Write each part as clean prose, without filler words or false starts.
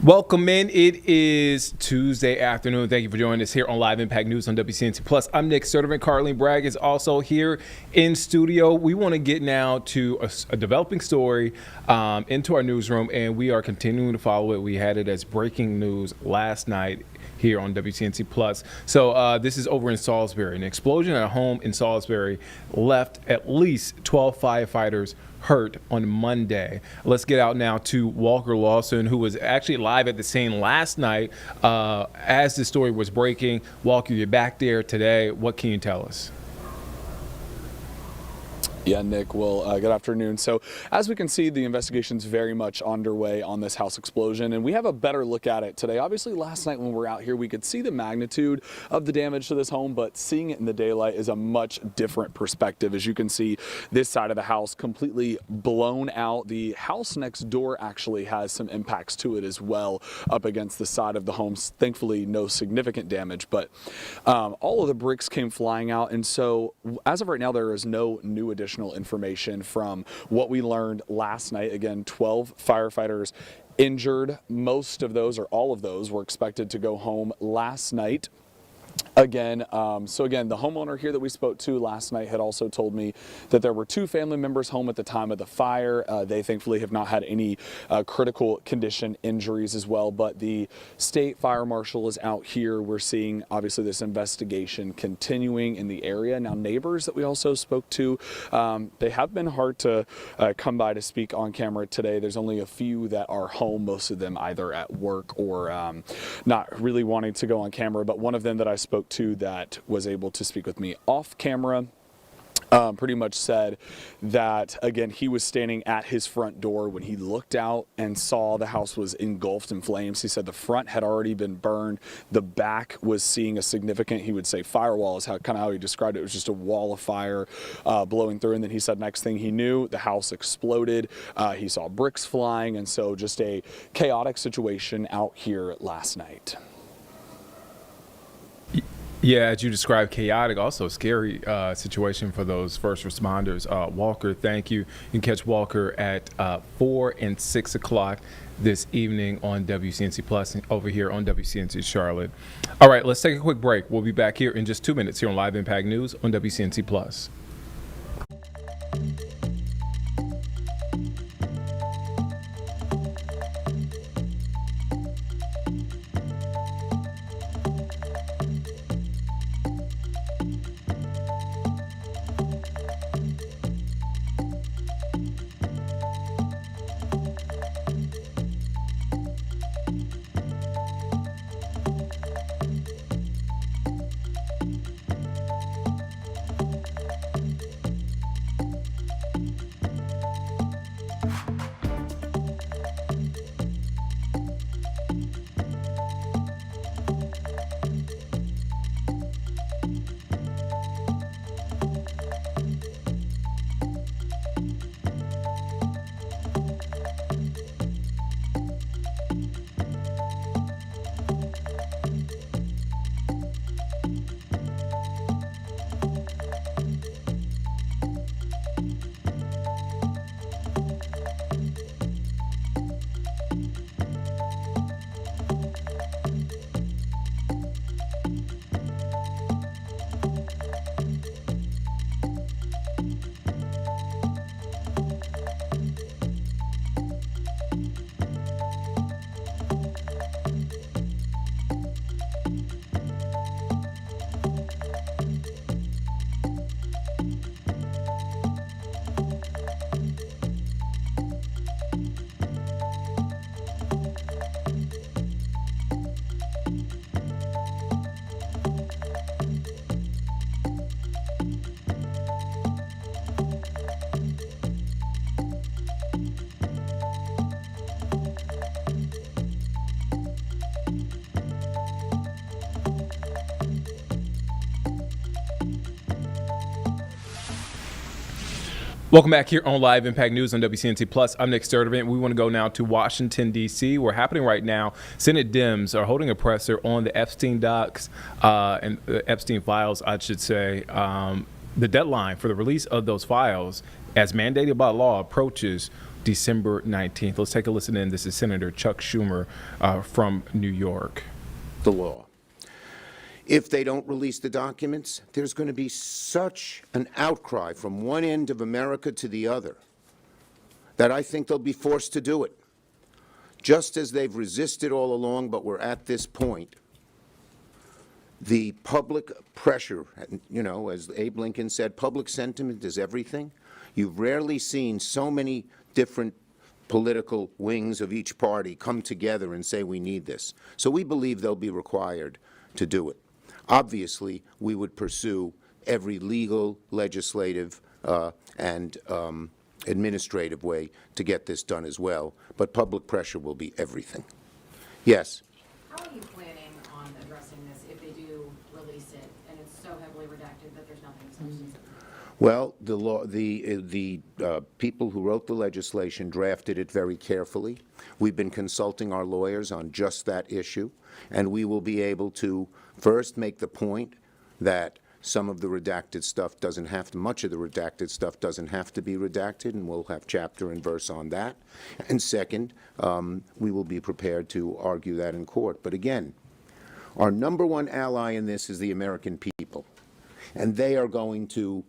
Welcome in. It is Tuesday afternoon. Thank you for joining us here on Live Impact News on WCNC Plus. I'm Nick Sertivant. Carlene Bragg is also here in studio. We want to get now to a developing story into our newsroom, and we are continuing to follow it. We had it as breaking news last night here on WCNC Plus. So this is over in Salisbury. An explosion at a home in Salisbury left at least 12 firefighters hurt on Monday. Let's get out now to Walker Lawson, who was actually live at the scene last night as the story was breaking. Walker, you're back there today. What can you tell us? Yeah, Nick, well, good afternoon. So as we can see, the investigation's very much underway on this house explosion, and we have a better look at it today. Obviously, last night when we were out here, we could see the magnitude of the damage to this home, but seeing it in the daylight is a much different perspective. As you can see, this side of the house completely blown out. The house next door actually has some impacts to it as well up against the side of the home. Thankfully, no significant damage, but all of the bricks came flying out, and so as of right now, there is no new additional information from what we learned last night. Again, 12 firefighters injured. Most of those, or all of those, were expected to go home last night. Again, the homeowner here that we spoke to last night had also told me that there were 2 family members home at the time of the fire. They thankfully have not had any critical condition injuries as well, but the state fire marshal is out here. We're seeing obviously this investigation continuing in the area. Now, neighbors that we also spoke to, they have been hard to come by to speak on camera today. There's only a few that are home, most of them either at work or not really wanting to go on camera, but one of them that I spoke to that was able to speak with me off camera pretty much said that, again, he was standing at his front door when he looked out and saw the house was engulfed in flames. He said the front had already been burned. The back was seeing a significant, he would say, firewall is kind of how he described it. It was just a wall of fire blowing through. And then he said next thing he knew, the house exploded. He saw bricks flying. And so just a chaotic situation out here last night. Yeah, as you described, chaotic, also scary situation for those first responders. Walker, thank you. You can catch Walker at 4 and 6 o'clock this evening on WCNC Plus over here on WCNC Charlotte. All right, let's take a quick break. We'll be back here in just 2 minutes here on Live Impact News on WCNC Plus. Welcome back here on Live Impact News on WCNC Plus. I'm Nick Sertivant. We want to go now to Washington, D.C. Where happening right now, Senate Dems are holding a presser on the Epstein docs and the Epstein files, I should say. The deadline for the release of those files, as mandated by law, approaches December 19th. Let's take a listen in. This is Senator Chuck Schumer from New York. The law. If they don't release the documents, there's going to be such an outcry from one end of America to the other that I think they'll be forced to do it. Just as they've resisted all along, but we're at this point. The public pressure, you know, as Abe Lincoln said, public sentiment is everything. You've rarely seen so many different political wings of each party come together and say we need this. So we believe they'll be required to do it. Obviously, we would pursue every legal, legislative, and administrative way to get this done as well, but public pressure will be everything. Yes? How are you planning on addressing this if they do release it and it's so heavily redacted that there's nothing substantive? Well, the people who wrote the legislation drafted it very carefully. We've been consulting our lawyers on just that issue, and we will be able to first make the point that some of the redacted stuff doesn't have to, much of the redacted stuff doesn't have to be redacted, and we'll have chapter and verse on that. And second, we will be prepared to argue that in court. But again, our number one ally in this is the American people, and they are going to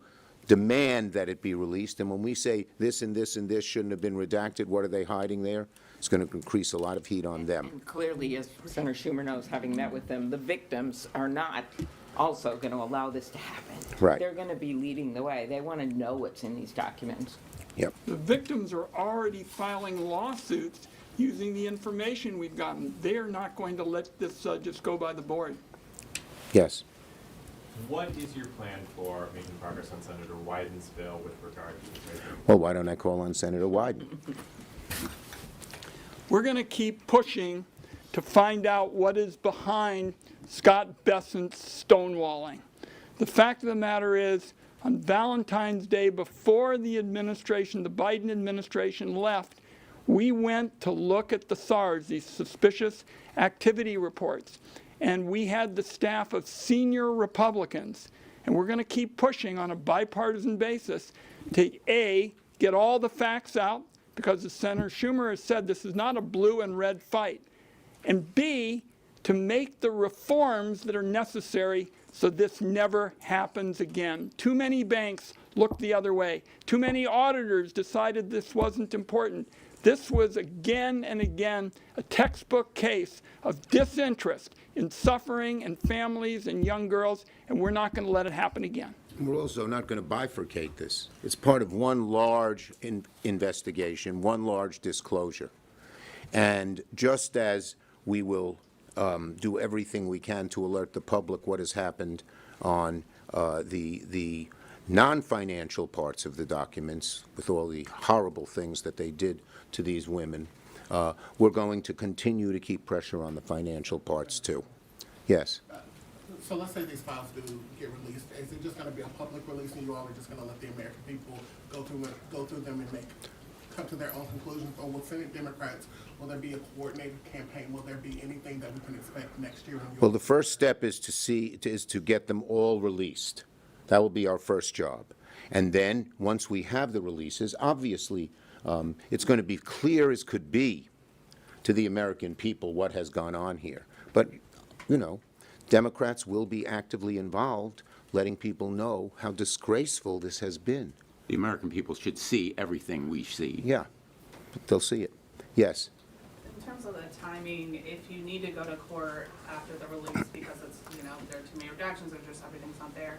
demand that it be released. And when we say this and this and this shouldn't have been redacted, what are they hiding there? It's going to increase a lot of heat on them. And clearly, as Senator Schumer knows, having met with them, the victims are not also going to allow this to happen. Right. They're going to be leading the way. They want to know what's in these documents. Yep. The victims are already filing lawsuits using the information we've gotten. They are not going to let this just go by the board. Yes. What is your plan for making progress on Senator Wyden's bill with regard to the trade? Well, why don't I call on Senator Wyden? We're going to keep pushing to find out what is behind Scott Bessent's stonewalling. The fact of the matter is, on Valentine's Day, before the administration, the Biden administration left, we went to look at the SARS, these suspicious activity reports, and we had the staff of senior Republicans. And we're going to keep pushing on a bipartisan basis to, A, get all the facts out, because as Senator Schumer has said, this is not a blue and red fight, and B, to make the reforms that are necessary so this never happens again. Too many banks looked the other way. Too many auditors decided this wasn't important. This was again and again a textbook case of disinterest in suffering and families and young girls, and we're not going to let it happen again. We're also not going to bifurcate this. It's part of one large investigation, one large disclosure. And just as we will do everything we can to alert the public what has happened on the non-financial parts of the documents, with all the horrible things that they did to these women, we're going to continue to keep pressure on the financial parts too. Yes. So let's say these files do get released. Is it just going to be a public release, and you all are just going to let the American people go through them and come to their own conclusions? Or will Senate Democrats, will there be a coordinated campaign? Will there be anything that we can expect next year? Well, the first step is to get them all released. That will be our first job. And then once we have the releases, obviously it's going to be clear as could be to the American people what has gone on here. But, you know, Democrats will be actively involved, letting people know how disgraceful this has been. The American people should see everything we see. Yeah, they'll see it. Yes. In terms of the timing, if you need to go to court after the release because it's, there are too many redactions or just everything's not there,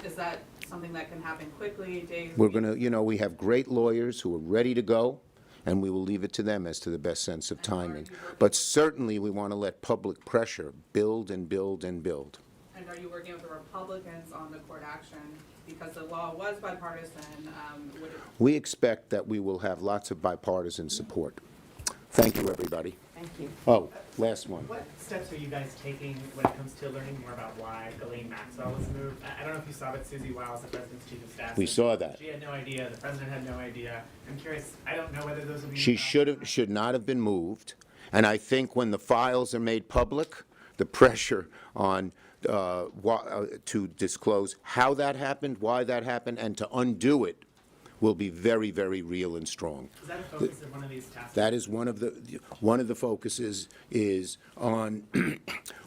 is that something that can happen quickly, days? We're going to, we have great lawyers who are ready to go, and we will leave it to them as to the best sense of timing. But certainly we want to let public pressure build and build and build. And are you working with the Republicans on the court action? Because the law was bipartisan. We expect that we will have lots of bipartisan support. Thank you, everybody. Thank you. Oh, last one. What steps are you guys taking when it comes to learning more about why Ghislaine Maxwell was moved? I don't know if you saw, but Susie Wiles, the president's chief of staff, We saw that. she had no idea. The president had no idea. I'm curious. I don't know whether those will be. She should not have been moved. And I think when the files are made public, the pressure on to disclose how that happened, why that happened, and to undo it will be very, very real and strong. Is that a focus of one of these tasks? That is one of the focuses is on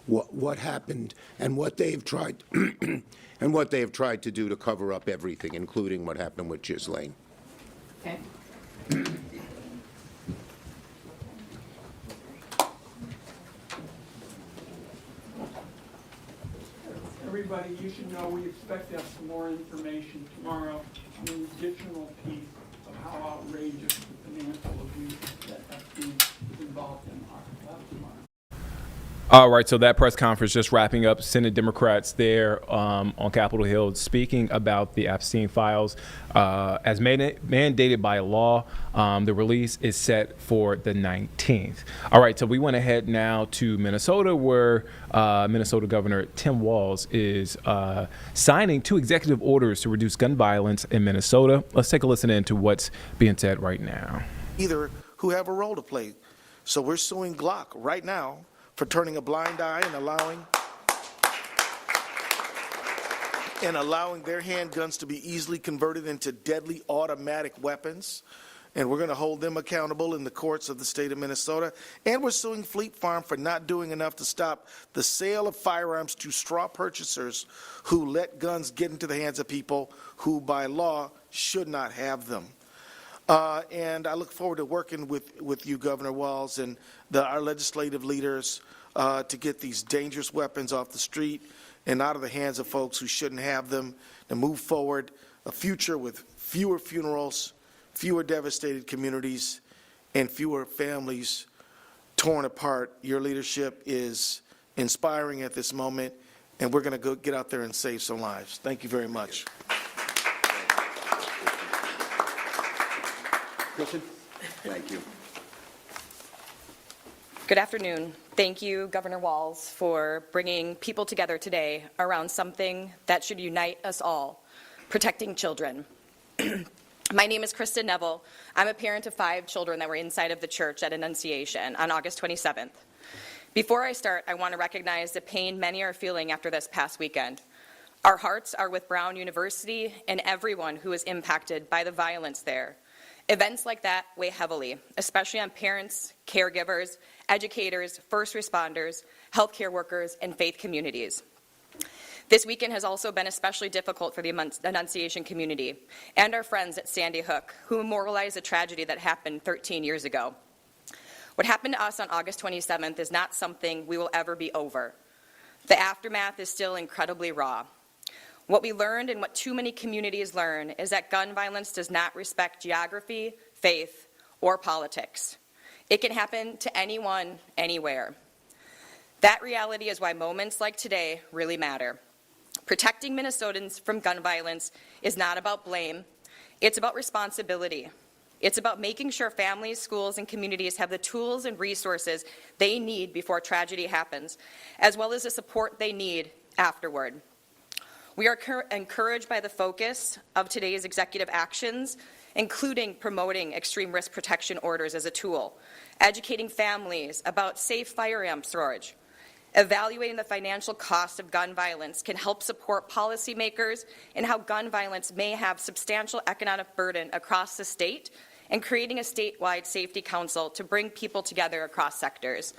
what happened and what they've tried and what they have tried to do to cover up everything, including what happened with Ghislaine. Okay. Everybody, you should know we expect to have some more information tomorrow on an additional piece of how outrageous the financial abuse that FD is involved in are. Tomorrow. All right, so that press conference just wrapping up. Senate Democrats there on Capitol Hill speaking about the Epstein files. As mandated by law, the release is set for the 19th. All right, so we went ahead now to Minnesota, where Minnesota Governor Tim Walz is signing 2 executive orders to reduce gun violence in Minnesota. Let's take a listen in to what's being said right now. Either who have a role to play. So we're suing Glock right now for turning a blind eye and allowing their handguns to be easily converted into deadly automatic weapons. And we're going to hold them accountable in the courts of the state of Minnesota. And we're suing Fleet Farm for not doing enough to stop the sale of firearms to straw purchasers who let guns get into the hands of people who, by law, should not have them. And I look forward to working with you, Governor Walz, and our legislative leaders to get these dangerous weapons off the street and out of the hands of folks who shouldn't have them, and move forward a future with fewer funerals, fewer devastated communities, and fewer families torn apart. Your leadership is inspiring at this moment, and we're going to go get out there and save some lives. Thank you very much. Thank you. Good afternoon. Thank you, Governor Walz, for bringing people together today around something that should unite us all, protecting children. My name is Kristen Neville. I'm a parent of 5 children that were inside of the church at Annunciation on August 27th. Before I start, I want to recognize the pain many are feeling after this past weekend. Our hearts are with Brown University and everyone who is impacted by the violence there. Events like that weigh heavily, especially on parents, caregivers, educators, first responders, healthcare workers, and faith communities. This weekend has also been especially difficult for the Annunciation community and our friends at Sandy Hook, who memorialized a tragedy that happened 13 years ago. What happened to us on August 27th is not something we will ever be over. The aftermath is still incredibly raw. What we learned and what too many communities learn is that gun violence does not respect geography, faith, or politics. It can happen to anyone, anywhere. That reality is why moments like today really matter. Protecting Minnesotans from gun violence is not about blame. It's about responsibility. It's about making sure families, schools, and communities have the tools and resources they need before tragedy happens, as well as the support they need afterward. We are encouraged by the focus of today's executive actions, including promoting extreme risk protection orders as a tool, educating families about safe firearm storage. Evaluating the financial cost of gun violence can help support policymakers in how gun violence may have substantial economic burden across the state, and creating a statewide safety council to bring people together across sectors.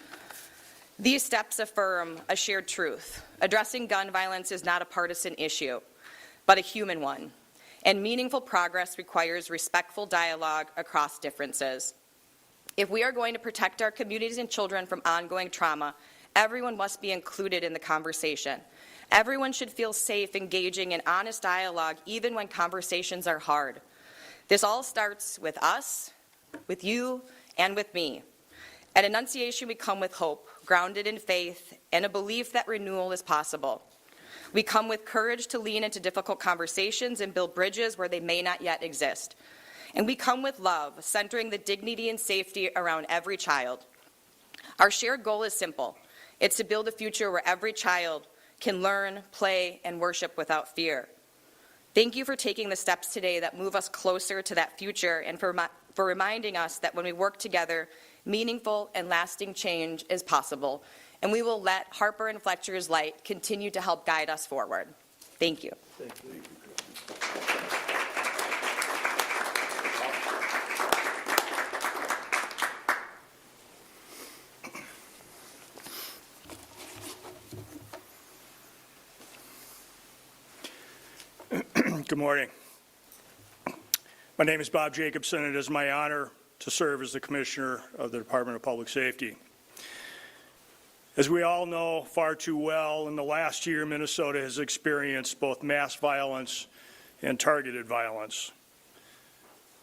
These steps affirm a shared truth. Addressing gun violence is not a partisan issue, but a human one. And meaningful progress requires respectful dialogue across differences. If we are going to protect our communities and children from ongoing trauma, everyone must be included in the conversation. Everyone should feel safe engaging in honest dialogue, even when conversations are hard. This all starts with us, with you, and with me. At Annunciation, we come with hope, grounded in faith, and a belief that renewal is possible. We come with courage to lean into difficult conversations and build bridges where they may not yet exist. And we come with love, centering the dignity and safety around every child. Our shared goal is simple. It's to build a future where every child can learn, play, and worship without fear. Thank you for taking the steps today that move us closer to that future, and for reminding us that when we work together, meaningful and lasting change is possible, and we will let Harper and Fletcher's light continue to help guide us forward. Thank you. Thank you. Good morning. My name is Bob Jacobson. It is my honor to serve as the Commissioner of the Department of Public Safety. As we all know far too well, in the last year, Minnesota has experienced both mass violence and targeted violence.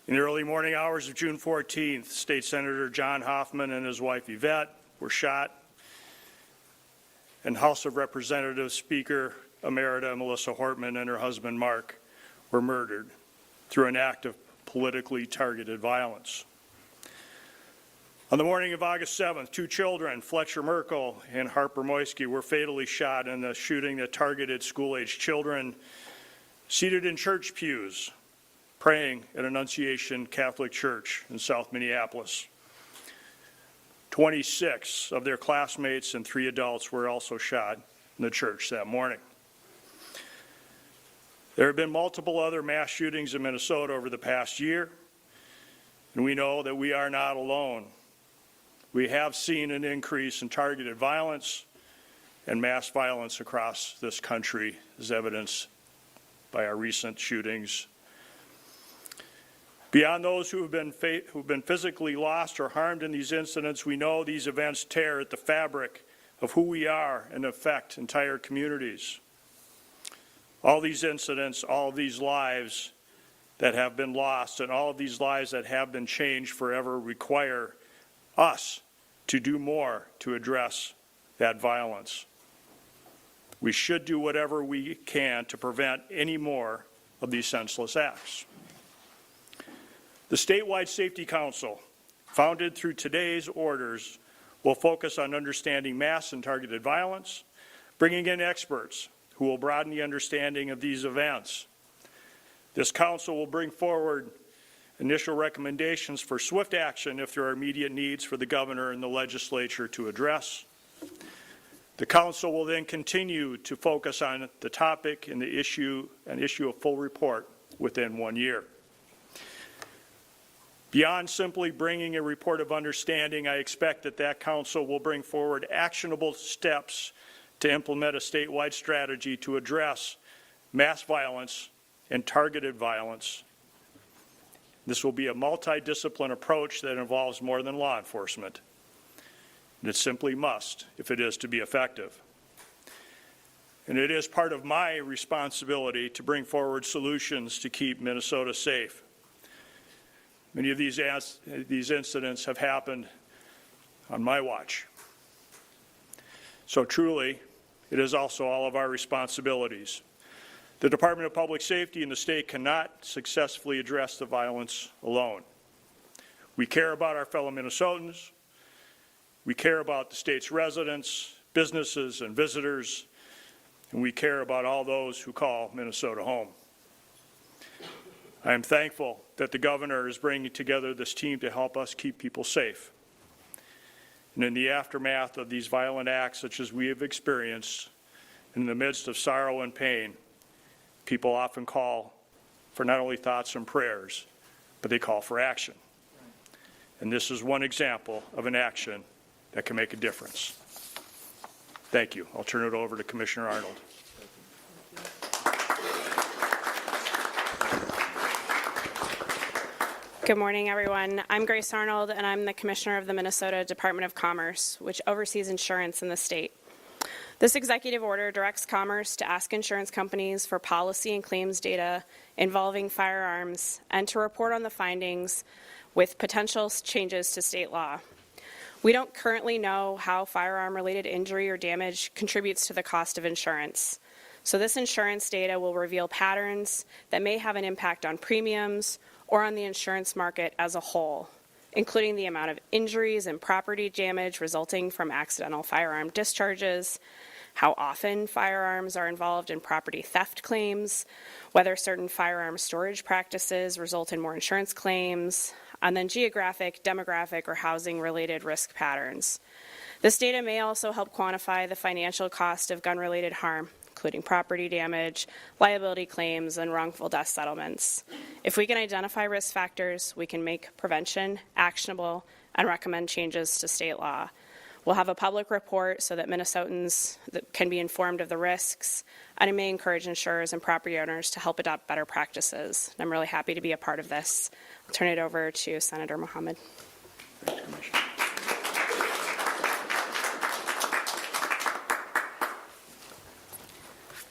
In the early morning hours of June 14th, State Senator John Hoffman and his wife Yvette were shot, and House of Representatives Speaker Emerita Melissa Hortman and her husband Mark were murdered through an act of politically targeted violence. On the morning of August 7th, 2 children, Fletcher Merkel and Harper Moisky, were fatally shot in a shooting that targeted school-aged children seated in church pews, praying at Annunciation Catholic Church in South Minneapolis. 26 of their classmates and 3 adults were also shot in the church that morning. There have been multiple other mass shootings in Minnesota over the past year, and we know that we are not alone. We have seen an increase in targeted violence and mass violence across this country, as evidenced by our recent shootings. Beyond those who've been physically lost or harmed in these incidents, we know these events tear at the fabric of who we are and affect entire communities. All these incidents, all of these lives that have been lost, and all of these lives that have been changed forever require us to do more to address that violence. We should do whatever we can to prevent any more of these senseless acts. The Statewide Safety Council, founded through today's orders, will focus on understanding mass and targeted violence, bringing in experts who will broaden the understanding of these events. This council will bring forward initial recommendations for swift action if there are immediate needs for the governor and the legislature to address. The council will then continue to focus on the topic and issue a full report within 1 year. Beyond simply bringing a report of understanding, I expect that council will bring forward actionable steps to implement a statewide strategy to address mass violence and targeted violence. This will be a multidisciplinary approach that involves more than law enforcement. And it simply must if it is to be effective. And it is part of my responsibility to bring forward solutions to keep Minnesota safe. Many of these incidents have happened on my watch. So truly, it is also all of our responsibilities. The Department of Public Safety in the state cannot successfully address the violence alone. We care about our fellow Minnesotans. We care about the state's residents, businesses, and visitors. And we care about all those who call Minnesota home. I am thankful that the governor is bringing together this team to help us keep people safe. And in the aftermath of these violent acts such as we have experienced, in the midst of sorrow and pain, people often call for not only thoughts and prayers, but they call for action. And this is one example of an action that can make a difference. Thank you. I'll turn it over to Commissioner Arnold. Good morning, everyone. I'm Grace Arnold, and I'm the Commissioner of the Minnesota Department of Commerce, which oversees insurance in the state. This executive order directs Commerce to ask insurance companies for policy and claims data involving firearms and to report on the findings with potential changes to state law. We don't currently know how firearm-related injury or damage contributes to the cost of insurance. So this insurance data will reveal patterns that may have an impact on premiums or on the insurance market as a whole, including the amount of injuries and property damage resulting from accidental firearm discharges, how often firearms are involved in property theft claims, whether certain firearm storage practices result in more insurance claims, and then geographic, demographic, or housing-related risk patterns. This data may also help quantify the financial cost of gun-related harm, including property damage, liability claims, and wrongful death settlements. If we can identify risk factors, we can make prevention actionable and recommend changes to state law. We'll have a public report so that Minnesotans can be informed of the risks, and it may encourage insurers and property owners to help adopt better practices. And I'm really happy to be a part of this. I'll turn it over to Senator Mohammed.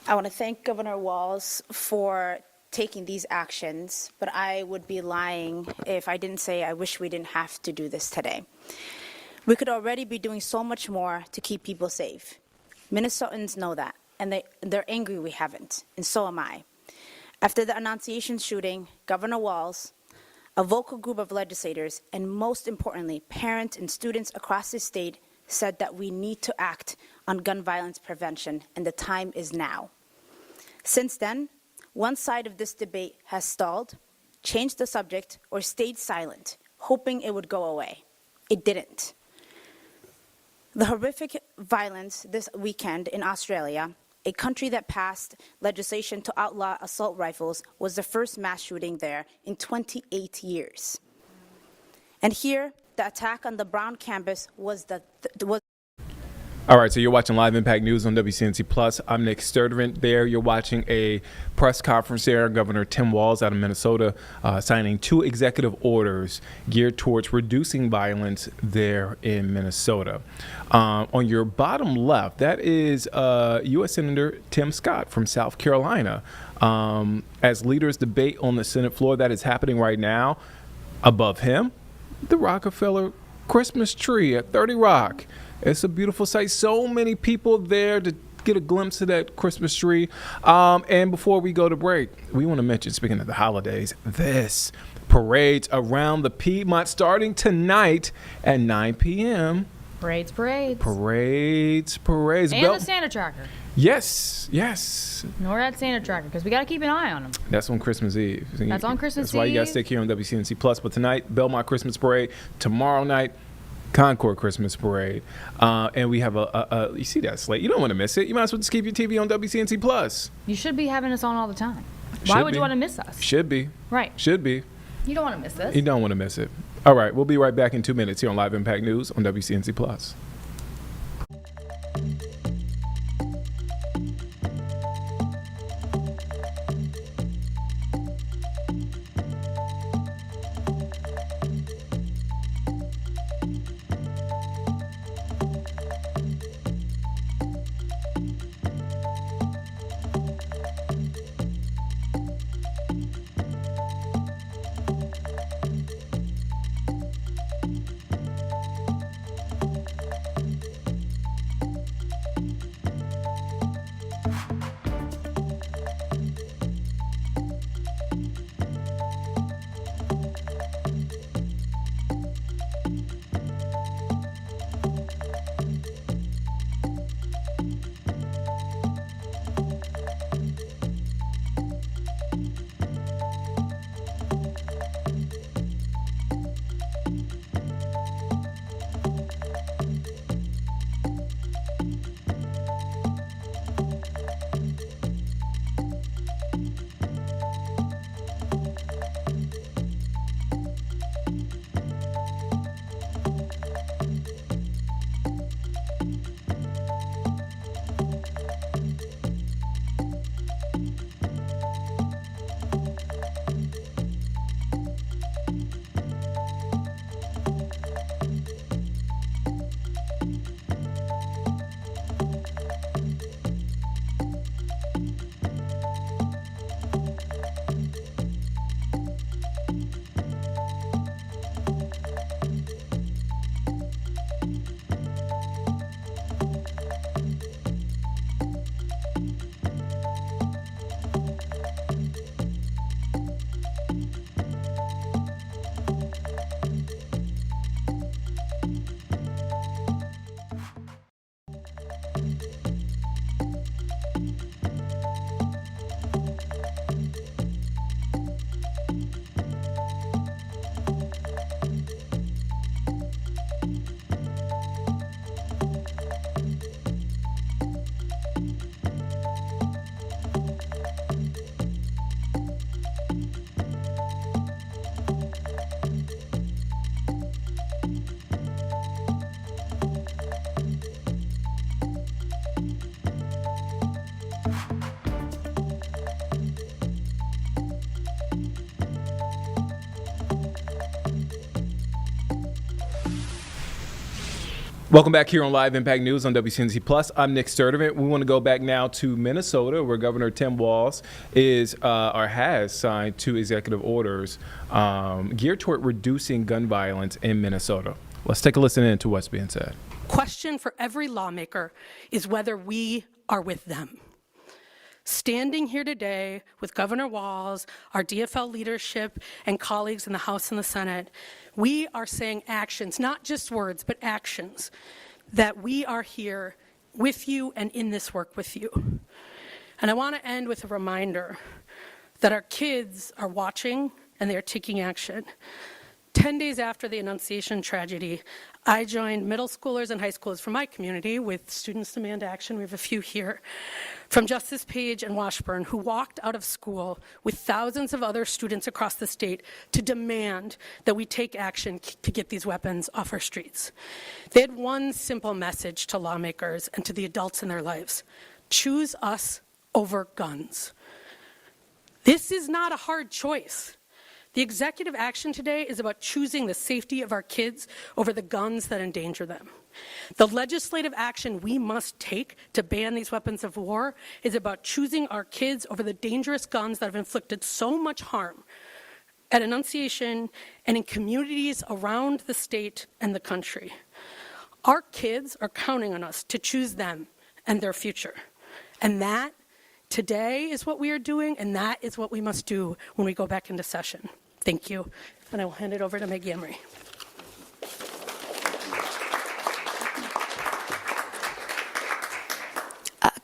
I want to thank Governor Walz for taking these actions, but I would be lying if I didn't say I wish we didn't have to do this today. We could already be doing so much more to keep people safe. Minnesotans know that, and they're angry we haven't, and so am I. After the Annunciation shooting, Governor Walz, a vocal group of legislators, and most importantly, parents and students across the state said that we need to act on gun violence prevention, and the time is now. Since then, one side of this debate has stalled, changed the subject, or stayed silent, hoping it would go away. It didn't. The horrific violence this weekend in Australia, a country that passed legislation to outlaw assault rifles, was the first mass shooting there in 28 years. And here, the attack on the Brown campus was All right, so you're watching Live Impact News on WCNC Plus. I'm Nick Sturtevant. There, you're watching a press conference there. Governor Tim Walz out of Minnesota signing 2 executive orders geared towards reducing violence there in Minnesota. On your bottom left, that is U.S. Senator Tim Scott from South Carolina. As leaders debate on the Senate floor, that is happening right now. Above him, the Rockefeller Christmas tree at 30 Rock. It's a beautiful sight. So many people there to get a glimpse of that Christmas tree. And before we go to break, we want to mention, speaking of the holidays, this parades around the Piedmont starting tonight at 9 p.m. Parades. Parades. And the Santa tracker. Yes, yes. Ignore that Santa tracker because we got to keep an eye on them. That's on Christmas Eve. That's on Christmas Eve. That's why you got to stick here on WCNC Plus. But tonight, Belmont Christmas Parade. Tomorrow night, Concord Christmas Parade. And we have you see that slate. You don't want to miss it. You might as well just keep your TV on WCNC Plus. You should be having us on all the time. Why would you want to miss us? Should be. Right. Should be. You don't want to miss this. You don't want to miss it. All right, we'll be right back in 2 minutes here on Live Impact News on WCNC Plus. Welcome back here on Live Impact News on WCNC Plus. I'm Nick Sturdivant. We want to go back now to Minnesota, where Governor Tim Walz has signed 2 executive orders geared toward reducing gun violence in Minnesota. Let's take a listen in to what's being said. Question for every lawmaker is whether we are with them. Standing here today with Governor Walz, our DFL leadership, and colleagues in the House and the Senate, we are saying actions, not just words, but actions, that we are here with you and in this work with you. And I want to end with a reminder that our kids are watching and they are taking action. 10 days after the Annunciation tragedy, I joined middle schoolers and high schoolers from my community with Students Demand Action. We have a few here, from Justice Page and Washburn, who walked out of school with thousands of other students across the state to demand that we take action to get these weapons off our streets. They had one simple message to lawmakers and to the adults in their lives: choose us over guns. This is not a hard choice. The executive action today is about choosing the safety of our kids over the guns that endanger them. The legislative action we must take to ban these weapons of war is about choosing our kids over the dangerous guns that have inflicted so much harm at Annunciation and in communities around the state and the country. Our kids are counting on us to choose them and their future. And that today is what we are doing, and that is what we must do when we go back into session. Thank you. And I will hand it over to Maggie Emery.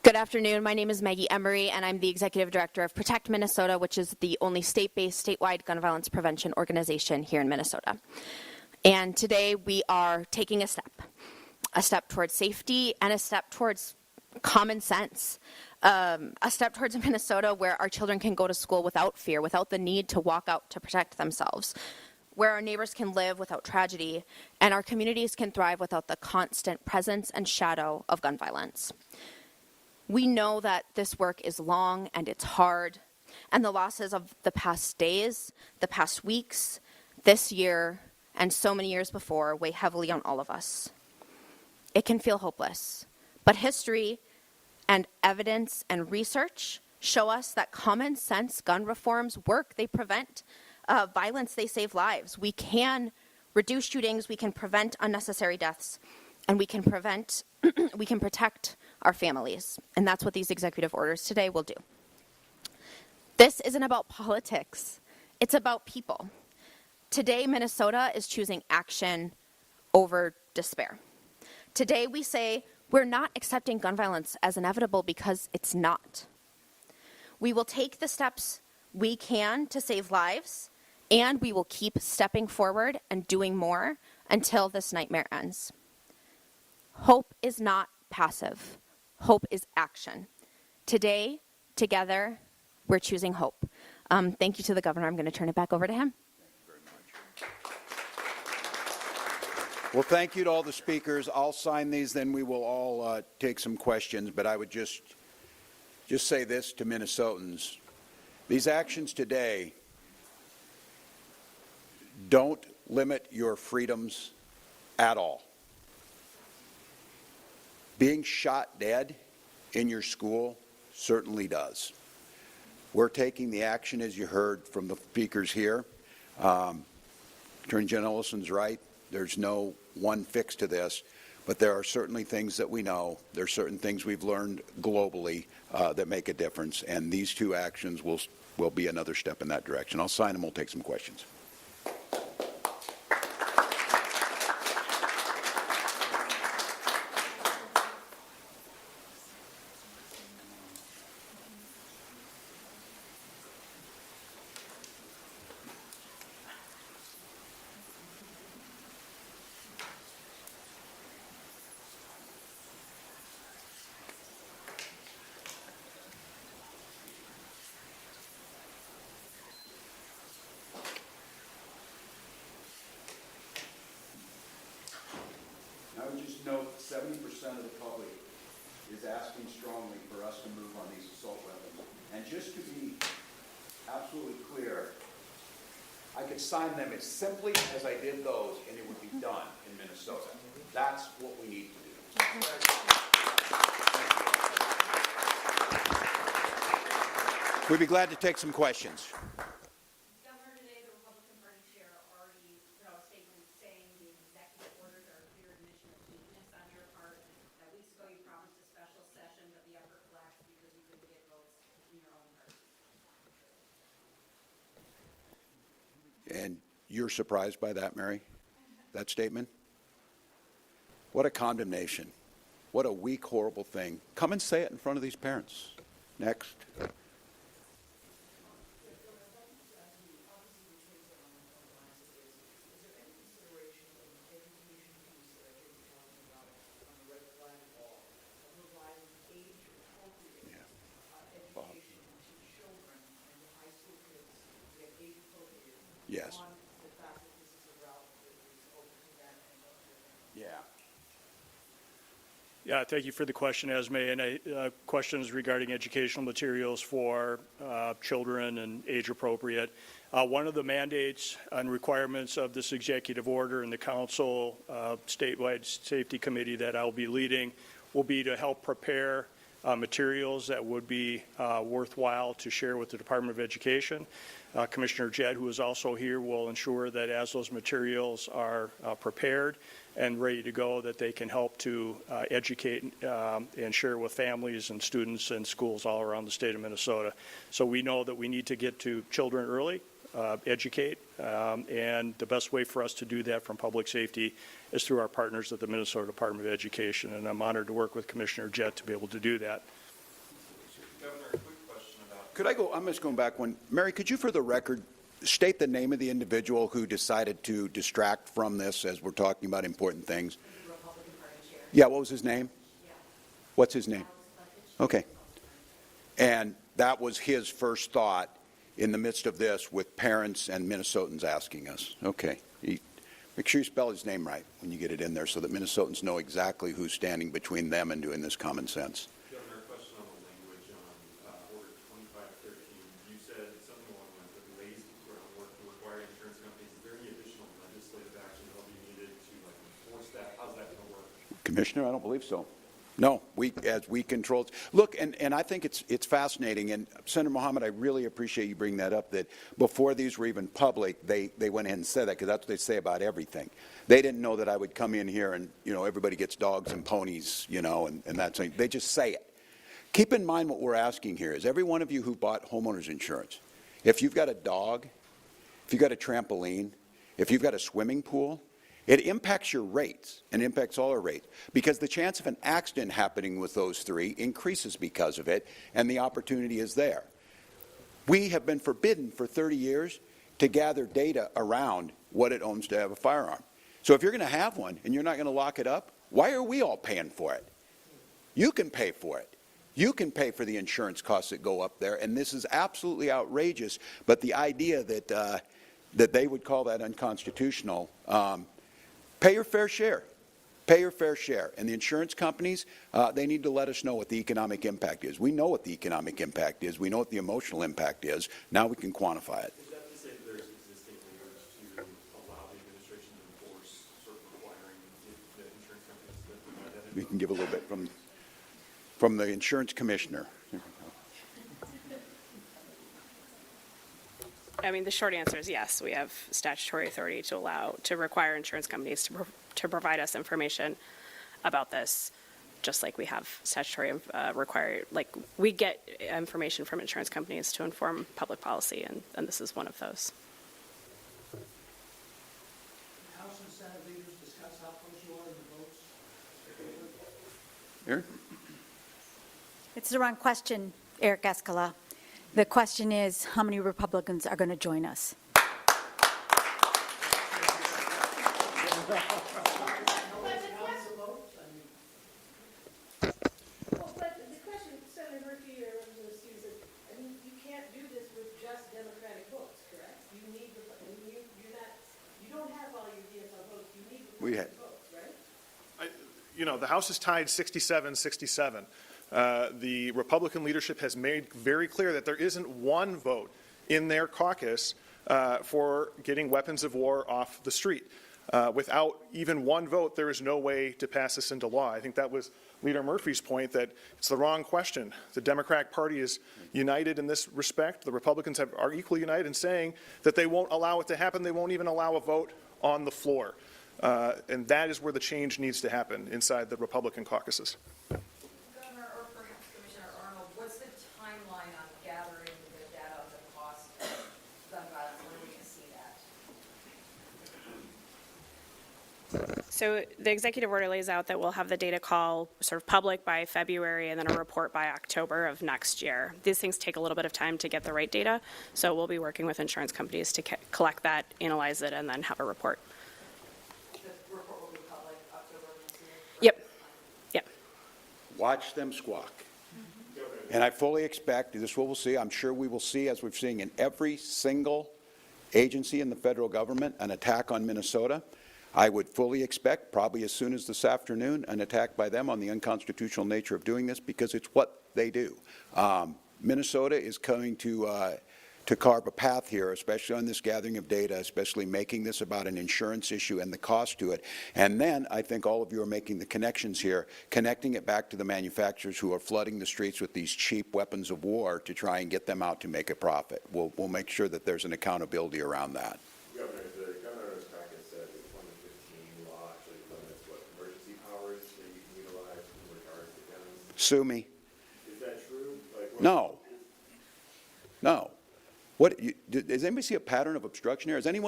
Good afternoon. My name is Maggie Emery, and I'm the Executive Director of Protect Minnesota, which is the only state-based, statewide gun violence prevention organization here in Minnesota. And today we are taking a step towards safety and a step towards common sense. A step towards Minnesota where our children can go to school without fear, without the need to walk out to protect themselves, where our neighbors can live without tragedy, and our communities can thrive without the constant presence and shadow of gun violence. We know that this work is long and it's hard, and the losses of the past days, the past weeks, this year, and so many years before weigh heavily on all of us. It can feel hopeless, but history and evidence and research show us that common sense gun reforms work. They prevent violence, they save lives. We can reduce shootings, we can prevent unnecessary deaths, and we can protect our families. And that's what these executive orders today will do. This isn't about politics, it's about people. Today, Minnesota is choosing action over despair. Today, we say we're not accepting gun violence as inevitable because it's not. We will take the steps we can to save lives, and we will keep stepping forward and doing more until this nightmare ends. Hope is not passive. Hope is action. Today, together, we're choosing hope. Thank you to the governor. I'm going to turn it back over to him. Well, thank you to all the speakers. I'll sign these, then we will all take some questions. But I would just say this to Minnesotans. These actions today don't limit your freedoms at all. Being shot dead in your school certainly does. We're taking the action, as you heard from the speakers here. Attorney General Ellison's right. There's no one fix to this, but there are certainly things that we know. There are certain things we've learned globally that make a difference, and these 2 actions will be another step in that direction. I'll sign them. We'll take some questions. I would just note 70% of the public is asking strongly for us to move on these assault weapons. And just to be absolutely clear, I could sign them as simply as I did those, and it would be done in Minnesota. That's what we need to do. We'd be glad to take some questions. Governor, today the Republican Party chair already put out a statement saying the executive orders are a clear admission of weakness on your part. That weeks ago you promised a special session, but the effort collapsed because you couldn't get votes in your own party. And you're surprised by that, Mary? That statement? What a condemnation. What a weak, horrible thing. Come and say it in front of these parents. Next. Yes. Yeah. Yeah, thank you for the question, Esme. And questions regarding educational materials for children and age appropriate. One of the mandates and requirements of this executive order and the council statewide safety committee that I'll be leading will be to help prepare materials that would be worthwhile to share with the Department of Education. Commissioner Jett, who is also here, will ensure that as those materials are prepared and ready to go, that they can help to educate and share with families and students and schools all around the state of Minnesota. So we know that we need to get to children early, educate, and the best way for us to do that from public safety is through our partners at the Minnesota Department of Education, and I'm honored to work with Commissioner Jett to be able to do that. Governor, a quick question about... Could I go, I'm just going back one. Mary, could you for the record state the name of the individual who decided to distract from this as we're talking about important things? Yeah, what was his name? What's his name? Okay. And that was his first thought in the midst of this with parents and Minnesotans asking us. Okay. Make sure you spell his name right when you get it in there so that Minnesotans know exactly who's standing between them and doing this common sense. Governor, a question on the language on Order 2513. You said something along the lines of lays the groundwork to require insurance companies. Is there any additional legislative action that will be needed to enforce that? How's that going to work? Commissioner, I don't believe so. No, as we control. Look, and I think it's fascinating. And Senator Mohammed, I really appreciate you bringing that up. That before these were even public, they went ahead and said that because that's what they say about everything. They didn't know that I would come in here and everybody gets dogs and ponies, and that's they just say it. Keep in mind what we're asking here is every one of you who bought homeowners insurance, if you've got a dog, if you've got a trampoline, if you've got a swimming pool. It impacts your rates and impacts all our rates because the chance of an accident happening with those three increases because of it, and the opportunity is there. We have been forbidden for 30 years to gather data around what it owns to have a firearm. So if you're going to have one and you're not going to lock it up, why are we all paying for it? You can pay for it. You can pay for the insurance costs that go up there, and this is absolutely outrageous. But the idea that that they would call that unconstitutional. Pay your fair share. Pay your fair share. And the insurance companies, they need to let us know what the economic impact is. We know what the economic impact is. We know what the emotional impact is. Now we can quantify it. Is that to say that there's existing language to allow the administration to enforce sort of requiring the insurance companies to provide that? We can give a little bit from the insurance commissioner. I mean, the short answer is yes. We have statutory authority to require insurance companies to provide us information about this, just like we have statutory we get information from insurance companies to inform public policy, and this is one of those. House and Senate leaders discuss how close you are in the votes? Aaron? It's the wrong question, Eric Escala. The question is, how many Republicans are going to join us? We had. The House is tied 67-67. The Republican leadership has made very clear that there isn't one vote in their caucus for getting weapons of war off the street. without even one vote, there is no way to pass this into law. I think that was Leader Murphy's point, that it's the wrong question. The Democratic Party is united in this respect. The Republicans are equally united in saying that they won't allow it to happen. They won't even allow a vote on the floor. And that is where the change needs to happen inside the Republican caucuses. Governor, or perhaps Commissioner Arnold, what's the timeline on gathering the data on the cost of gun violence? When are we going to see that? So the executive order lays out that we'll have the data call sort of public by February and then a report by October of next year. These things take a little bit of time to get the right data, so we'll be working with insurance companies to collect that, analyze it, and then have a report. The report will be public October of next year? Yep. Yep. Watch them squawk. And I fully expect, this is what we'll see, I'm sure we will see, as we're seeing in every single agency in the federal government, an attack on Minnesota. I would fully expect, probably as soon as this afternoon, an attack by them on the unconstitutional nature of doing this, because it's what they do. Minnesota is coming to carve a path here, especially on this gathering of data, especially making this about an insurance issue and the cost to it. And then I think all of you are making the connections here, connecting it back to the manufacturers who are flooding the streets with these cheap weapons of war to try and get them out to make a profit. We'll make sure that there's an accountability around that. Governor, the governor's packet said the 2015 law actually limits what emergency powers that you can utilize in regards to guns. Sue me. Is that true? No. No. Does anybody see a pattern of obstruction here? Has any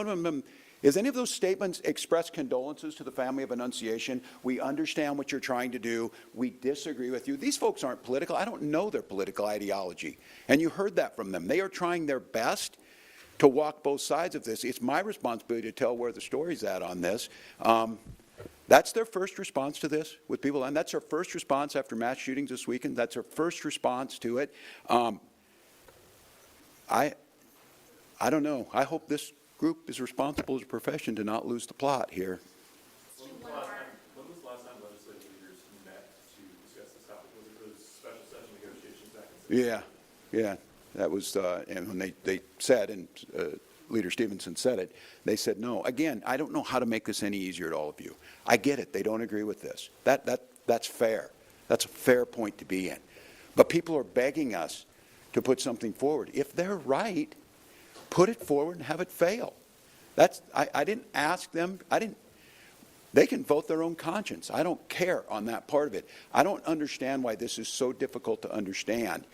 of those statements express condolences to the family of Annunciation? We understand what you're trying to do. We disagree with you. These folks aren't political. I don't know their political ideology. And you heard that from them. They are trying their best to walk both sides of this. It's my responsibility to tell where the story's at on this. That's their first response to this with people, and that's their first response after mass shootings this weekend. That's their first response to it. I don't know. I hope this group is responsible as a profession to not lose the plot here. When was the last time legislative leaders met to discuss this topic? Was it those special session negotiations back in September? Yeah. That was, and when they said, and Leader Stevenson said it, they said no. Again, I don't know how to make this any easier to all of you. I get it. They don't agree with this. That's fair. That's a fair point to be in. But people are begging us to put something forward. If they're right, put it forward and have it fail. I didn't ask them. They can vote their own conscience. I don't care on that part of it. I don't understand why this is so difficult to understand.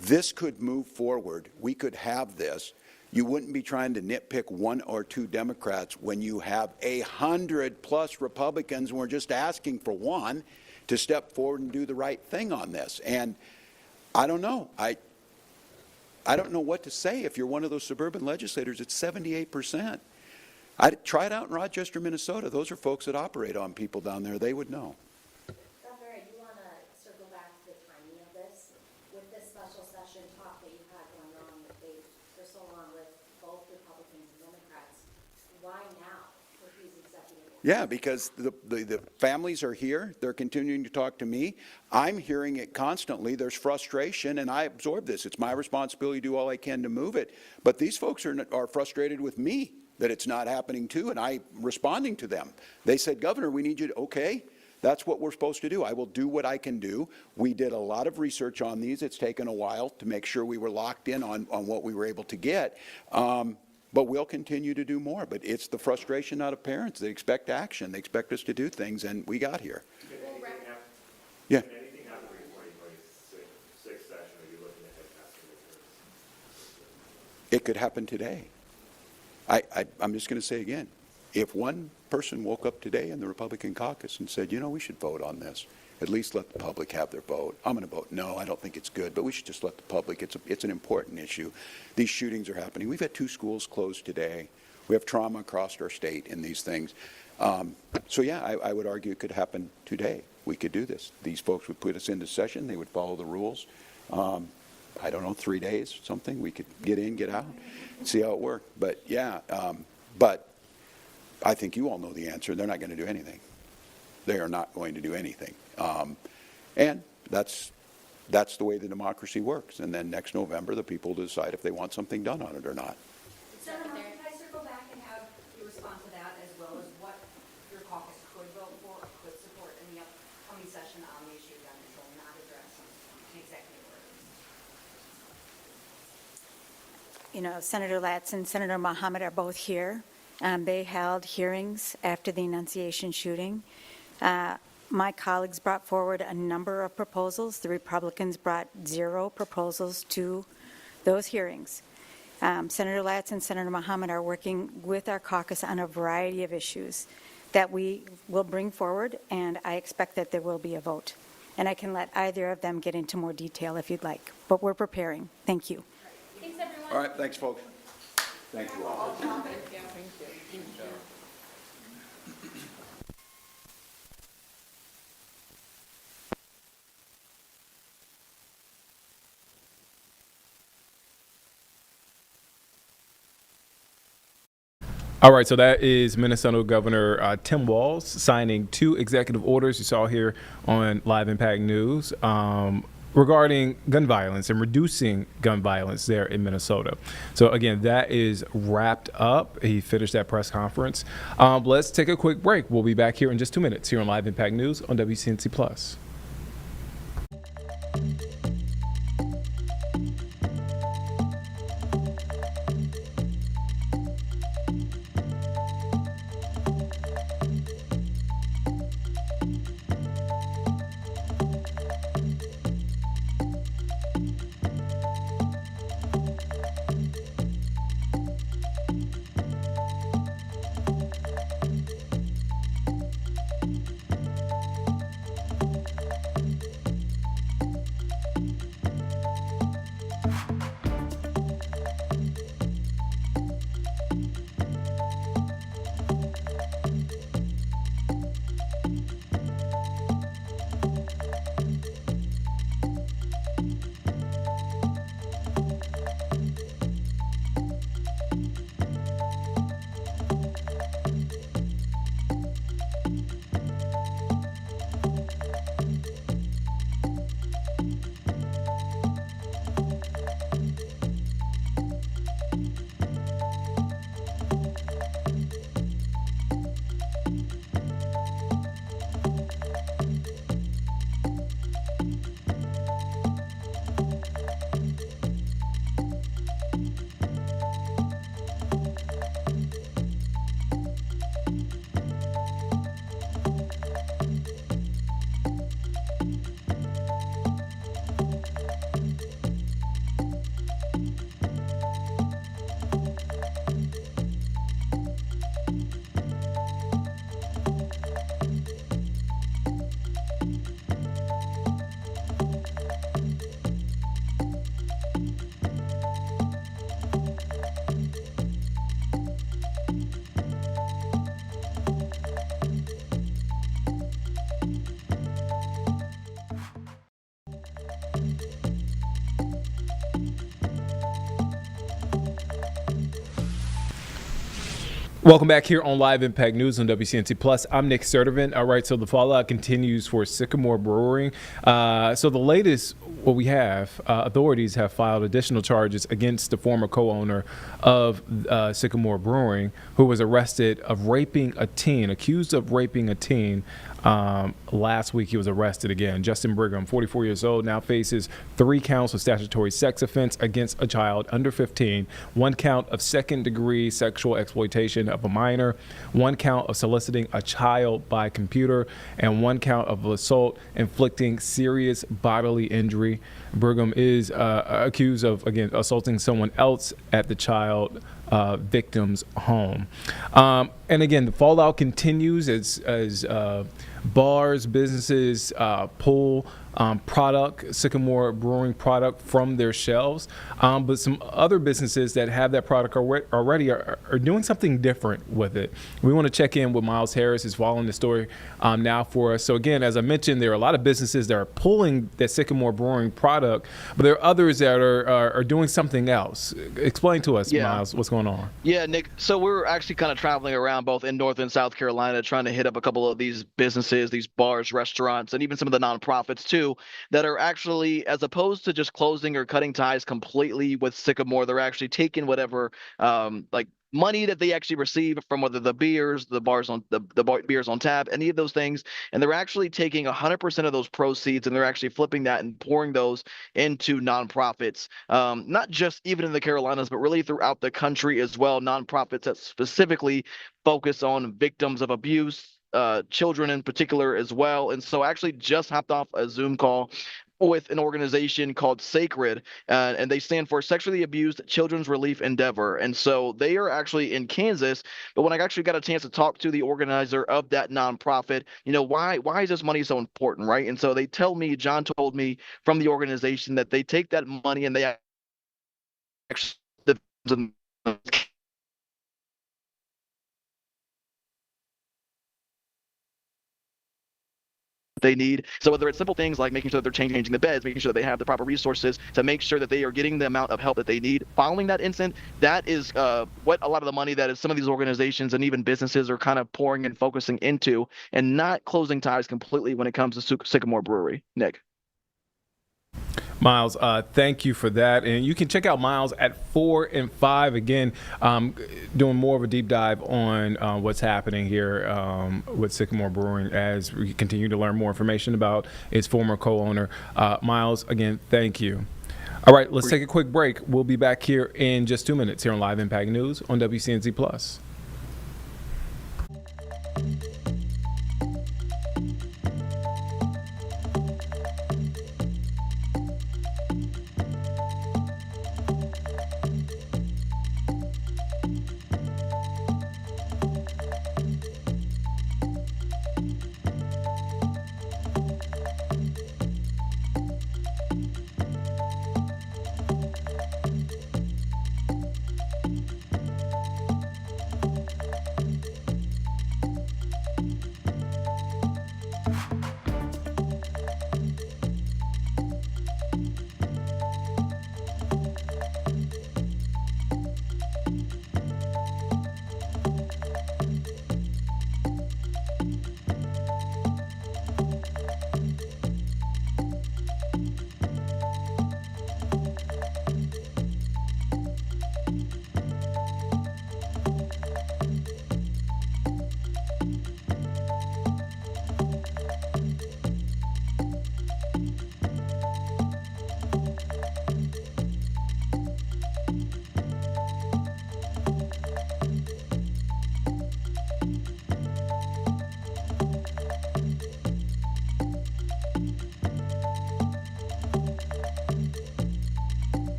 This could move forward. We could have this. You wouldn't be trying to nitpick one or two Democrats when you have 100+ Republicans, and we're just asking for one to step forward and do the right thing on this. And I don't know. I don't know what to say if you're one of those suburban legislators. It's 78%. Try it out in Rochester, Minnesota. Those are folks that operate on people down there. They would know. Governor, I do want to circle back to the timing of this. With this special session talk that you've had going on for so long with both Republicans and Democrats, why now with these executive orders? Yeah, because the families are here. They're continuing to talk to me. I'm hearing it constantly. There's frustration, and I absorb this. It's my responsibility to do all I can to move it. But these folks are frustrated with me that it's not happening too, and I'm responding to them. They said, Governor, we need you to, okay, that's what we're supposed to do. I will do what I can do. We did a lot of research on these. It's taken a while to make sure we were locked in on what we were able to get. But we'll continue to do more. But it's the frustration out of parents. They expect action. They expect us to do things, and we got here. Yeah. Can anything happen during 2026 session? Are you looking ahead past the midterms? It could happen today. I'm just going to say again, if one person woke up today in the Republican caucus and said, you know, we should vote on this, at least let the public have their vote. I'm going to vote no, I don't think it's good, but we should just let the public, it's an important issue. These shootings are happening. We've had 2 schools closed today. We have trauma across our state in these things. So yeah, I would argue it could happen today. We could do this. These folks would put us into session. They would follow the rules. I don't know, 3 days, something. We could get in, get out, see how it worked. But yeah, but I think you all know the answer. They're not going to do anything. They are not going to do anything. And that's the way the democracy works. And then next November, the people decide if they want something done on it or not. Senator, can I circle back and have you respond to that, as well as what Senator Latz and Senator Mohammed are both here. They held hearings after the Annunciation shooting. My colleagues brought forward a number of proposals. The Republicans brought 0 proposals to those hearings. Senator Latz and Senator Mohammed are working with our caucus on a variety of issues that we will bring forward, and I expect that there will be a vote. And I can let either of them get into more detail if you'd like, but we're preparing. Thank you. Thanks, everyone. All right, thanks, folks. Thank you all. All right, so that is Minnesota Governor Tim Walz signing 2 executive orders you saw here on Live Impact News regarding gun violence and reducing gun violence there in Minnesota. So again, that is wrapped up. He finished that press conference. Let's take a quick break. We'll be back here in just 2 minutes here on Live Impact News on WCNC Plus. Welcome back here on Live Impact News on WCNC Plus. I'm Nick Sertivant. All right, so the fallout continues for Sycamore Brewing. So the latest, what we have, authorities have filed additional charges against the former co-owner of Sycamore Brewing, who was arrested of raping a teen, accused of raping a teen. Last week he was arrested again. Justin Brigham, 44 years old, now faces 3 counts of statutory sex offense against a child under 15, 1 count of second-degree sexual exploitation of a minor, 1 count of soliciting a child by computer, and 1 count of assault inflicting serious bodily injury. Brigham is accused of, again, assaulting someone else at the child victim's home. And again, the fallout continues as bars, businesses pull Sycamore Brewing product from their shelves. But some other businesses that have that product already are doing something different with it. We want to check in with Miles Harris, who's following the story now for us. So again, as I mentioned, there are a lot of businesses that are pulling that Sycamore Brewing product, but there are others that are doing something else. Explain to us, Miles, what's going on. Yeah, Nick. So we're actually kind of traveling around both in North and South Carolina trying to hit up a couple of these businesses, these bars, restaurants, and even some of the nonprofits too, that are actually, as opposed to just closing or cutting ties completely with Sycamore, they're actually taking whatever money that they actually receive from whether the beers, the bars on the beers on tap, any of those things, and they're actually taking 100% of those proceeds and they're actually flipping that and pouring those into nonprofits, not just even in the Carolinas, but really throughout the country as well. Nonprofits that specifically focus on victims of abuse, children in particular as well. And so I actually just hopped off a Zoom call with an organization called Sacred, and they stand for Sexually Abused Children's Relief Endeavor. And so they are actually in Kansas. But when I actually got a chance to talk to the organizer of that nonprofit, why is this money so important, right? And so John told me from the organization that they take that money and they actually they need. So whether it's simple things like making sure that they're changing the beds, making sure that they have the proper resources to make sure that they are getting the amount of help that they need following that incident, that is what a lot of the money that is some of these organizations and even businesses are kind of pouring and focusing into, and not closing ties completely when it comes to Sycamore Brewery. Nick. Miles, thank you for that. And you can check out Miles at 4 and 5 again, doing more of a deep dive on what's happening here with Sycamore Brewing as we continue to learn more information about its former co-owner. Miles, again, thank you. All right, let's take a quick break. We'll be back here in just 2 minutes here on Live Impact News on WCNC Plus.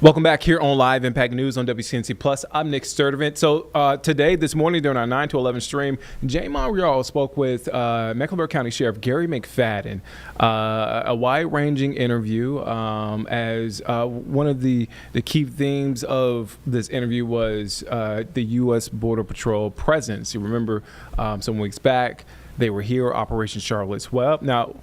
Welcome back here on Live Impact News on WCNC Plus. I'm Nick Sturdivant. So this morning during our 9 to 11 stream, Jay Monreal spoke with Mecklenburg County Sheriff Gary McFadden. A wide-ranging interview as one of the key themes of this interview was the U.S. Border Patrol presence. You remember some weeks back, they were here, Operation Charlotte's Web. Now,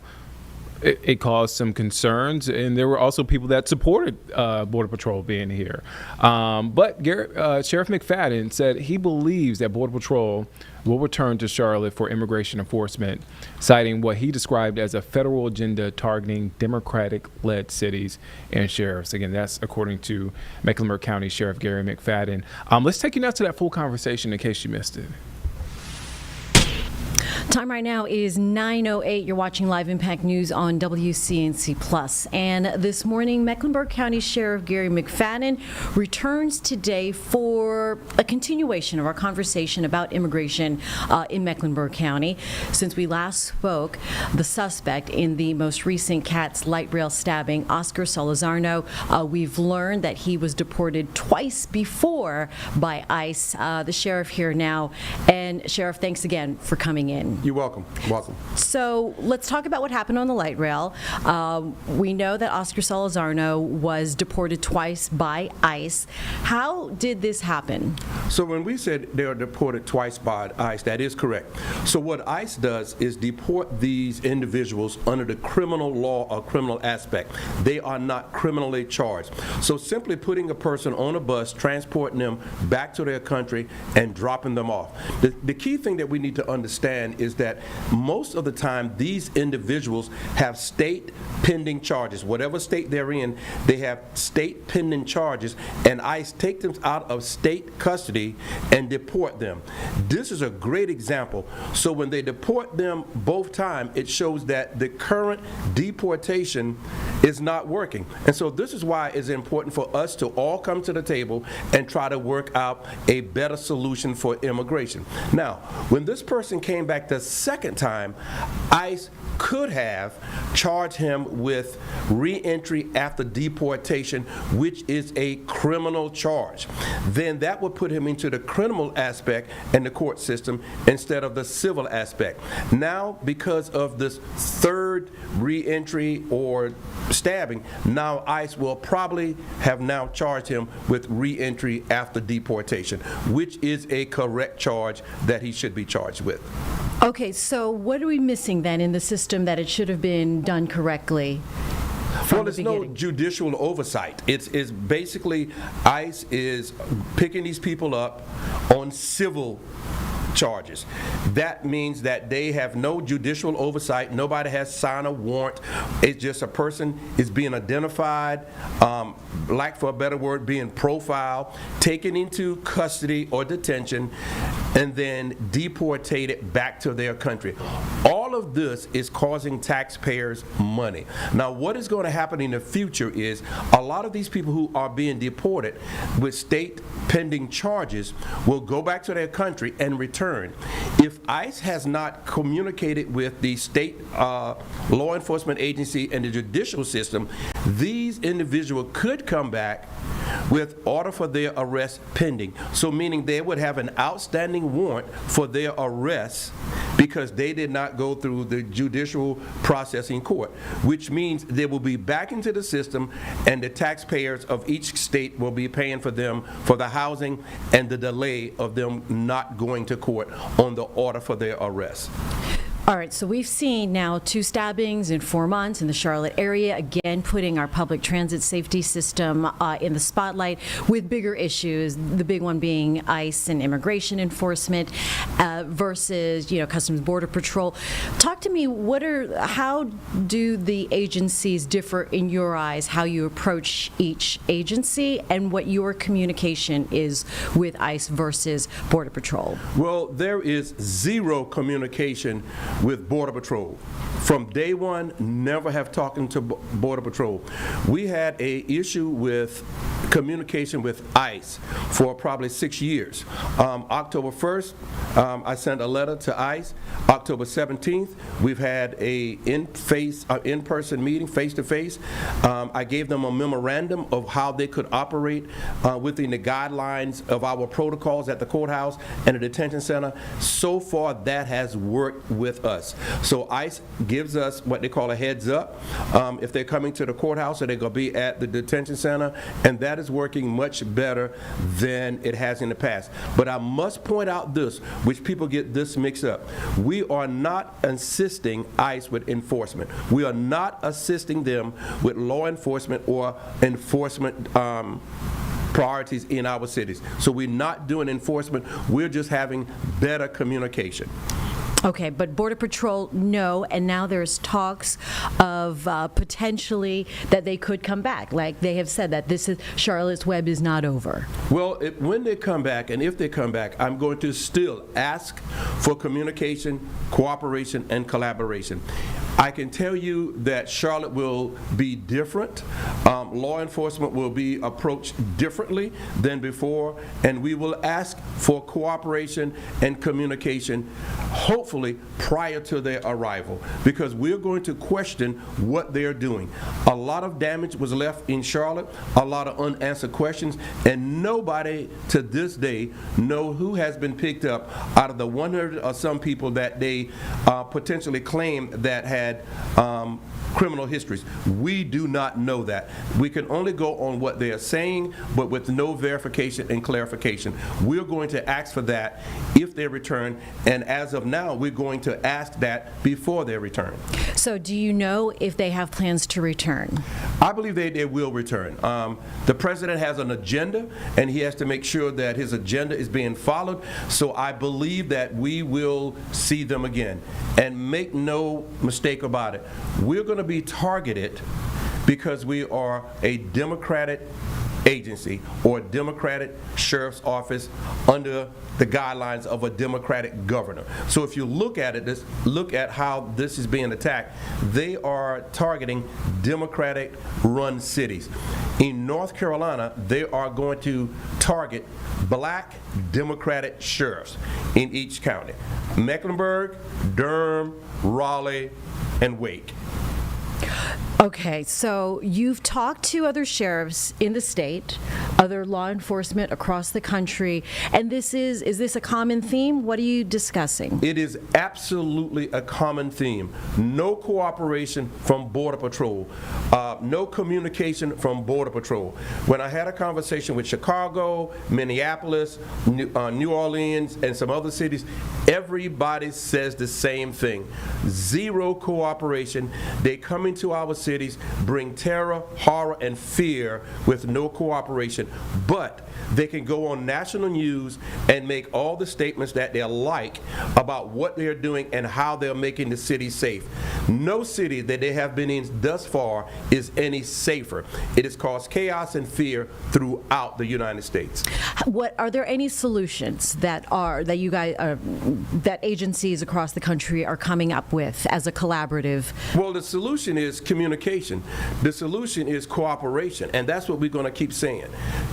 it caused some concerns, and there were also people that supported Border Patrol being here. But Sheriff McFadden said he believes that Border Patrol will return to Charlotte for immigration enforcement, citing what he described as a federal agenda targeting Democratic-led cities and sheriffs. Again, that's according to Mecklenburg County Sheriff Gary McFadden. Let's take you now to that full conversation in case you missed it. Time right now is 9:08. You're watching Live Impact News on WCNC+. And this morning, Mecklenburg County Sheriff Gary McFadden returns today for a continuation of our conversation about immigration in Mecklenburg County. Since we last spoke, the suspect in the most recent Katz light rail stabbing, Oscar Solazarno, we've learned that he was deported twice before by ICE. The sheriff here now. And Sheriff, thanks again for coming in. You're welcome. Welcome. So let's talk about what happened on the light rail. We know that Oscar Solazarno was deported twice by ICE. How did this happen? So when we said they are deported twice by ICE, that is correct. So what ICE does is deport these individuals under the criminal law or criminal aspect. They are not criminally charged. So simply putting a person on a bus, transporting them back to their country, and dropping them off. The key thing that we need to understand is that most of the time these individuals have state pending charges. Whatever state they're in, they have state pending charges, and ICE take them out of state custody and deport them. This is a great example. So when they deport them both times, it shows that the current deportation is not working. And so this is why it's important for us to all come to the table and try to work out a better solution for immigration. Now, when this person came back the second time, ICE could have charged him with re-entry after deportation, which is a criminal charge. Then that would put him into the criminal aspect in the court system instead of the civil aspect. Now, because of this third re-entry or stabbing, now ICE will probably have now charged him with re-entry after deportation, which is a correct charge that he should be charged with. Okay, so what are we missing then in the system that it should have been done correctly? Well, there's no judicial oversight. It's basically ICE is picking these people up on civil charges. That means that they have no judicial oversight. Nobody has signed a warrant. It's just a person is being identified, lack for a better word, being profiled, taken into custody or detention, and then deported back to their country. All of this is causing taxpayers money. Now, what is going to happen in the future is a lot of these people who are being deported with state pending charges will go back to their country and return. If ICE has not communicated with the state law enforcement agency and the judicial system, these individuals could come back with order for their arrest pending. So meaning they would have an outstanding warrant for their arrest because they did not go through the judicial process in court, which means they will be back into the system and the taxpayers of each state will be paying for them for the housing and the delay of them not going to court on the order for their arrest. All right, so we've seen now 2 stabbings in 4 months in the Charlotte area, again putting our public transit safety system in the spotlight with bigger issues, the big one being ICE and immigration enforcement versus, Customs Border Patrol. Talk to me, how do the agencies differ in your eyes, how you approach each agency and what your communication is with ICE versus Border Patrol? Well, there is zero communication with Border Patrol. From day one, never have talked to Border Patrol. We had a issue with communication with ICE for probably 6 years. October 1st, I sent a letter to ICE. October 17th, we've had a in-person meeting, face-to-face. I gave them a memorandum of how they could operate within the guidelines of our protocols at the courthouse and the detention center. So far, that has worked with us. So ICE gives us what they call a heads up if they're coming to the courthouse or they're going to be at the detention center, and that is working much better than it has in the past. But I must point out this, which people get this mixed up. We are not assisting ICE with enforcement. We are not assisting them with law enforcement or enforcement priorities in our cities. So we're not doing enforcement. We're just having better communication. Okay, but Border Patrol, no, and now there's talks of potentially that they could come back. Like they have said that this is Charlotte's Web is not over. Well, when they come back, and if they come back, I'm going to still ask for communication, cooperation, and collaboration. I can tell you that Charlotte will be different. Law enforcement will be approached differently than before, and we will ask for cooperation and communication, hopefully prior to their arrival, because we're going to question what they're doing. A lot of damage was left in Charlotte, a lot of unanswered questions, and nobody to this day know who has been picked up out of the 100 or some people that they potentially claim that had criminal histories. We do not know that. We can only go on what they are saying, but with no verification and clarification. We're going to ask for that if they return, and as of now, we're going to ask that before they return. So do you know if they have plans to return? I believe they will return. The president has an agenda, and he has to make sure that his agenda is being followed, so I believe that we will see them again. And make no mistake about it, we're going to be targeted because we are a Democratic agency or a Democratic sheriff's office under the guidelines of a Democratic governor. So if you look at it, look at how this is being attacked. They are targeting Democratic-run cities. In North Carolina, they are going to target black Democratic sheriffs in each county. Mecklenburg, Durham, Raleigh, and Wake. Okay, so you've talked to other sheriffs in the state, other law enforcement across the country, and is this a common theme? What are you discussing? It is absolutely a common theme. No cooperation from Border Patrol, no communication from Border Patrol. When I had a conversation with Chicago, Minneapolis, New Orleans, and some other cities, everybody says the same thing. Zero cooperation. They come into our cities, bring terror, horror, and fear with no cooperation, but they can go on national news and make all the statements that they like about what they're doing and how they're making the city safe. No city that they have been in thus far is any safer. It has caused chaos and fear throughout the United States. What are there any solutions that you guys that agencies across the country are coming up with as a collaborative? Well, the solution is communication. The solution is cooperation, and that's what we're going to keep saying.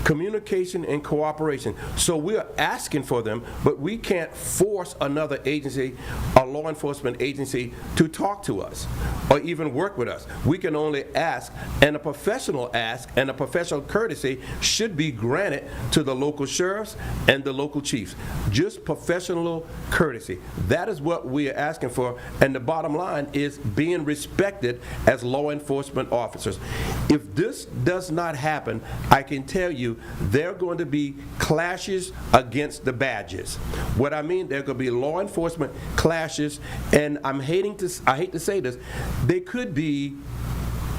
Communication and cooperation. So we're asking for them, but we can't force another agency, a law enforcement agency, to talk to us or even work with us. We can only ask, and a professional ask and a professional courtesy should be granted to the local sheriffs and the local chiefs. Just professional courtesy. That is what we are asking for, and the bottom line is being respected as law enforcement officers. If this does not happen, I can tell you there are going to be clashes against the badges. What I mean, there are going to be law enforcement clashes, and I hate to say this, they could be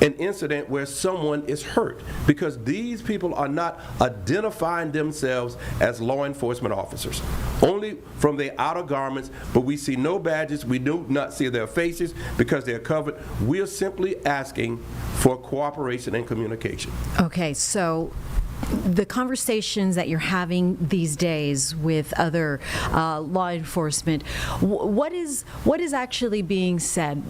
an incident where someone is hurt because these people are not identifying themselves as law enforcement officers. Only from their outer garments, but we see no badges. We do not see their faces because they're covered. We are simply asking for cooperation and communication. Okay, so the conversations that you're having these days with other law enforcement, what is actually being said?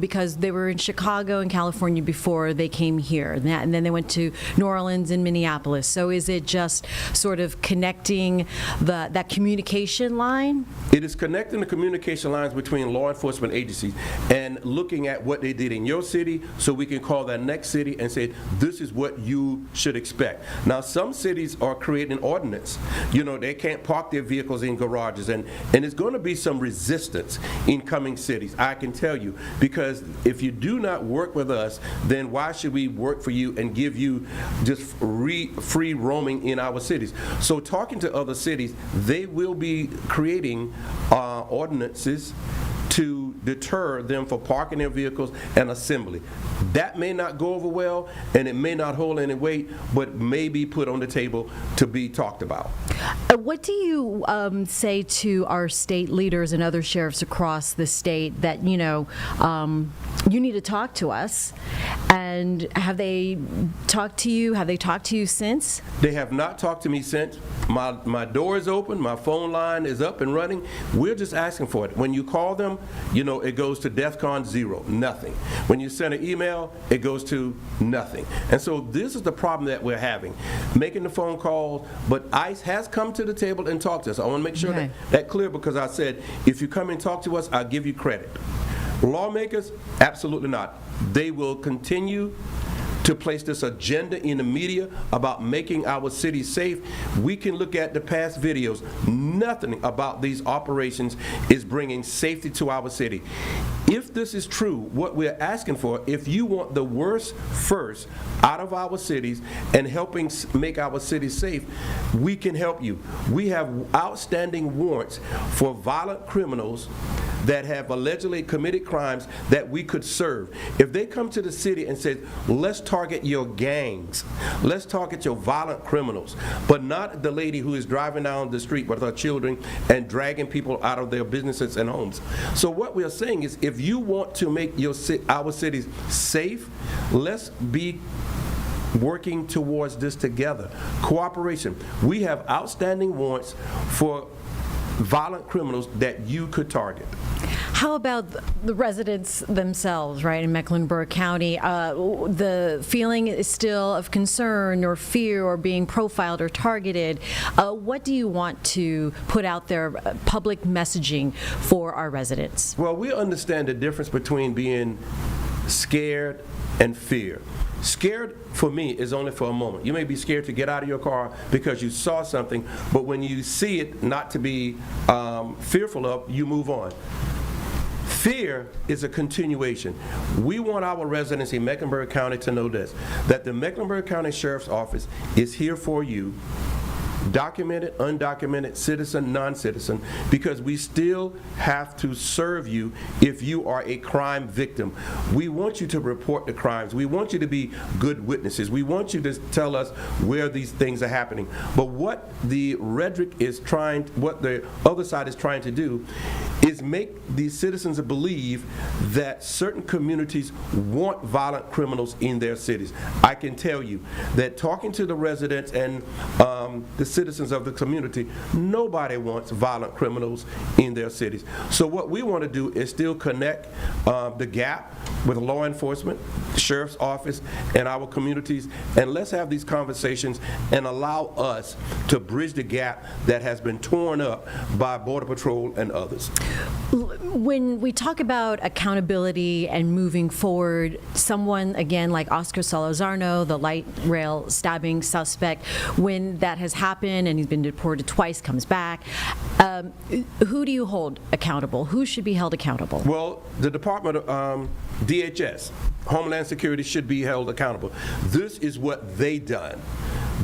Because they were in Chicago and California before they came here, and then they went to New Orleans and Minneapolis. So is it just sort of connecting that communication line? It is connecting the communication lines between law enforcement agencies and looking at what they did in your city so we can call that next city and say, this is what you should expect. Now, some cities are creating an ordinance. You know, they can't park their vehicles in garages, and there's going to be some resistance in coming cities, I can tell you, because if you do not work with us, then why should we work for you and give you just free roaming in our cities? So talking to other cities, they will be creating ordinances to deter them from parking their vehicles and assembly. That may not go over well, and it may not hold any weight, but may be put on the table to be talked about. What do you say to our state leaders and other sheriffs across the state that, you need to talk to us? And have they talked to you? Have they talked to you since? They have not talked to me since. My door is open. My phone line is up and running. We're just asking for it. When you call them, it goes to DEFCON 0, nothing. When you send an email, it goes to nothing. And so this is the problem that we're having, making the phone calls, but ICE has come to the table and talked to us. I want to make sure that's clear, because I said, if you come and talk to us, I'll give you credit. Lawmakers, absolutely not. They will continue to place this agenda in the media about making our city safe. We can look at the past videos. Nothing about these operations is bringing safety to our city. If this is true, what we're asking for, if you want the worst first out of our cities and helping make our cities safe, we can help you. We have outstanding warrants for violent criminals that have allegedly committed crimes that we could serve. If they come to the city and say, let's target your gangs, let's target your violent criminals, but not the lady who is driving down the street with her children and dragging people out of their businesses and homes. So what we are saying is, if you want to make our cities safe, let's be working towards this together. Cooperation. We have outstanding warrants for violent criminals that you could target. How about the residents themselves, right, in Mecklenburg County? The feeling is still of concern or fear or being profiled or targeted. What do you want to put out there, public messaging for our residents? Well, we understand the difference between being scared and fear. Scared, for me, is only for a moment. You may be scared to get out of your car because you saw something, but when you see it not to be fearful of, you move on. Fear is a continuation. We want our residents in Mecklenburg County to know this, that the Mecklenburg County Sheriff's Office is here for you, documented, undocumented, citizen, non-citizen, because we still have to serve you if you are a crime victim. We want you to report the crimes. We want you to be good witnesses. We want you to tell us where these things are happening. But what the rhetoric is trying, what the other side is trying to do, is make the citizens believe that certain communities want violent criminals in their cities. I can tell you that talking to the residents and the citizens of the community, nobody wants violent criminals in their cities. So what we want to do is still connect the gap with law enforcement, the sheriff's office, and our communities, and let's have these conversations and allow us to bridge the gap that has been torn up by Border Patrol and others. When we talk about accountability and moving forward, someone, again, like Oscar Salazarno, the light rail stabbing suspect, when that has happened and he's been deported twice, comes back, who do you hold accountable? Who should be held accountable? Well, the Department of DHS, Homeland Security, should be held accountable. This is what they done.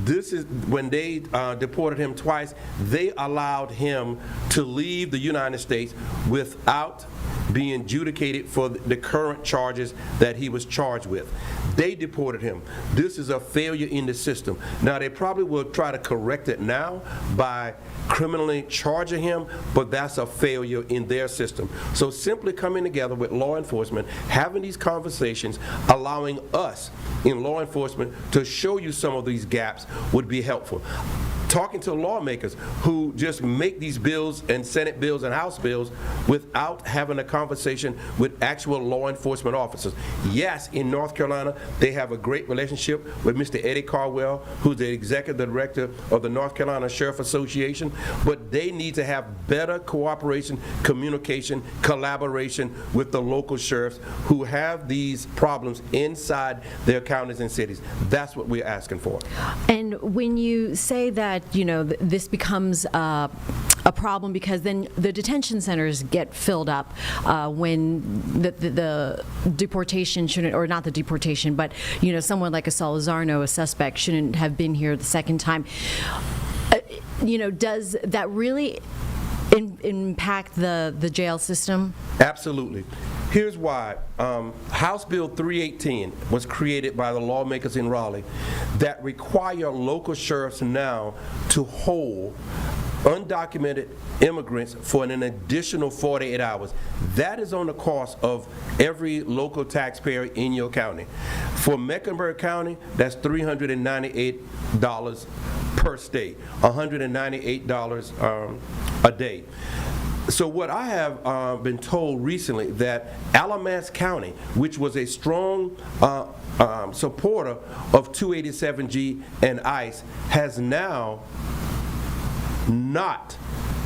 This is when they deported him twice, they allowed him to leave the United States without being adjudicated for the current charges that he was charged with. They deported him. This is a failure in the system. Now, they probably will try to correct it now by criminally charging him, but that's a failure in their system. So simply coming together with law enforcement, having these conversations, allowing us in law enforcement to show you some of these gaps would be helpful. Talking to lawmakers who just make these bills and Senate bills and House bills without having a conversation with actual law enforcement officers. Yes, in North Carolina, they have a great relationship with Mr. Eddie Caldwell, who's the executive director of the North Carolina Sheriff Association, but they need to have better cooperation, communication, collaboration with the local sheriffs who have these problems inside their counties and cities. That's what we're asking for. And when you say that, this becomes a problem because then the detention centers get filled up when the deportation shouldn't, or not the deportation, but someone like a Salazarno, a suspect, shouldn't have been here the second time. Does that really impact the jail system? Absolutely. Here's why. House Bill 318 was created by the lawmakers in Raleigh that require local sheriffs now to hold undocumented immigrants for an additional 48 hours. That is on the cost of every local taxpayer in your county. For Mecklenburg County, that's $398 per state, $198 a day. So what I have been told recently that Alamance County, which was a strong supporter of 287G and ICE, has now not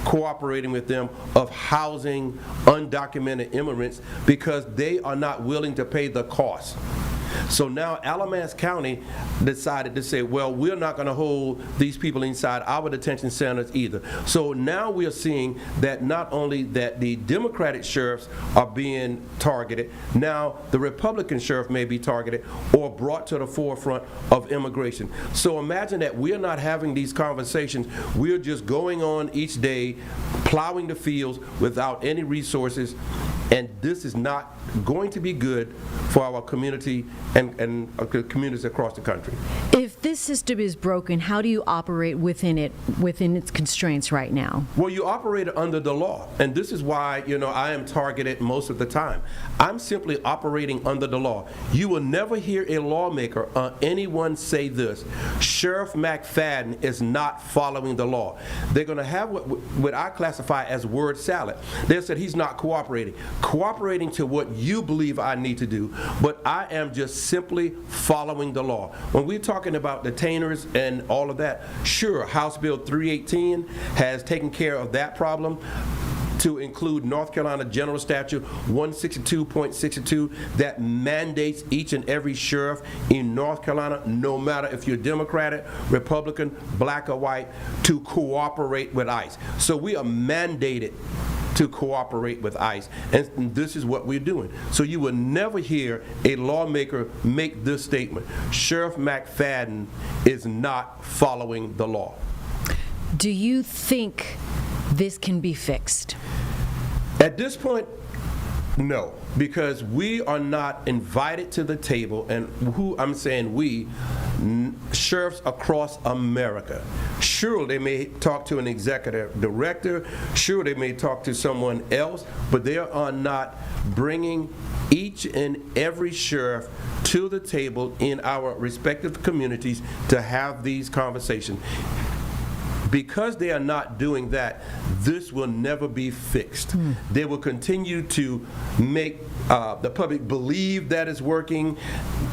cooperating with them of housing undocumented immigrants because they are not willing to pay the cost. So now Alamance County decided to say, well, we're not going to hold these people inside our detention centers either. So now we're seeing that not only that the Democratic sheriffs are being targeted, now the Republican sheriff may be targeted or brought to the forefront of immigration. So imagine that we're not having these conversations. We're just going on each day, plowing the fields without any resources, and this is not going to be good for our community and communities across the country. If this system is broken, how do you operate within its constraints right now? Well, you operate under the law, and this is why, I am targeted most of the time. I'm simply operating under the law. You will never hear a lawmaker or anyone say this: Sheriff McFadden is not following the law. They're going to have what I classify as word salad. They said he's not cooperating to what you believe I need to do, but I am just simply following the law. When we're talking about detainers and all of that, sure, House Bill 318 has taken care of that problem, to include North Carolina General Statute 162.62 that mandates each and every sheriff in North Carolina, no matter if you're Democratic, Republican, black or white, to cooperate with ICE. So we are mandated to cooperate with ICE, and this is what we're doing. So you will never hear a lawmaker make this statement: Sheriff McFadden is not following the law. Do you think this can be fixed? At this point, no, because we are not invited to the table, and I'm saying we, sheriffs across America. Sure, they may talk to an executive director, sure, they may talk to someone else, but they are not bringing each and every sheriff to the table in our respective communities to have these conversations. Because they are not doing that, this will never be fixed. They will continue to make the public believe that it's working,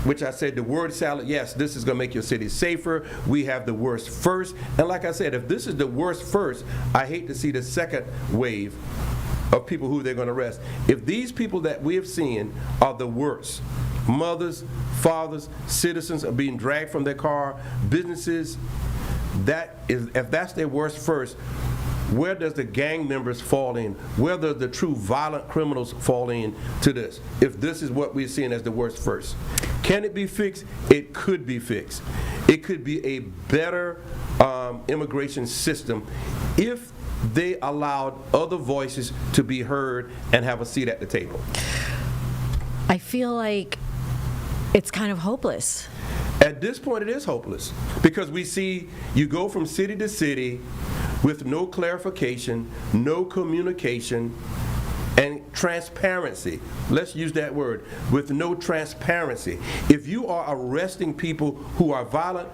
which I said, the word salad, yes, this is going to make your city safer. We have the worst first. And like I said, if this is the worst first, I hate to see the second wave of people who they're going to arrest. If these people that we have seen are the worst, mothers, fathers, citizens are being dragged from their car, businesses, if that's their worst first, where does the gang members fall in? Where does the true violent criminals fall in to this? If this is what we're seeing as the worst first. Can it be fixed? It could be fixed. It could be a better immigration system if they allowed other voices to be heard and have a seat at the table. I feel like it's kind of hopeless. At this point, it is hopeless because we see you go from city to city with no clarification, no communication, and transparency. Let's use that word, with no transparency. If you are arresting people who are violent,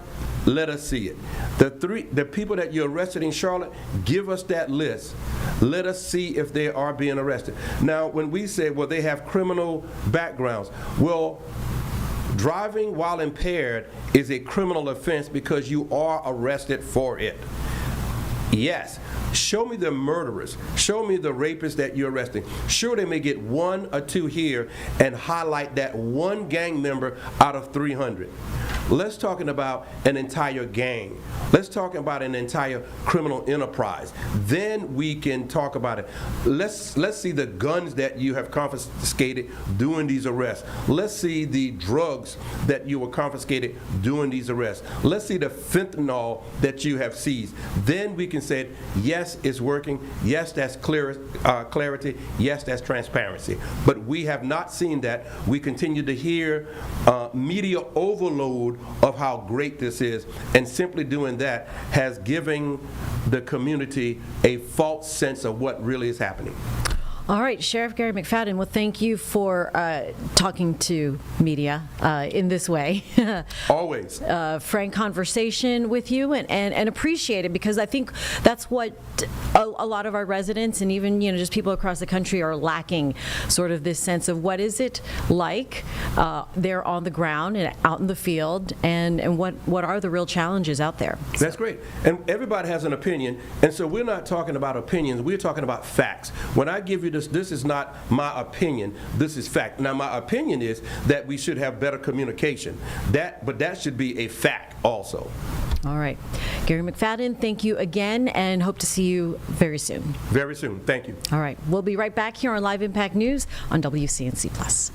let us see it. The people that you arrested in Charlotte, give us that list. Let us see if they are being arrested. Now, when we say, well, they have criminal backgrounds, well, driving while impaired is a criminal offense because you are arrested for it. Yes, show me the murderers. Show me the rapists that you're arresting. Sure, they may get one or two here and highlight that one gang member out of 300. Let's talk about an entire gang. Let's talk about an entire criminal enterprise. Then we can talk about it. Let's see the guns that you have confiscated during these arrests. Let's see the drugs that you were confiscated during these arrests. Let's see the fentanyl that you have seized. Then we can say, yes, it's working. Yes, that's clarity. Yes, that's transparency. But we have not seen that. We continue to hear media overload of how great this is, and simply doing that has given the community a false sense of what really is happening. All right, Sheriff Gary McFadden, well, thank you for talking to media in this way. Always. Frank conversation with you, and appreciate it, because I think that's what a lot of our residents and even just people across the country are lacking, sort of this sense of what is it like there on the ground and out in the field, and what are the real challenges out there. That's great. And everybody has an opinion, and so we're not talking about opinions, we're talking about facts. When I give you this is not my opinion, this is fact. Now, my opinion is that we should have better communication. But that should be a fact also. All right. Gary McFadden, thank you again, and hope to see you very soon. Very soon. Thank you. All right. We'll be right back here on Live Impact News on WCNC+.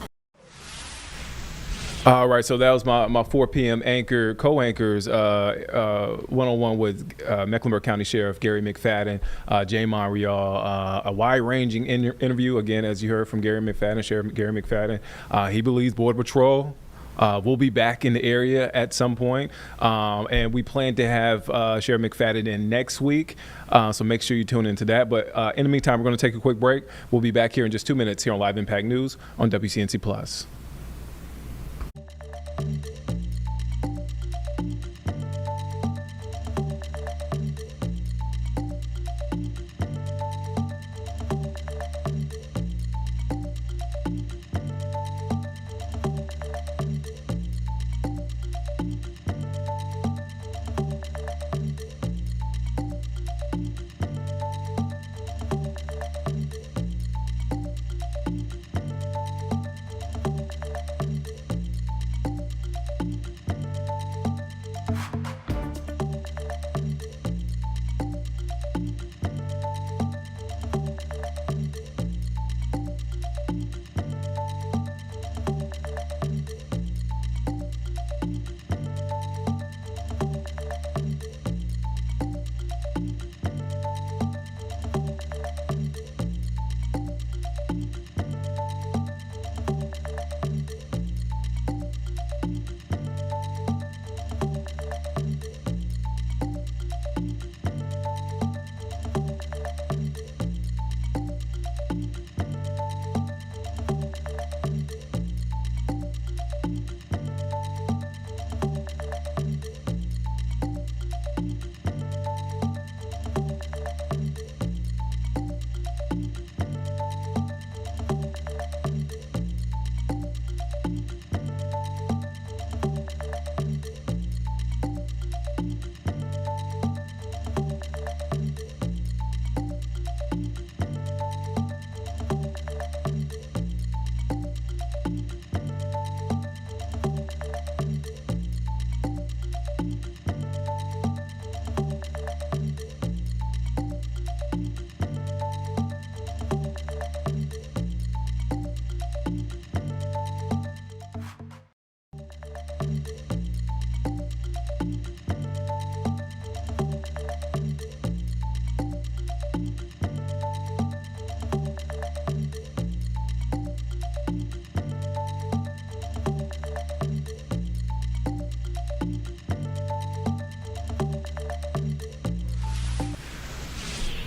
All right, so that was my 4 p.m. co-anchors, one-on-one with Mecklenburg County Sheriff Gary McFadden, Jay Monreal, a wide-ranging interview, again, as you heard from Gary McFadden, Sheriff Gary McFadden. He believes Border Patrol will be back in the area at some point, and we plan to have Sheriff McFadden in next week, so make sure you tune into that. But in the meantime, we're going to take a quick break. We'll be back here in just 2 minutes here on Live Impact News on WCNC+.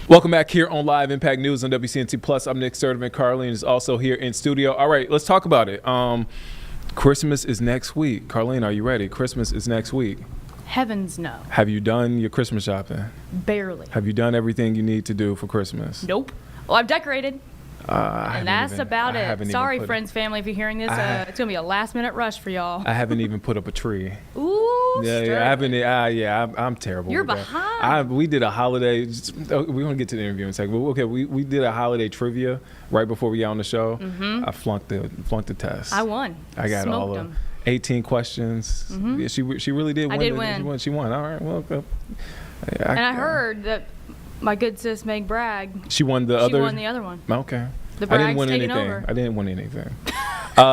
Welcome back here on Live Impact News on WCNC+. I'm Nick Sturdivant. Carlene is also here in studio. All right, let's talk about it. Christmas is next week. Carlene, are you ready? Christmas is next week. Heavens no. Have you done your Christmas shopping? Barely. Have you done everything you need to do for Christmas? Nope. Well, I've decorated. And that's about it. Sorry, friends, family, if you're hearing this. It's going to be a last-minute rush for y'all. I haven't even put up a tree. Ooh, yeah, I haven't. I'm terrible. You're with behind. We did a holiday. We're going to get to the interview in a second. But okay, we did a holiday trivia right before we got on the show. Mm-hmm. I flunked the test. I won. I got Smoked all of them. 18 questions. Yeah, she really did win. I did win. She won. All right. Well, And I heard that my good sis Meg Bragg. she won the other. She won the other one. Okay. The I didn't Bragg's win taking anything. over. I didn't win anything. Sorry,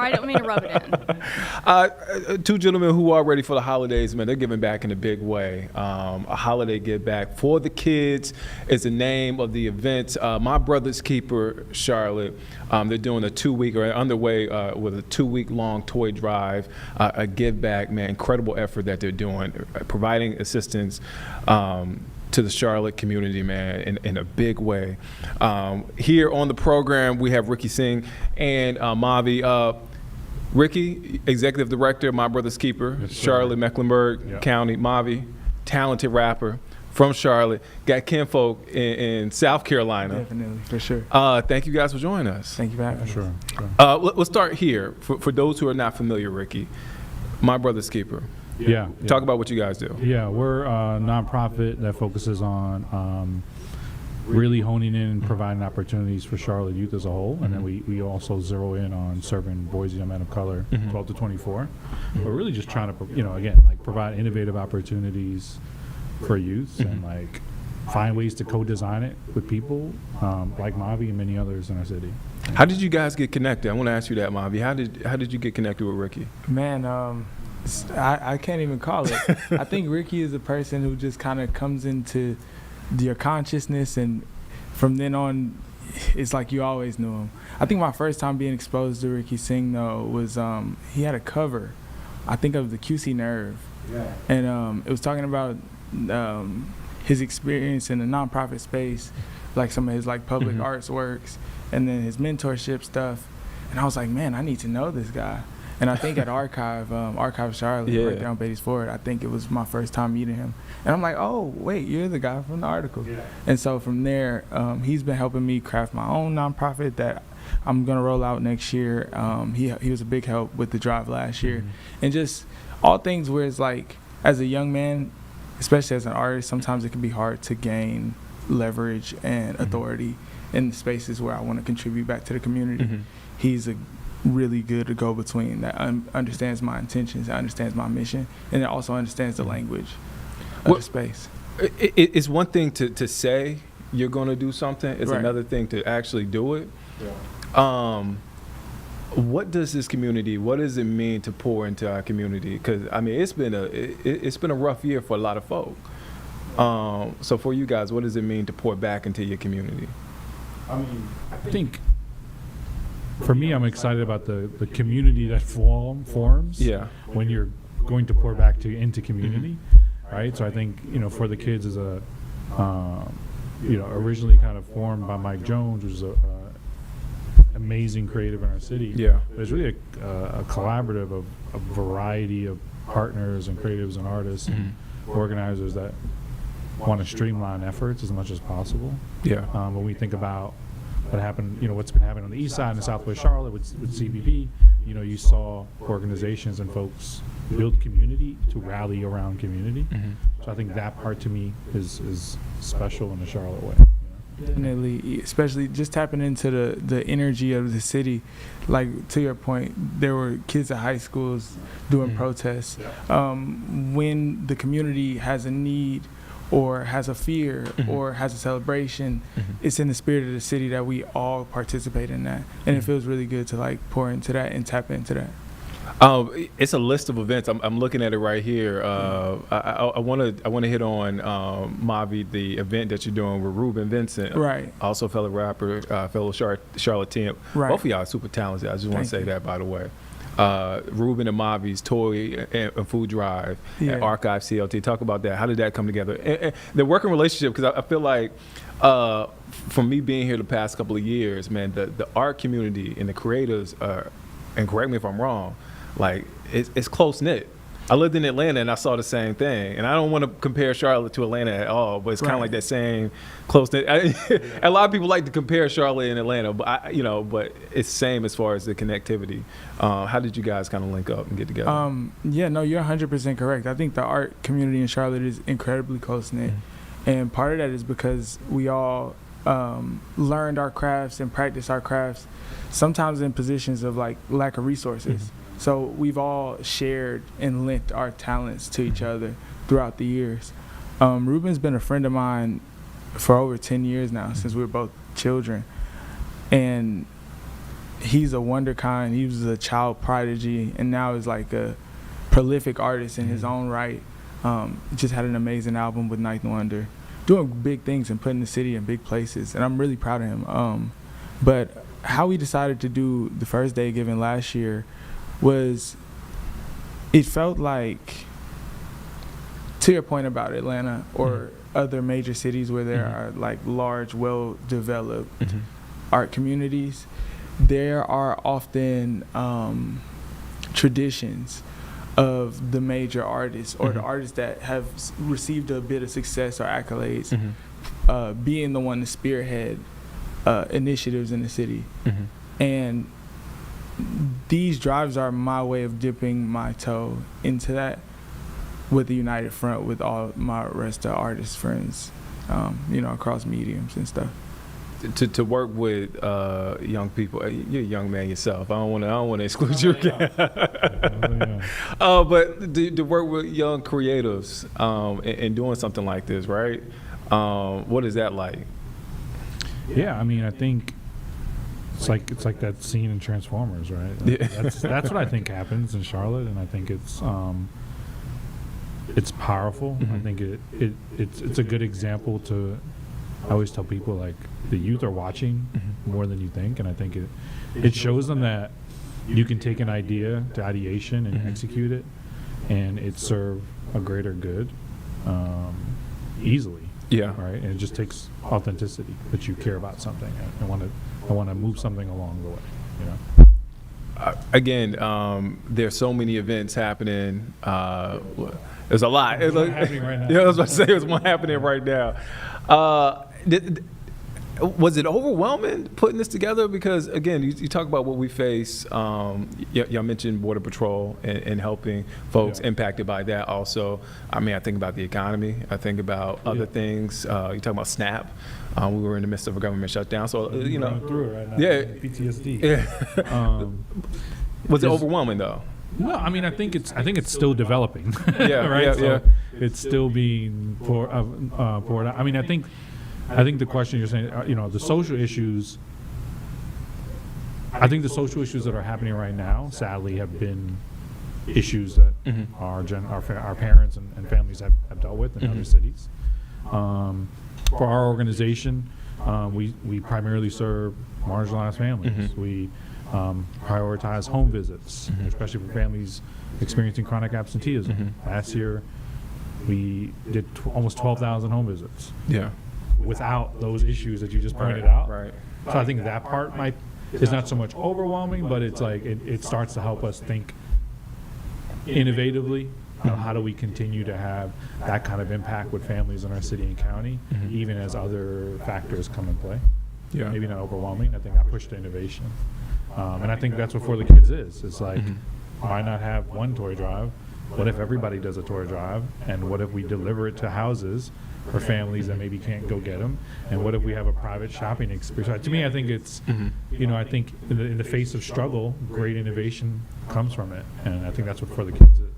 I don't mean to rub it in. Two gentlemen who are ready for the holidays, man, they're giving back in a big way. A holiday give back for the kids is the name of the event. My Brother's Keeper, Charlotte, they're doing a 2-week or underway with a 2-week long toy drive, a give back, man, incredible effort that they're doing, providing assistance to the Charlotte community, man, in a big way. Here on the program, we have Ricky Singh and Mavi. Ricky, Executive Director, My Brother's Keeper, Charlotte, Mecklenburg County. Mavi, talented rapper from Charlotte. Got kinfolk in South Carolina. Definitely, for sure. Thank you guys for joining us. Thank you for having me. Sure. Let's start here. For those who are not familiar, Ricky, My Brother's Keeper. Yeah. Talk about what you guys do. Yeah, we're a nonprofit that focuses on really honing in and providing opportunities for Charlotte youth as a whole. And then we also zero in on serving boys and young men of color, 12 to 24. We're really just trying to, again, like provide innovative opportunities for youth and like find ways to co-design it with people like Mavi and many others in our city. How did you guys get connected? I want to ask you that, Mavi. How did you get connected with Ricky? Man, I can't even call it. I think Ricky is a person who just kind of comes into your consciousness, and from then on, it's like you always knew him. I think my first time being exposed to Ricky Singh, though, was he had a cover, I think, of the QC Nerve. Yeah. And it was talking about his experience in the nonprofit space, like some of his like public arts works, and then his mentorship stuff. And I was like, man, I need to know this guy. And I think at Archive Charlotte, right there on Beatty's Ford, I think it was my first time meeting him. And I'm like, oh, wait, you're the guy from the article. Yeah. And so from there, he's been helping me craft my own nonprofit that I'm going to roll out next year. He was a big help with the drive last year. And just all things where it's like, as a young man, especially as an artist, sometimes it can be hard to gain leverage and authority in the spaces where I want to contribute back to the community. He's a really good to go between that understands my intentions, that understands my mission, and it also understands the language of the space. It's one thing to say you're going to do something. It's another thing to actually do it. Yeah. What does this community? What does it mean to pour into our community? Because I mean, it's been a rough year for a lot of folk. So for you guys, what does it mean to pour back into your community? I mean, I think. For me, I'm excited about the community that forms when you're going to pour back into community, right? So I think, for the kids is a, originally kind of formed by Mike Jones, which is a amazing creative in our city. Yeah. But it's really a collaborative of a variety of partners and creatives and artists and organizers that want to streamline efforts as much as possible. Yeah. When we think about what happened, what's been happening on the east side in Southwest Charlotte with CBP, you saw organizations and folks build community to rally around community. So I think that part to me is special in the Charlotte way. Definitely, especially just tapping into the energy of the city. Like, to your point, there were kids at high schools doing protests. When the community has a need or has a fear or has a celebration, it's in the spirit of the city that we all participate in that. And it feels really good to like pour into that and tap into that. It's a list of events. I'm looking at it right here. I want to hit on Mavi, the event that you're doing with Ruben Vincent, right? Also a fellow rapper, fellow Charlottean. Right. Both of y'all are super talented. I just want to say that, by the way. Ruben and Mavi's toy and food drive at Archive CLT. Talk about that. How did that come together? And the working relationship, because I feel like from me being here the past couple of years, man, the art community and the creators are, and correct me if I'm wrong, like it's close knit. I lived in Atlanta and I saw the same thing. And I don't want to compare Charlotte to Atlanta at all, but it's kind of like that same close knit. A lot of people like to compare Charlotte and Atlanta, but but it's same as far as the connectivity. How did you guys kind of link up and get together? No, you're 100% correct. I think the art community in Charlotte is incredibly close knit, and part of that is because we all learned our crafts and practiced our crafts, sometimes in positions of like lack of resources. So we've all shared and lent our talents to each other throughout the years. Ruben's been a friend of mine for over 10 years now, since we were both children. And he's a wonderkind. He was a child prodigy, and now is like a prolific artist in his own right. Just had an amazing album with Ninth Wonder, doing big things and putting the city in big places, and I'm really proud of him. But how we decided to do the first day giving last year was, it felt like, to your point about Atlanta or other major cities where there are like large, well-developed art communities, there are often traditions of the major artists or the artists that have received a bit of success or accolades being the one to spearhead initiatives in the city. And these drives are my way of dipping my toe into that with the United Front, with all my rest of artist friends, across mediums and stuff. To work with young people, you're a young man yourself. I don't want to exclude you. But to work with young creatives and doing something like this, right? What is that like? Yeah, I mean, I think it's like that scene in Transformers, right? That's what I think happens in Charlotte, and I think it's powerful. I think it's a good example to. I always tell people, like, the youth are watching more than you think, and I think it shows them that you can take an idea to ideation and execute it, and it serve a greater good easily. Yeah. Right. And it just takes authenticity, that you care about something and want to move something along the way. Again, there's so many events happening. There's a lot. There's one happening right now. Yeah, I was about to say there's one happening right now. Was it overwhelming putting this together? Because again, you talk about what we face. Y'all mentioned Border Patrol and helping folks impacted by that. Also, I mean, I think about the economy. I think about other things. You talk about SNAP. We were in the midst of a government shutdown, so going through it right now. Yeah, PTSD. Yeah. Was it overwhelming though? No, I mean, I think it's still developing. Yeah, right. Yeah. It's still being poured out. I mean, I think the question you're saying, the social issues. I think the social issues that are happening right now, sadly, have been issues that our parents and families have dealt with in other cities. For our organization, we primarily serve marginalized families. We prioritize home visits, especially for families experiencing chronic absenteeism. Last year, we did almost 12,000 home visits. Yeah. Without those issues that you just pointed out. Right. So I think that part is not so much overwhelming, but it's like it starts to help us think innovatively. How do we continue to have that kind of impact with families in our city and county, even as other factors come in play? Yeah. Maybe not overwhelming. I think I push to innovation. And I think that's what For the Kids is. It's like, why not have one toy drive? What if everybody does a toy drive? And what if we deliver it to houses for families that maybe can't go get them? And what if we have a private shopping experience? To me, I think it's, I think in the face of struggle, great innovation comes from it. And I think that's what For the Kids is,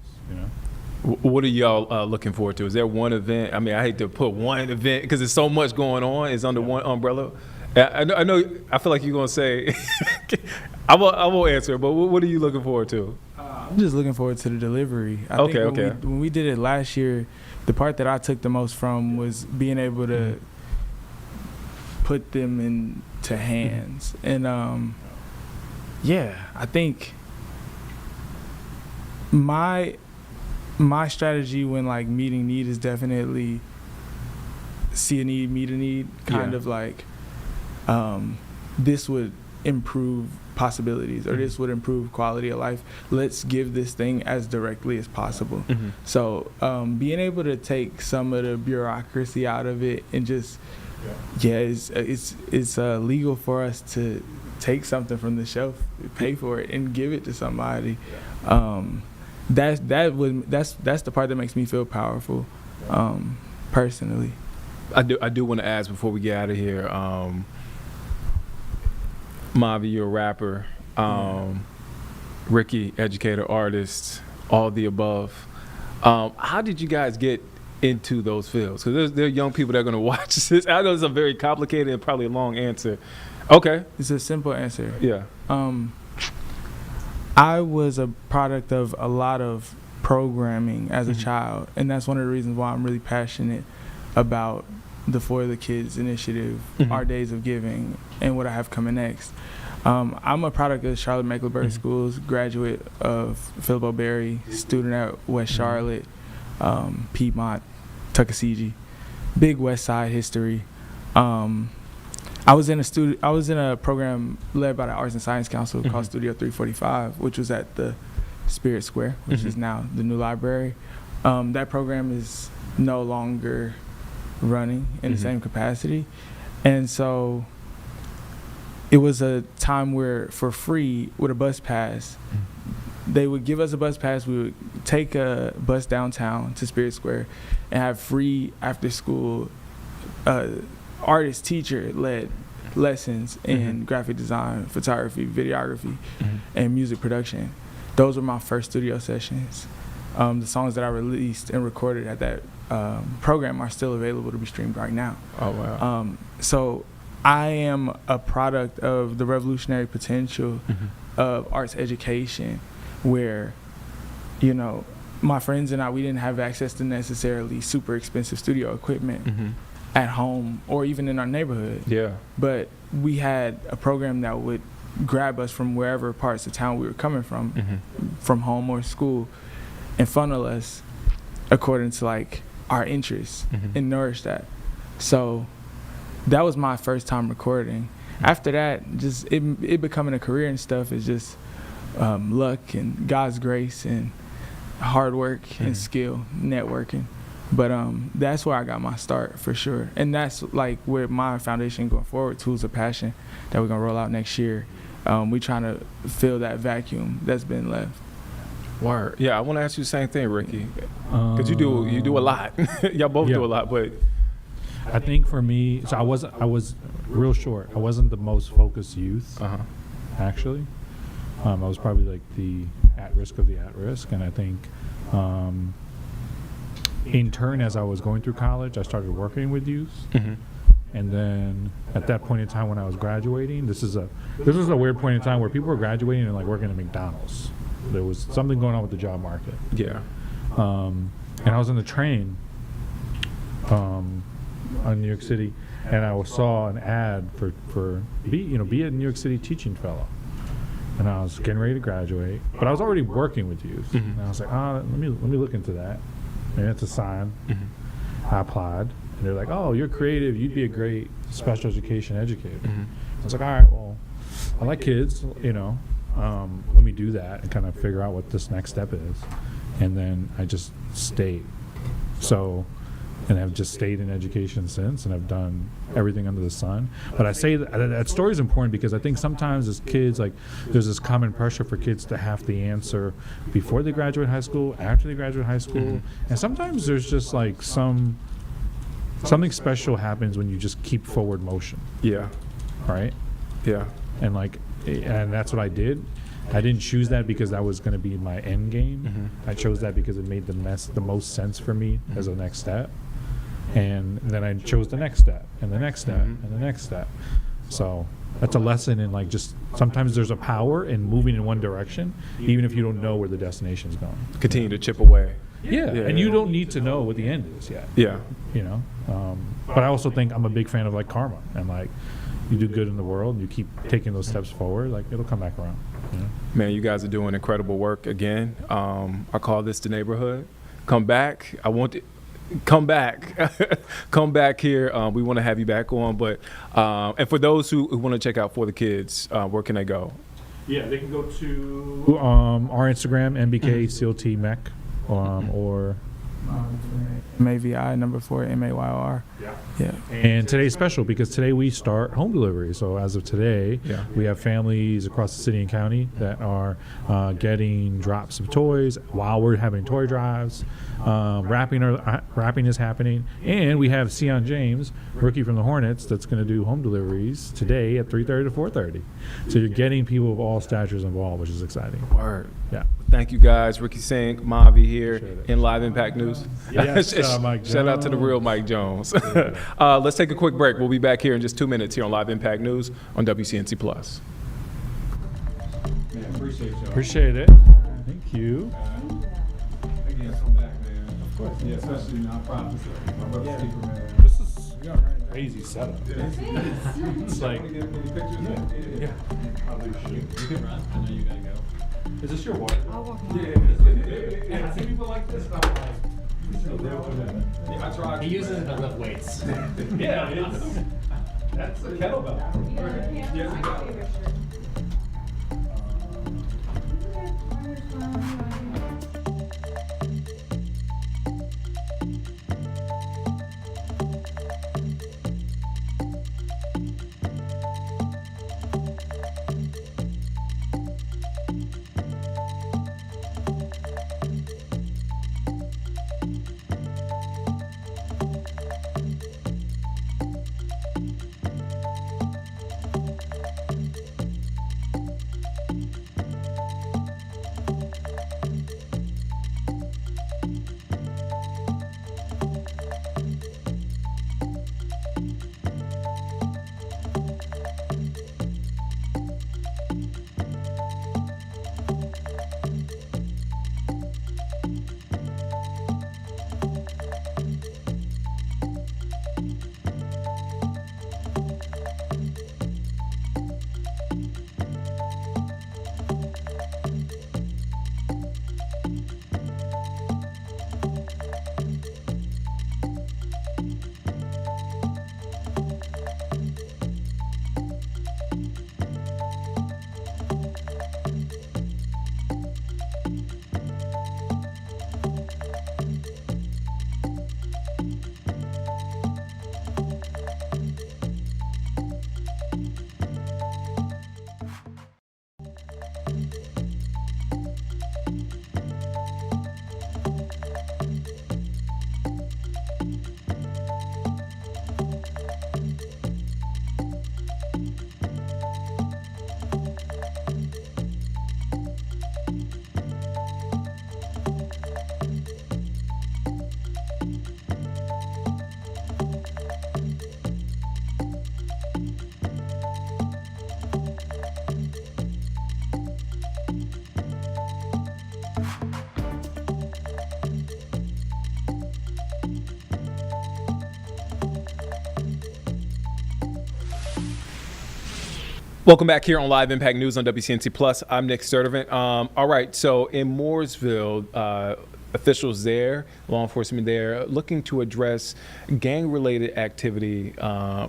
What are y'all looking forward to? Is there one event? I mean, I hate to put one event because there's so much going on. It's under one umbrella. I know. I feel like you're gonna say. I won't answer. But what are you looking forward to? I'm just looking forward to the delivery. I think when we did it last year, the part that I took the most from was being able to put them into hands. And I think my strategy when like meeting need is definitely see a need, meet a need, kind of like this would improve possibilities or this would improve quality of life. Let's give this thing as directly as possible. So being able to take some of the bureaucracy out of it and just it's legal for us to take something from the shelf, pay for it, and give it to somebody. That's the part that makes me feel powerful, personally. I do want to ask before we get out of here. Mavi, you're a rapper. Ricky, educator, artist, all the above. How did you guys get into those fields? Because there are young people that are going to watch this. I know it's a very complicated and probably a long answer. Okay. It's a simple answer. Yeah. I was a product of a lot of programming as a child, and that's one of the reasons why I'm really passionate about the For the Kids initiative, Our Days of Giving, and what I have coming next. I'm a product of Charlotte Mecklenburg Schools, graduate of Philip O'Berry, student at West Charlotte, Piedmont, Tuckasegee, big West Side history. I was in a program led by the Arts and Science Council called Studio 345, which was at the Spirit Square, which is now the new library. That program is no longer running in the same capacity, and so it was a time where, for free, with a bus pass, they would give us a bus pass. We would take a bus downtown to Spirit Square and have free after-school artist, teacher-led lessons in graphic design, photography, videography, and music production. Those were my first studio sessions. The songs that I released and recorded at that program are still available to be streamed right now. Oh, wow. So I am a product of the revolutionary potential of arts education, where, you know, my friends and I, we didn't have access to necessarily super expensive studio equipment at home or even in our neighborhood. Yeah. But we had a program that would grab us from wherever parts of town we were coming from home or school, and funnel us according to like our interests and nourish that. So that was my first time recording. After that, just it becoming a career and stuff is just luck and God's grace and hard work and skill, networking. But that's where I got my start for sure. And that's like where my foundation going forward, Tools of Passion, that we're gonna roll out next year. We trying to fill that vacuum that's been left. Word. Yeah, I want to ask you the same thing, Ricky, because you do a lot. Y'all both do a lot, but I think for me, so I was real short. I wasn't the most focused youth, actually. I was probably like the at-risk of the at-risk, and I think in turn, as I was going through college, I started working with youth. And then at that point in time when I was graduating, this was a weird point in time where people were graduating and like working at McDonald's. There was something going on with the job market. Yeah. And I was on the train on New York City, and I saw an ad for be a New York City teaching fellow. And I was getting ready to graduate, but I was already working with youth. And I was like, let me look into that. Maybe that's a sign. I applied, and they're like, oh, you're creative. You'd be a great special education educator. I was like, all right, well, I like kids, you know. Let me do that and kind of figure out what this next step is. And then I just stayed. And I've just stayed in education since, and I've done everything under the sun. But I say that story is important because I think sometimes as kids, like, there's this common pressure for kids to have the answer before they graduate high school, after they graduate high school. And sometimes there's just like something special happens when you just keep forward motion. Yeah. Right? Yeah. And that's what I did. I didn't choose that because that was going to be my end game. I chose that because it made the most sense for me as a next step. And then I chose the next step, and the next step, and the next step. So that's a lesson in like just sometimes there's a power in moving in one direction, even if you don't know where the destination is going. Continue to chip away. Yeah, and you don't need to know what the end is yet. Yeah. You know, but I also think I'm a big fan of like karma, and like you do good in the world, and you keep taking those steps forward, like it'll come back around. You know? Man, you guys are doing incredible work again. I call this the neighborhood. Come back. Come back. Come back here. We want to have you back on. But and for those who want to check out For the Kids, where can they go? Yeah, they can go to our Instagram, MBK CLT Mech, or MAVI, number 4, MAYR. Yeah. And today's special because today we start home delivery. So as of today, we have families across the city and county that are getting drops of toys while we're having toy drives. Wrapping is happening, and we have Sion James, rookie from the Hornets, that's going to do home deliveries today at 3:30 to 4:30. So you're getting people of all statures involved, which is exciting. Word. Yeah. Thank you guys. Ricky Singh, Mavi here in Live Impact News. Yes, Mike Shout out to the real Mike Jones. Let's take a quick break. We'll be back here in just 2 minutes here on Live Impact News on WCNC Plus. Man, appreciate it. Thank you. Again, come back, man. Of course. Yeah, especially nonprofits. This is crazy setup. It's like, yeah. You can run. I know you gotta go. Is this your water? Yeah. I see people like this. I'm like, I tried. He uses it to lift weights. yeah, that's a kettlebell. Yes, Welcome back here on Live Impact News on WCNC Plus. I'm Nick Sturdivant. All right, so in Mooresville, officials there, law enforcement there, looking to address gang-related activity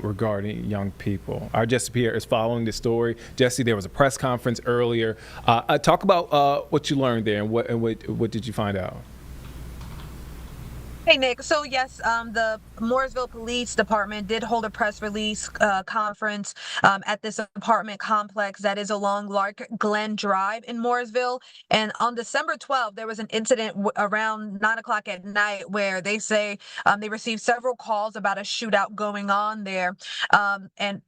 regarding young people. Our Jesse Pierre is following this story. Jesse, there was a press conference earlier. Talk about what you learned there and what did you find out? Hey, Nick. So, yes, the Mooresville Police Department did hold a press release conference at this apartment complex that is along Lark Glen Drive in Mooresville. And on December 12th, there was an incident around 9 o'clock at night where they say they received several calls about a shootout going on there. And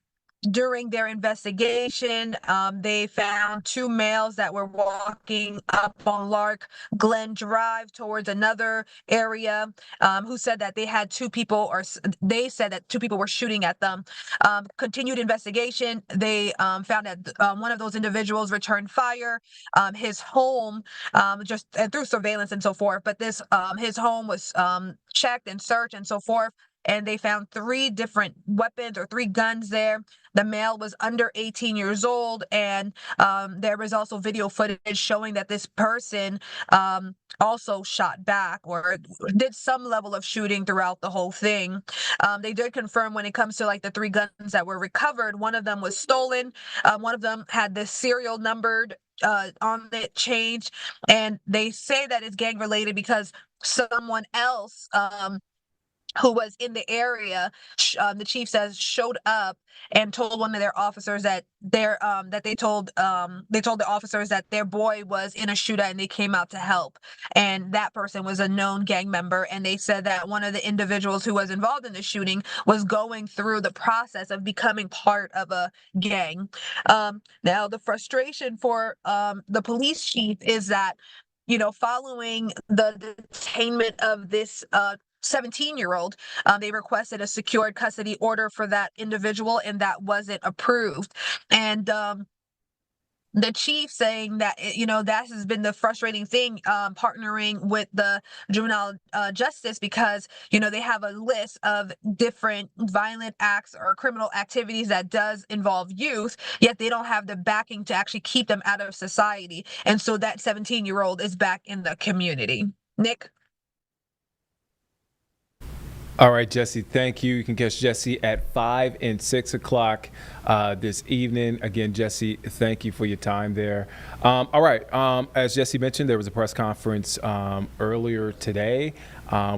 during their investigation, they found two males that were walking up on Lark Glen Drive towards another area, who said that they said that two people were shooting at them. Continued investigation, they found that one of those individuals returned fire. His home, just and through surveillance and so forth, but his home was checked and searched and so forth. And they found 3 different weapons or 3 guns there. The male was under 18 years old, and there was also video footage showing that this person also shot back or did some level of shooting throughout the whole thing. They did confirm when it comes to like the 3 guns that were recovered, one of them was stolen. One of them had this serial numbered on it changed, and they say that it's gang related because someone else who was in the area, the chief says, showed up and told one of their officers that they told the officers that their boy was in a shootout and they came out to help. And that person was a known gang member. And they said that one of the individuals who was involved in the shooting was going through the process of becoming part of a gang. Now, the frustration for the police chief is that, following the detainment of this 17-year-old, they requested a secured custody order for that individual, and that wasn't approved. And the chief saying that, that has been the frustrating thing, partnering with the juvenile justice, because, they have a list of different violent acts or criminal activities that does involve youth, yet they don't have the backing to actually keep them out of society. And so that 17-year-old is back in the community. Nick? All right, Jesse, thank you. You can catch Jesse at 5 and 6 o'clock this evening. Again, Jesse, thank you for your time there. All right, as Jesse mentioned, there was a press conference earlier today.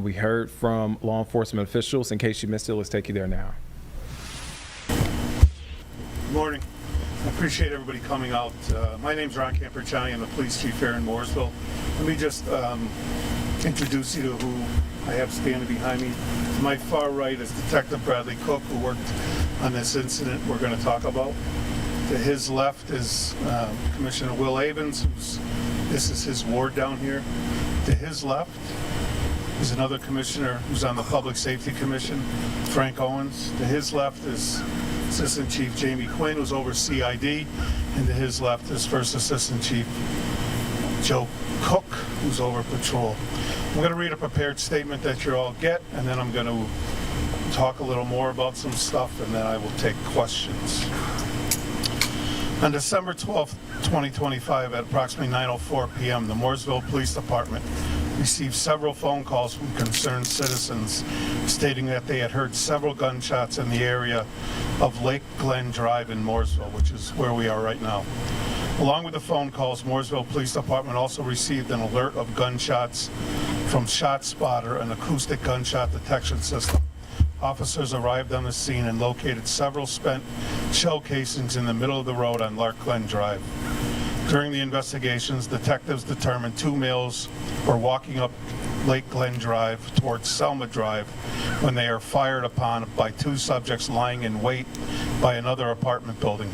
We heard from law enforcement officials. In case you missed it, let's take you there now. Good morning. I appreciate everybody coming out. My name's Ron Camperciani. I'm the police chief here in Mooresville. Let me just introduce you to who I have standing behind me. To my far right is Detective Bradley Cook, who worked on this incident we're going to talk about. To his left is Commissioner Will Avens, this is his ward down here. To his left is another commissioner who's on the Public Safety Commission, Frank Owens. To his left is Assistant Chief Jamie Quinn, who's over CID. And to his left is First Assistant Chief Joe Cook, who's over patrol. I'm going to read a prepared statement that you all get, and then I'm going to talk a little more about some stuff, and then I will take questions. On December 12th, 2025, at approximately 9:04 p.m., the Mooresville Police Department received several phone calls from concerned citizens stating that they had heard several gunshots in the area of Lake Glen Drive in Mooresville, which is where we are right now. Along with the phone calls, Mooresville Police Department also received an alert of gunshots from ShotSpotter, an acoustic gunshot detection system. Officers arrived on the scene and located several spent shell casings in the middle of the road on Lake Glen Drive. During the investigations, detectives determined two males were walking up Lake Glen Drive towards Selma Drive when they are fired upon by two subjects lying in wait by another apartment building.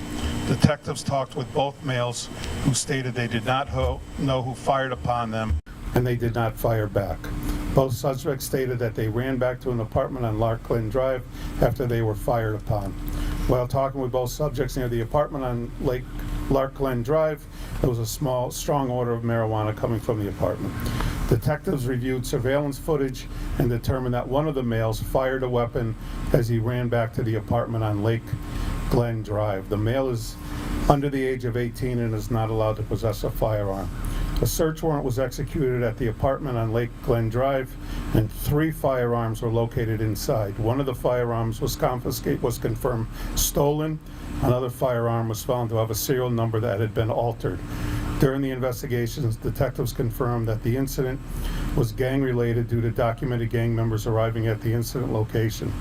Detectives talked with both males, who stated they did not know who fired upon them, and they did not fire back. Both suspects stated that they ran back to an apartment on Lake Glen Drive after they were fired upon. While talking with both subjects near the apartment on Lake Glen Drive, there was a strong odor of marijuana coming from the apartment. Detectives reviewed surveillance footage and determined that one of the males fired a weapon as he ran back to the apartment on Lake Glen Drive. The male is under the age of 18 and is not allowed to possess a firearm. A search warrant was executed at the apartment on Lake Glen Drive, and 3 firearms were located inside. One of the firearms was confirmed stolen. Another firearm was found to have a serial number that had been altered. During the investigations, detectives confirmed that the incident was gang-related due to documented gang members arriving at the incident location.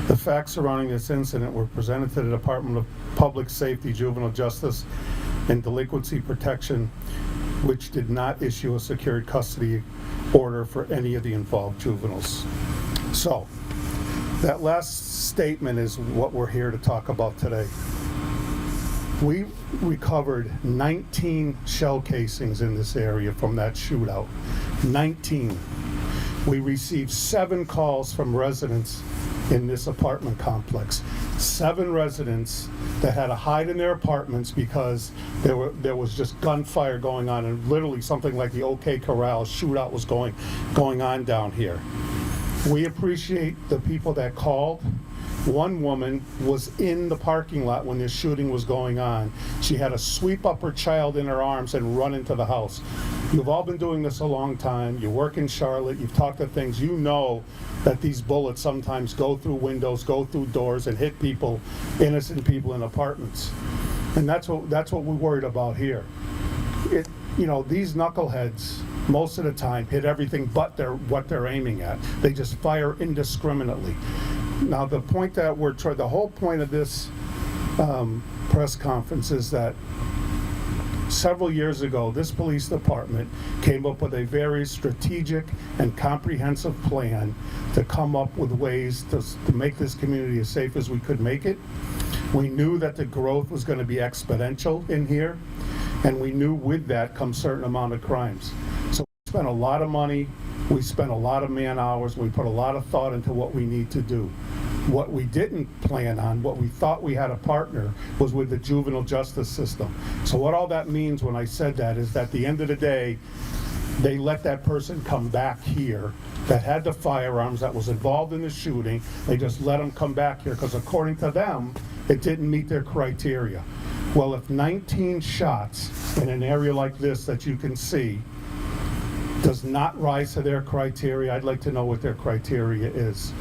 The facts surrounding this incident were presented to the Department of Public Safety, Juvenile Justice, and Delinquency Protection, which did not issue a secured custody order for any of the involved juveniles. So, that last statement is what we're here to talk about today. We recovered 19 shell casings in this area from that shootout. 19. We received 7 calls from residents in this apartment complex. 7 residents that had to hide in their apartments because there was just gunfire going on, and literally something like the OK Corral shootout was going on down here. We appreciate the people that called. One woman was in the parking lot when this shooting was going on. She had to sweep up her child in her arms and run into the house. You've all been doing this a long time. You work in Charlotte. You've talked to things. You know that these bullets sometimes go through windows, go through doors, and hit people, innocent people in apartments. And that's what we're worried about here. These knuckleheads most of the time hit everything but what they're aiming at. They just fire indiscriminately. Now, the point that the whole point of this press conference is that several years ago, this police department came up with a very strategic and comprehensive plan to come up with ways to make this community as safe as we could make it. We knew that the growth was going to be exponential in here, and we knew with that comes a certain amount of crimes. So we spent a lot of money, we spent a lot of man hours, we put a lot of thought into what we need to do. What we didn't plan on, what we thought we had a partner, was with the juvenile justice system. So what all that means when I said that is that at the end of the day, they let that person come back here that had the firearms, that was involved in the shooting. They just let them come back here because according to them, it didn't meet their criteria. Well, if 19 shots in an area like this that you can see does not rise to their criteria, I'd like to know what their criteria is.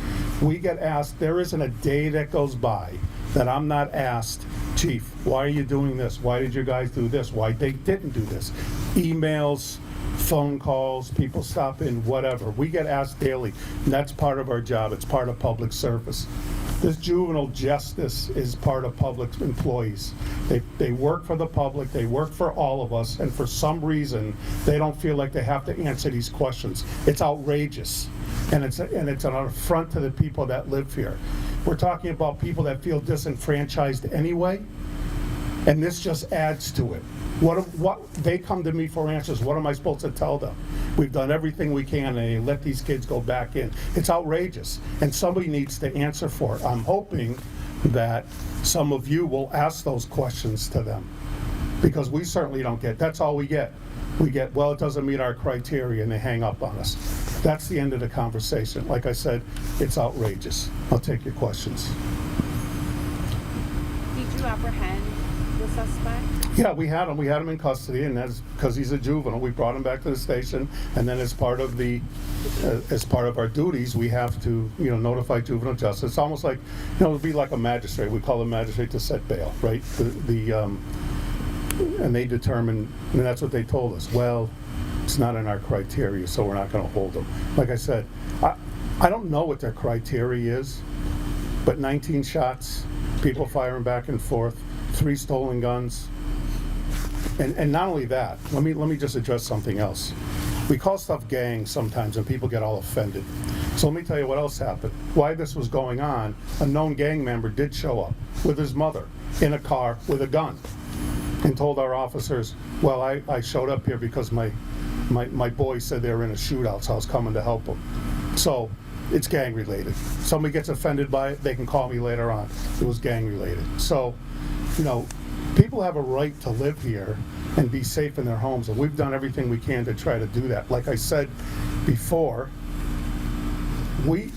We get asked, there isn't a day that goes by that I'm not asked, Chief, why are you doing this? Why did you guys do this? Why they didn't do this? Emails, phone calls, people stop in, whatever. We get asked daily, and that's part of our job. It's part of public service. This juvenile justice is part of public employees. They work for the public, they work for all of us, and for some reason, they don't feel like they have to answer these questions. It's outrageous, and it's an affront to the people that live here. We're talking about people that feel disenfranchised anyway, and this just adds to it. What they come to me for answers, what am I supposed to tell them? We've done everything we can and let these kids go back in. It's outrageous, and somebody needs to answer for it. I'm hoping that some of you will ask those questions to them, because we certainly don't get, that's all we get. We get, well, it doesn't meet our criteria, and they hang up on us. That's the end of the conversation. Like I said, it's outrageous. I'll take your questions. Did you apprehend the suspect? Yeah, we had him in custody, and that's because he's a juvenile. We brought him back to the station, and then as part of our duties, we have to, notify juvenile justice. It's almost like, it'd be like a magistrate. We call a magistrate to set bail, right? And they determine, and that's what they told us. Well, it's not in our criteria, so we're not going to hold them. Like I said, I don't know what their criteria is, but 19 shots, people firing back and forth, 3 stolen guns. And not only that, let me just address something else. We call stuff gangs sometimes, and people get all offended. So let me tell you what else happened. Why this was going on, a known gang member did show up with his mother in a car with a gun and told our officers, well, I showed up here because my boys said they were in a shootout, so I was coming to help them. So it's gang related. Somebody gets offended by it, they can call me later on. It was gang related. So, people have a right to live here and be safe in their homes, and we've done everything we can to try to do that. Like I said before, we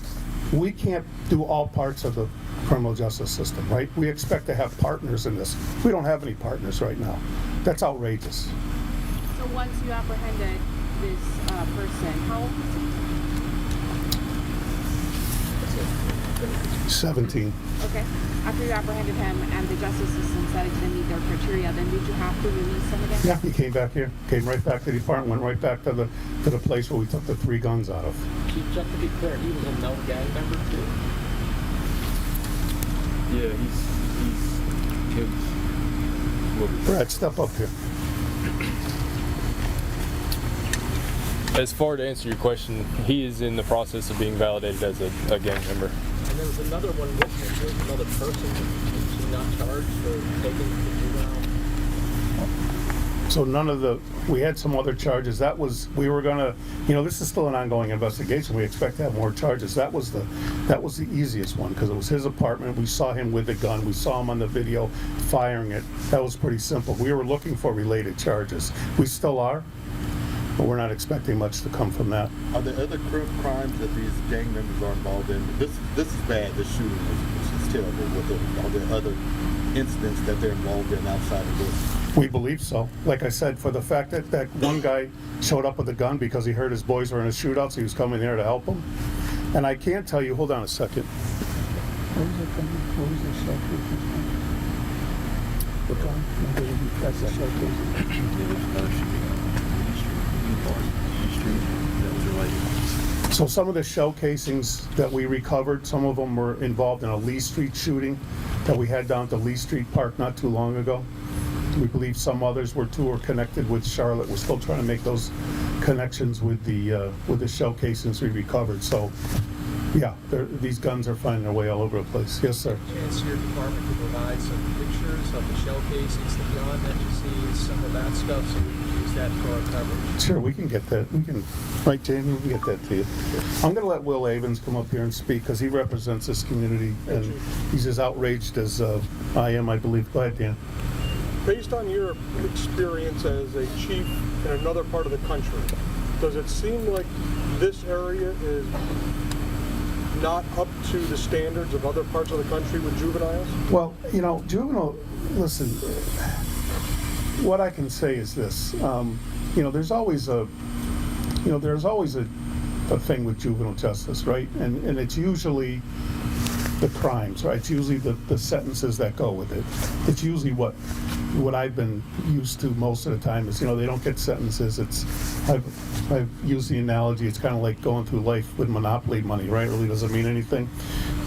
can't do all parts of the criminal justice system, right? We expect to have partners in this. We don't have any partners right now. That's outrageous. So once you apprehended this person, how old was he? 17. Okay. After you apprehended him and the justice system said it didn't meet their criteria, then did you have to release him again? Yeah, he came back here. Came right back to the apartment, went right back to the place where we took the 3 guns out of. Chief, just to be clear, he was a known gang member too? Yeah, he's Brad, step up here. As far to answer your question, he is in the process of being validated as a gang member. And there was another one with him. There was another person. Was he not charged for taking the juvenile? So we had some other charges. We were gonna, this is still an ongoing investigation. We expect to have more charges. That was the easiest one because it was his apartment. We saw him with the gun. We saw him on the video firing it. That was pretty simple. We were looking for related charges. We still are, but we're not expecting much to come from that. Are there other crimes that these gang members are involved in? This is bad. This shooting is terrible. Are there other incidents that they're involved in outside of this? We believe so. Like I said, for the fact that one guy showed up with a gun because he heard his boys were in a shootout, so he was coming there to help them. And I can't tell you, hold on a second. Where was it coming? Where was the showcase? What gun? That's the showcase. that was related? So some of the shell casings that we recovered, some of them were involved in a Lee Street shooting that we had down to Lee Street Park not too long ago. We believe some others were connected with Charlotte. We're still trying to make those connections with the shell casings we recovered. So, yeah, these guns are finding their way all over the place. Yes, sir. Chance your department to provide some pictures of the shell casings, the gun that you see, some of that stuff, so we can use that for our coverage. Sure, we can get that. We can, right, Jamie? We can get that to you. I'm going to let Will Avens come up here and speak because he represents this community and he's as outraged as I am, I believe. Go ahead, Dan. Based on your experience as a chief in another part of the country, does it seem like this area is not up to the standards of other parts of the country with juveniles? Well, listen, what I can say is this, there's always a thing with juvenile justice, right? And it's usually the crimes, right? It's usually the sentences that go with it. It's usually what I've been used to most of the time is, they don't get sentences. I've used the analogy, it's kind of like going through life with Monopoly money, right? It really doesn't mean anything.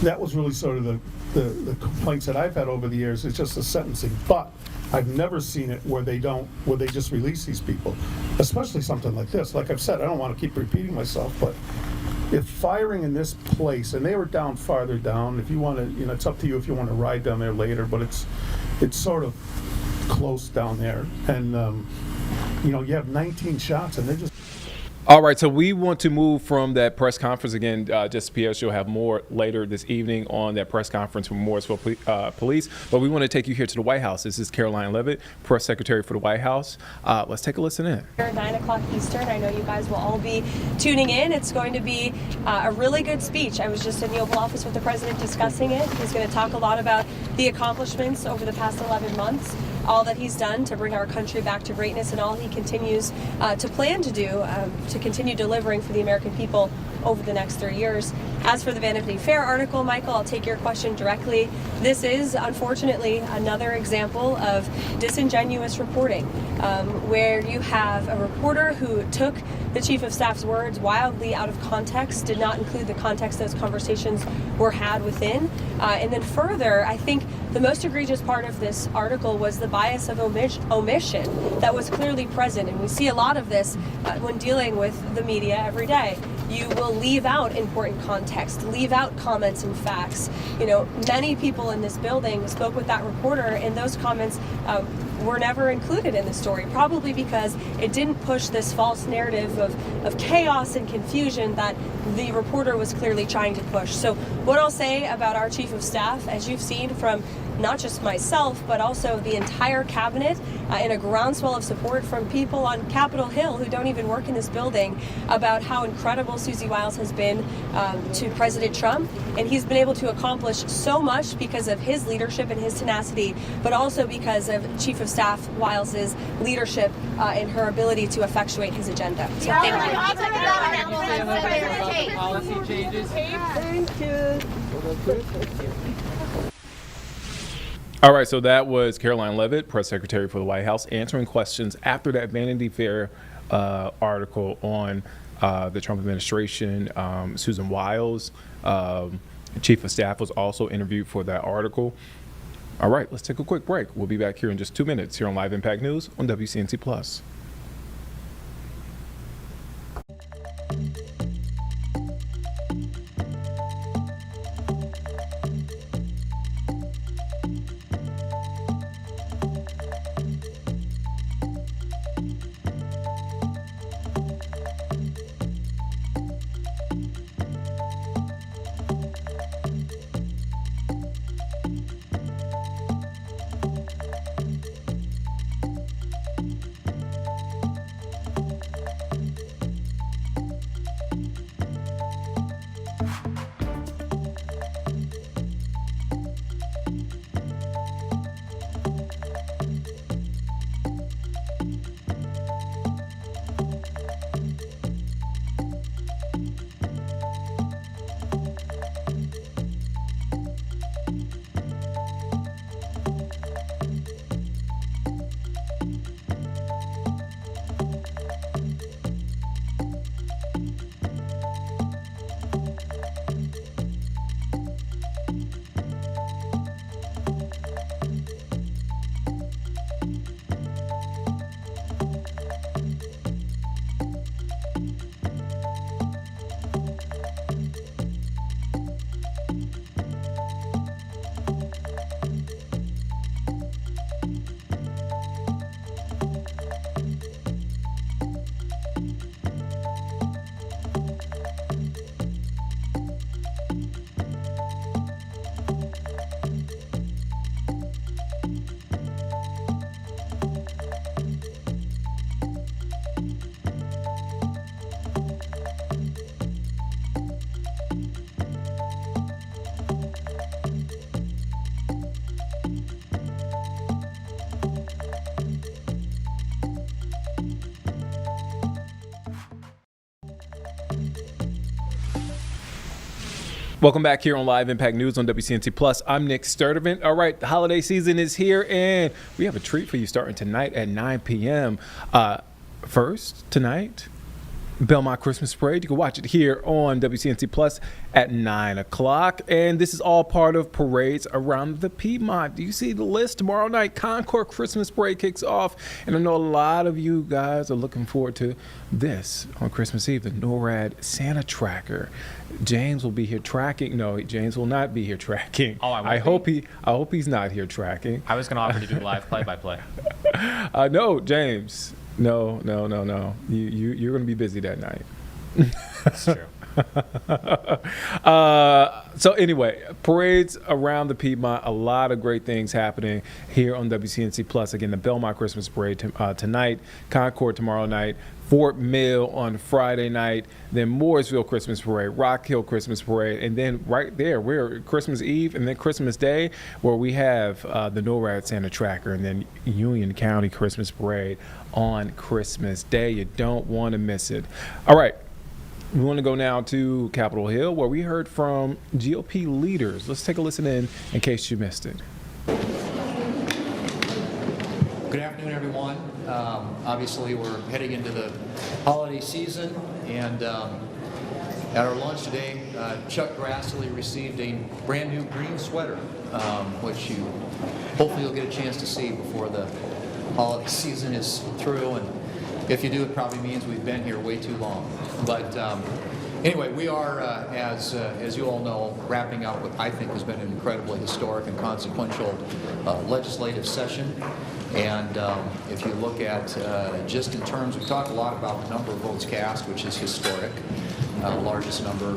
That was really sort of the complaints that I've had over the years. It's just the sentencing. But I've never seen it where they just release these people, especially something like this. Like I've said, I don't want to keep repeating myself, but if firing in this place, and they were down farther down, if you want to, it's up to you if you want to ride down there later, but it's sort of close down there, and you have 19 shots, and they're just. All right, so we want to move from that press conference again. Just PS, you'll have more later this evening on that press conference from Mooresville Police. But we want to take you here to the White House. This is Caroline Leavitt, press secretary for the White House. Let's take a listen in. 9 o'clock Eastern. I know you guys will all be tuning in. It's going to be a really good speech. I was just in the Oval Office with the president discussing it. He's going to talk a lot about the accomplishments over the past 11 months. All that he's done to bring our country back to greatness and all he continues to plan to do to continue delivering for the American people over the next 3 years. As for the Vanity Fair article, Michael, I'll take your question directly. This is, unfortunately, another example of disingenuous reporting, where you have a reporter who took the Chief of Staff's words wildly out of context, did not include the context those conversations were had within. And then further, I think the most egregious part of this article was the bias of omission that was clearly present. And we see a lot of this when dealing with the media every day. You will leave out important context, leave out comments and facts. Many people in this building spoke with that reporter, and those comments were never included in the story, probably because it didn't push this false narrative of chaos and confusion that the reporter was clearly trying to push. So what I'll say about our Chief of Staff, as you've seen from not just myself, but also the entire cabinet, and a groundswell of support from people on Capitol Hill who don't even work in this building, about how incredible Susie Wiles has been to President Trump. And he's been able to accomplish so much because of his leadership and his tenacity, but also because of Chief of Staff Wiles' leadership and her ability to effectuate his agenda. So thank you. Policy changes. Thank you. All right, so that was Caroline Leavitt, press secretary for the White House, answering questions after that Vanity Fair article on the Trump administration. Susan Wiles, Chief of Staff, was also interviewed for that article. All right, let's take a quick break. We'll be back here in just 2 minutes here on Live Impact News on WCNC Plus. Welcome back here on Live Impact News on WCNC Plus. I'm Nick Sturdivant. All right, the holiday season is here, and we have a treat for you starting tonight at 9 p.m. First, tonight, Belmont Christmas Parade. You can watch it here on WCNC Plus at 9 o'clock. And this is all part of parades around the Piedmont. Do you see the list? Tomorrow night, Concord Christmas Parade kicks off. And I know a lot of you guys are looking forward to this on Christmas Eve, the NORAD Santa Tracker. James will be here tracking. No, James will not be here tracking. Oh, I hope he's not here tracking. I was going to offer to do live play-by-play. No, James. No. You're going to be busy that night. That's true. So anyway, parades around the Piedmont, a lot of great things happening here on WCNC Plus. Again, the Belmont Christmas Parade tonight, Concord tomorrow night, Fort Mill on Friday night, then Mooresville Christmas Parade, Rock Hill Christmas Parade, and then right there, we're Christmas Eve and then Christmas Day, where we have the NORAD Santa Tracker, and then Union County Christmas Parade on Christmas Day. You don't want to miss it. All right. We want to go now to Capitol Hill, where we heard from GOP leaders. Let's take a listen in case you missed it. Good afternoon, everyone. Obviously, we're heading into the holiday season, and at our lunch today, Chuck Grassley received a brand new green sweater, which hopefully you'll get a chance to see before the holiday season is through. And if you do, it probably means we've been here way too long. But anyway, we are, as you all know, wrapping up what I think has been an incredibly historic and consequential legislative session. And if you look at just in terms, we talked a lot about the number of votes cast, which is historic, largest number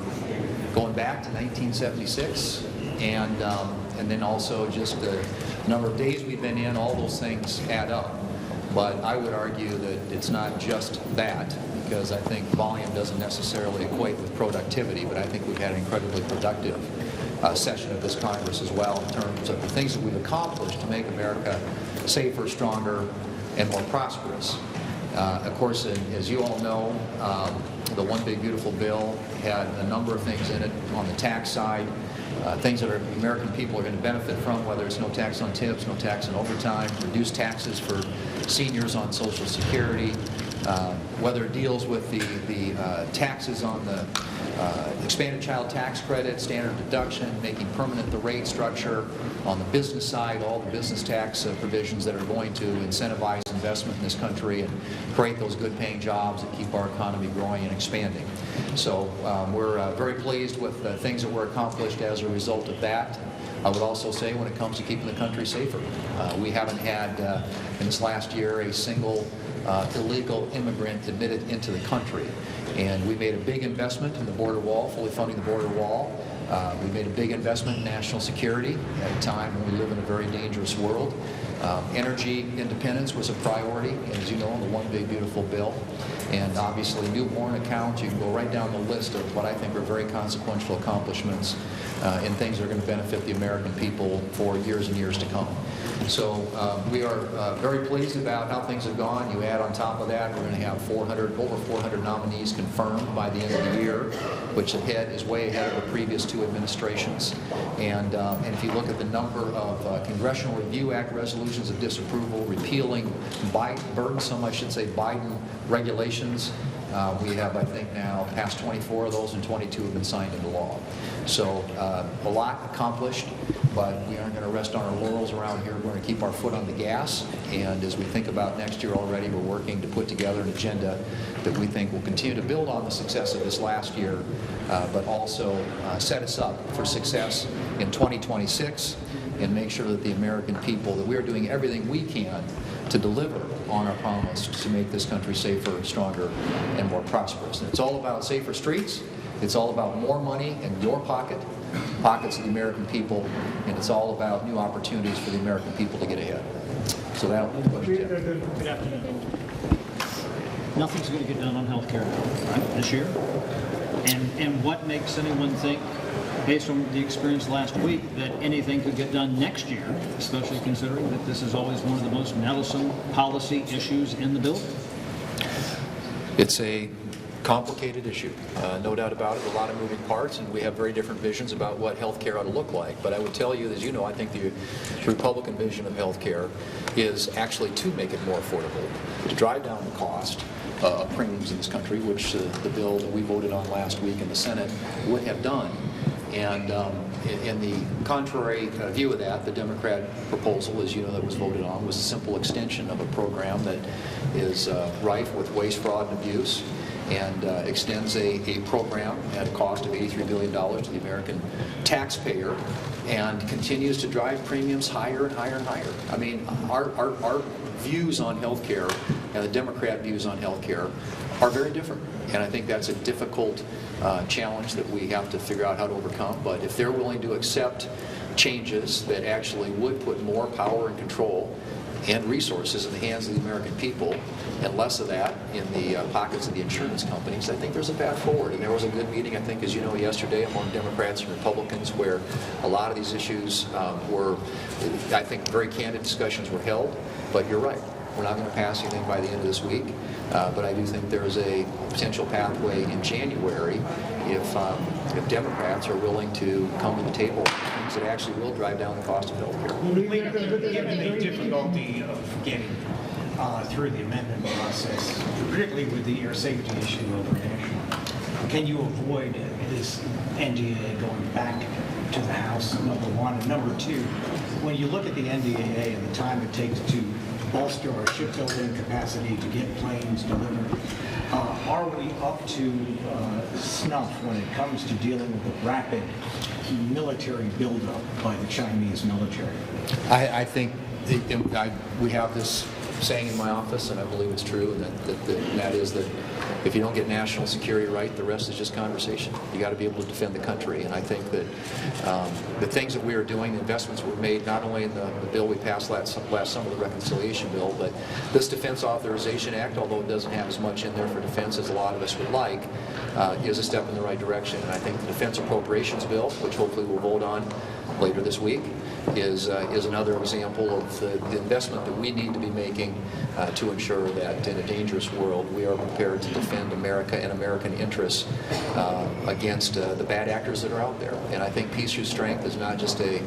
going back to 1976, and then also just the number of days we've been in. All those things add up. But I would argue that it's not just that, because I think volume doesn't necessarily equate with productivity, but I think we've had an incredibly productive session of this Congress as well in terms of the things that we've accomplished to make America safer, stronger, and more prosperous. Of course, as you all know, the One Big Beautiful Bill had a number of things in it on the tax side, things that the American people are going to benefit from, whether it's no tax on tips, no tax on overtime, reduced taxes for seniors on Social Security, whether it deals with the taxes on the expanded child tax credit, standard deduction, making permanent the rate structure on the business side, all the business tax provisions that are going to incentivize investment in this country and create those good paying jobs that keep our economy growing and expanding. So we're very pleased with the things that were accomplished as a result of that. I would also say when it comes to keeping the country safer, we haven't had in this last year a single illegal immigrant admitted into the country. And we made a big investment in the border wall, fully funding the border wall. We made a big investment in national security at a time when we live in a very dangerous world. Energy independence was a priority, as you know, in the One Big Beautiful Bill. And obviously newborn accounts, you can go right down the list of what I think are very consequential accomplishments and things that are going to benefit the American people for years and years to come. So we are very pleased about how things have gone. You add on top of that, we're going to have over 400 nominees confirmed by the end of the year, which is way ahead of the previous two administrations. And if you look at the number of Congressional Review Act resolutions of disapproval, repealing burdensome, I should say, Biden regulations, we have, I think, now past 24 of those, and 22 have been signed into law. So a lot accomplished, but we aren't going to rest on our laurels around here. We're going to keep our foot on the gas, and as we think about next year already, we're working to put together an agenda that we think will continue to build on the success of this last year, but also set us up for success in 2026 and make sure that the American people, that we're doing everything we can to deliver on our promise to make this country safer, stronger, and more prosperous. And it's all about safer streets. It's all about more money in your pockets of the American people, and it's all about new opportunities for the American people to get ahead. So that'll be the question. Good afternoon. Nothing's going to get done on health care this year. And what makes anyone think, based on the experience last week, that anything could get done next year, especially considering that this is always one of the most meddlesome policy issues in the bill? It's a complicated issue, no doubt about it, a lot of moving parts, and we have very different visions about what health care ought to look like. But I would tell you, as you know, I think the Republican vision of health care is actually to make it more affordable, to drive down the cost of premiums in this country, which the bill that we voted on last week in the Senate would have done. And in the contrary view of that, the Democrat proposal, as you know, that was voted on was a simple extension of a program that is rife with waste, fraud, and abuse, and extends a program at a cost of $83 billion to the American taxpayer, and continues to drive premiums higher and higher and higher. I mean, our views on health care and the Democrat views on health care are very different. And I think that's a difficult challenge that we have to figure out how to overcome. But if they're willing to accept changes that actually would put more power and control and resources in the hands of the American people, and less of that in the pockets of the insurance companies, I think there's a path forward. And there was a good meeting, I think, as you know, yesterday among Democrats and Republicans, where a lot of these issues were, I think, very candid discussions were held. But you're right, we're not going to pass anything by the end of this week. But I do think there is a potential pathway in January if Democrats are willing to come to the table with things that actually will drive down the cost of health care. Given the difficulty of getting through the amendment process, particularly with the air safety issue international, can you avoid this NDAA going back to the House, number one? And number two, when you look at the NDAA and the time it takes to bolster our shipbuilding capacity to get planes delivered, are we up to snuff when it comes to dealing with the rapid military buildup by the Chinese military? I think we have this saying in my office, and I believe it's true, and that is that if you don't get national security right, the rest is just conversation. You got to be able to defend the country, and I think that the things that we are doing, the investments we've made, not only in the bill we passed last summer, the reconciliation bill, but this Defense Authorization Act, although it doesn't have as much in there for defense as a lot of us would like, is a step in the right direction. And I think the Defense Appropriations Bill, which hopefully we'll vote on later this week, is another example of the investment that we need to be making to ensure that in a dangerous world we are prepared to defend America and American interests against the bad actors that are out there. And I think peace through strength is not just a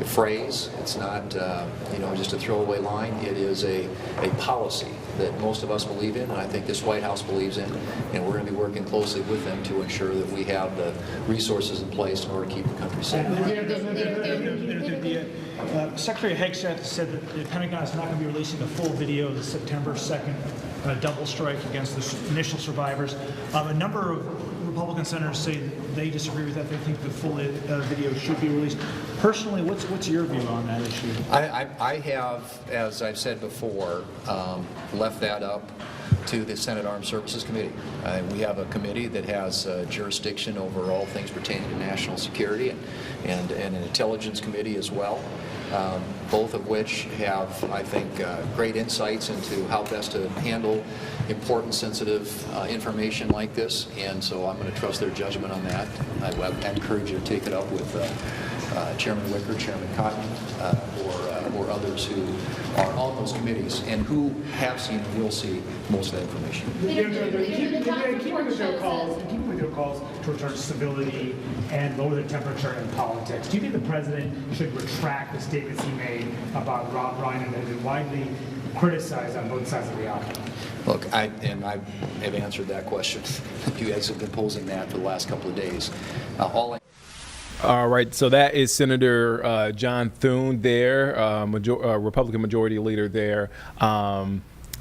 phrase. It's not just a throwaway line. It is a policy that most of us believe in, and I think this White House believes in, and we're going to be working closely with them to ensure that we have the resources in place in order to keep the country safe. Secretary Hegseth said that the Pentagon is not going to be releasing the full video of the September 2nd double strike against the initial survivors. A number of Republican senators say they disagree with that. They think the full video should be released. Personally, what's your view on that issue? I have, as I've said before, left that up to the Senate Armed Services Committee. We have a committee that has jurisdiction over all things pertaining to national security, and an intelligence committee as well, both of which have, I think, great insights into how best to handle important, sensitive information like this, and so I'm going to trust their judgment on that. I encourage you to take it up with Chairman Wicker, Chairman Cotton, or others who are on those committees and who have seen and will see most of that information. Keep video calls to return to civility and lower the temperature in politics. Do you think the president should retract the statements he made about Rob Ryan that have been widely criticized on both sides of the aisle? Look, I have answered that question. You guys have been posing that for the last couple of days. All right, so that is Senator John Thune there, Republican Majority Leader there.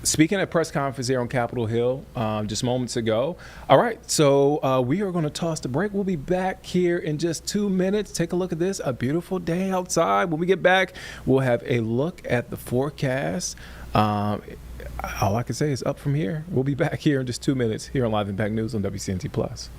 Speaking at a press conference here on Capitol Hill just moments ago. All right, so we are going to toss the break. We'll be back here in just 2 minutes. Take a look at this, a beautiful day outside. When we get back, we'll have a look at the forecast. All I can say is up from here. We'll be back here in just 2 minutes here on Live Impact News on WCNC Plus.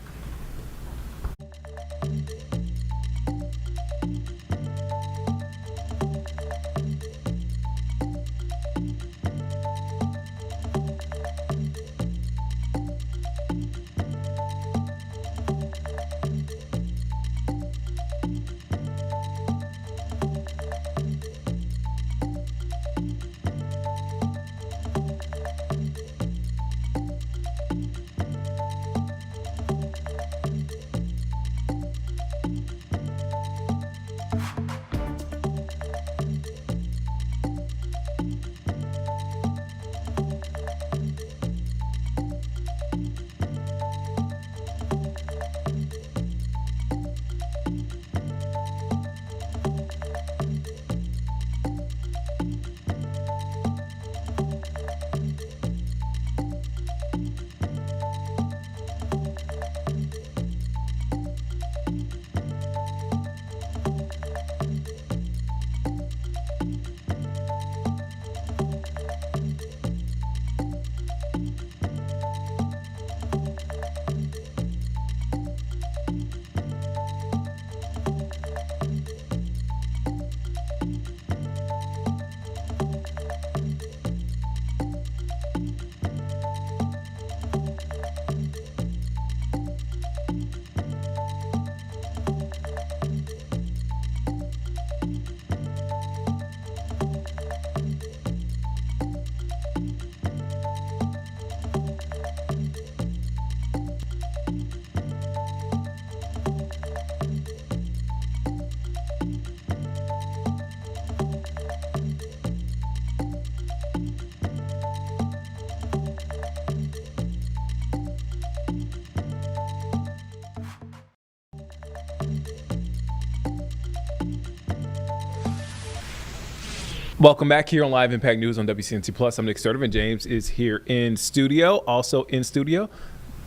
Welcome back here on Live Impact News on WCNC Plus. I'm Nick Sturdivant. James is here in studio. Also in studio,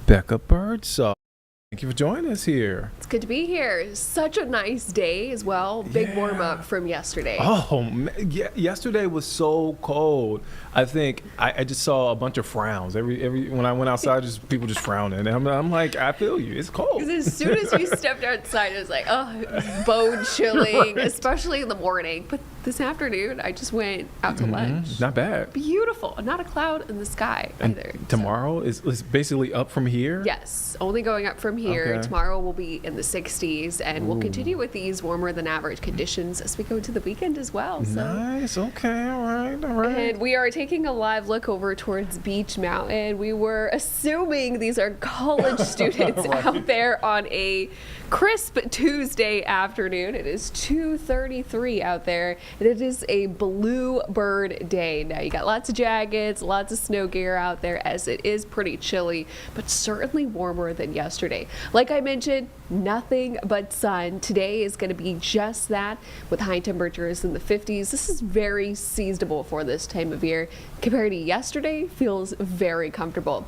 Becca Birdsall. Thank you for joining us here. It's good to be here. Such a nice day as well. Big warm up from yesterday. Oh, yesterday was so cold. I think I just saw a bunch of frowns. Every when I went outside, just people just frowning. And I'm like, I feel you. It's cold. Because as soon as we stepped outside, it was like, oh, it was bone chilling, Right. especially in the morning. But this afternoon, I just went out to lunch. Not bad. Beautiful. Not a cloud in the sky And either. tomorrow is basically up from here. Yes, only going up from here. Okay. Tomorrow will be in the 60s, and we'll continue with these warmer than average conditions as we go into the weekend as well. So. Nice. Okay. All right. And we are taking a live look over towards Beach Mountain. We were assuming these are college students out there on a crisp Tuesday afternoon. It is 2:33 out there, and it is a bluebird day. Now, you got lots of jackets, lots of snow gear out there, as it is pretty chilly, but certainly warmer than yesterday. Like I mentioned, nothing but sun. Today is going to be just that, with high temperatures in the 50s. This is very seasonable for this time of year. Compared to yesterday, feels very comfortable.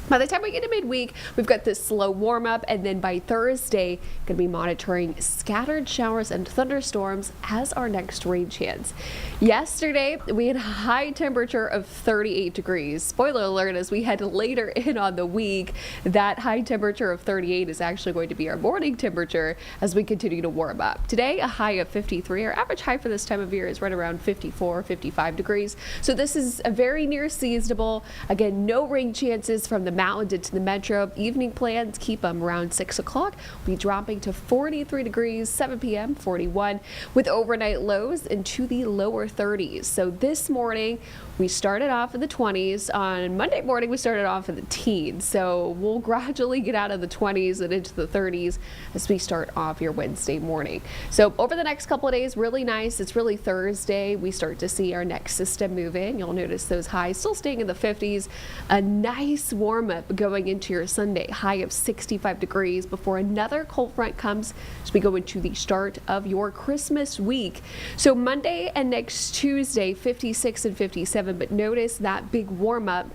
By the time we get to midweek, we've got this slow warm up, and then by Thursday, going to be monitoring scattered showers and thunderstorms as our next rain chance. Yesterday, we had a high temperature of 38 degrees. Spoiler alert, as we head later in on the week, that high temperature of 38 is actually going to be our morning temperature as we continue to warm up. Today, a high of 53. Our average high for this time of year is right around 54, 55 degrees. So this is a very near seasonable. Again, no rain chances from the mountains into the metro. Evening plans keep them around 6 o'clock. We'll be dropping to 43 degrees, 7 p.m., 41, with overnight lows into the lower 30s. So this morning, we started off in the 20s. On Monday morning, we started off in the teens. So we'll gradually get out of the 20s and into the 30s as we start off your Wednesday morning. So over the next couple of days, really nice. It's really Thursday. We start to see our next system move in. You'll notice those highs still staying in the 50s. A nice warm up going into your Sunday, high of 65 degrees before another cold front comes as we go into the start of your Christmas week. So Monday and next Tuesday, 56 and 57. But notice that big warm up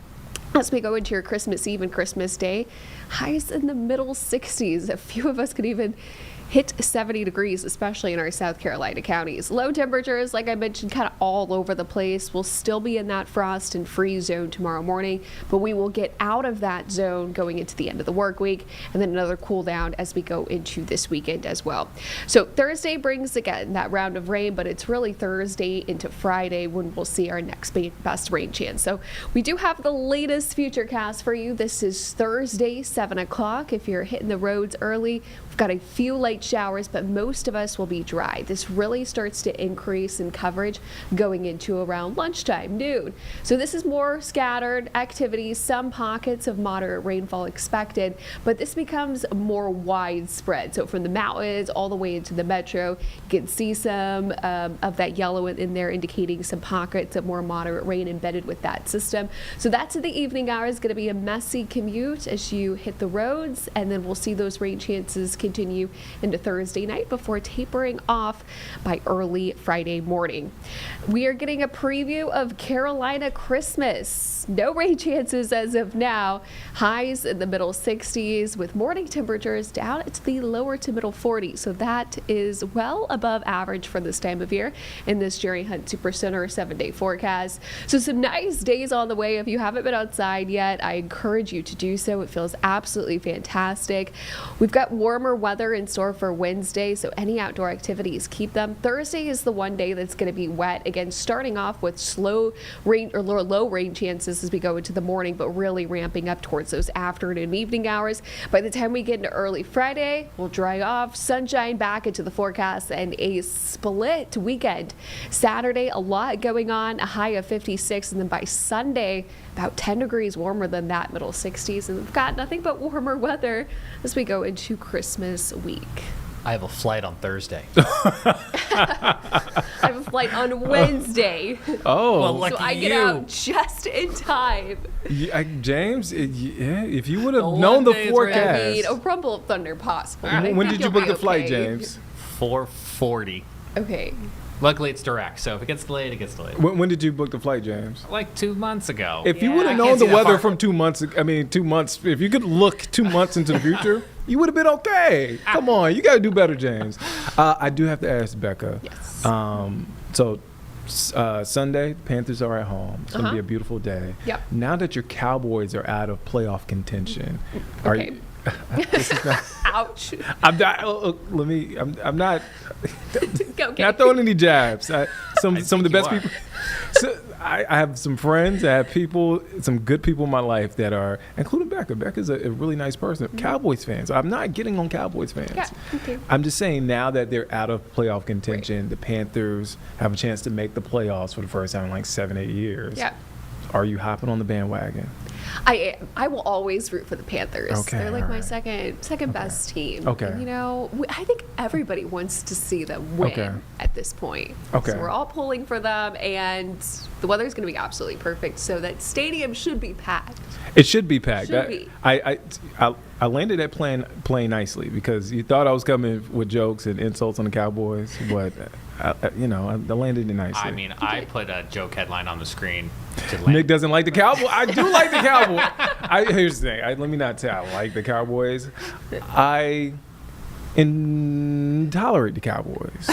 as we go into your Christmas Eve and Christmas Day. Highs in the middle 60s. A few of us could even hit 70 degrees, especially in our South Carolina counties. Low temperatures, like I mentioned, kind of all over the place. We'll still be in that frost and freeze zone tomorrow morning, but we will get out of that zone going into the end of the work week, and then another cool down as we go into this weekend as well. So Thursday brings, again, that round of rain, but it's really Thursday into Friday when we'll see our next best rain chance. So we do have the latest futurecast for you. This is Thursday, 7 o'clock. If you're hitting the roads early, we've got a few light showers, but most of us will be dry. This really starts to increase in coverage going into around lunchtime, noon. So this is more scattered activity, some pockets of moderate rainfall expected, but this becomes more widespread. So from the mountains all the way into the metro, you can see some of that yellow in there indicating some pockets of more moderate rain embedded with that system. So that's in the evening hours, going to be a messy commute as you hit the roads, and then we'll see those rain chances continue into Thursday night before tapering off by early Friday morning. We are getting a preview of Carolina Christmas. No rain chances as of now. Highs in the middle 60s with morning temperatures down to the lower to middle 40s. So that is well above average for this time of year in this Jerry Hunt Supercenter 7-day forecast. So some nice days on the way. If you haven't been outside yet, I encourage you to do so. It feels absolutely fantastic. We've got warmer weather in store for Wednesday, so any outdoor activities, keep them. Thursday is the one day that's going to be wet. Again, starting off with slow rain or low rain chances as we go into the morning, but really ramping up towards those afternoon and evening hours. By the time we get into early Friday, we'll dry off, sunshine back into the forecast, and a split weekend. Saturday, a lot going on, a high of 56, and then by Sunday, about 10 degrees warmer than that, middle 60s, and we've got nothing but warmer weather as we go into Christmas week. I have a flight on Thursday. I have a flight on Wednesday. Oh, well, so I get out just in time. Yeah, James, if you would have known the forecast. I mean, a rumble of thunder possible. When did you book the flight, James? 4:40. Okay. Luckily, it's direct, so if it gets delayed, it gets delayed. When did you book the flight, James? Like 2 months ago. If you would have known the weather from 2 months, 2 months, if you could look 2 months into the future, you would have been okay. Come on, you got to do better, James. I do have to ask Becca. Yes. So Sunday, the Panthers are at home. It's going to be a beautiful day. Yep. Now that your Cowboys are out of playoff contention, Okay. are you? This is not. Ouch. I'm not. I'm not. Okay. Not throwing any jabs. Some of the you best are. people. So I have some friends. I have people, some good people in my life that are, including Becca. Becca's a really nice person. Cowboys fans. I'm not getting on Cowboys fans. Yeah, okay. I'm just saying now that they're out of playoff contention, the Panthers have a chance to make the playoffs for the first time in like 7-8 years. Yeah. Are you hopping on the bandwagon? I will always root for the Panthers. Okay, They're like all my right. second best team. Okay. And, you know, I think everybody wants to see them win Okay. at this point. Okay. So we're all pulling for them, and the weather's going to be absolutely perfect. So that stadium should be packed. It should be packed. Should be. I landed that plane nicely because you thought I was coming with jokes and insults on the Cowboys, but I landed it nicely. I mean, I put a joke headline on the screen to land. Nick doesn't like the Cowboys. I do like the Cowboys. Here's the thing. Let me not say I like the Cowboys. I tolerate the Cowboys.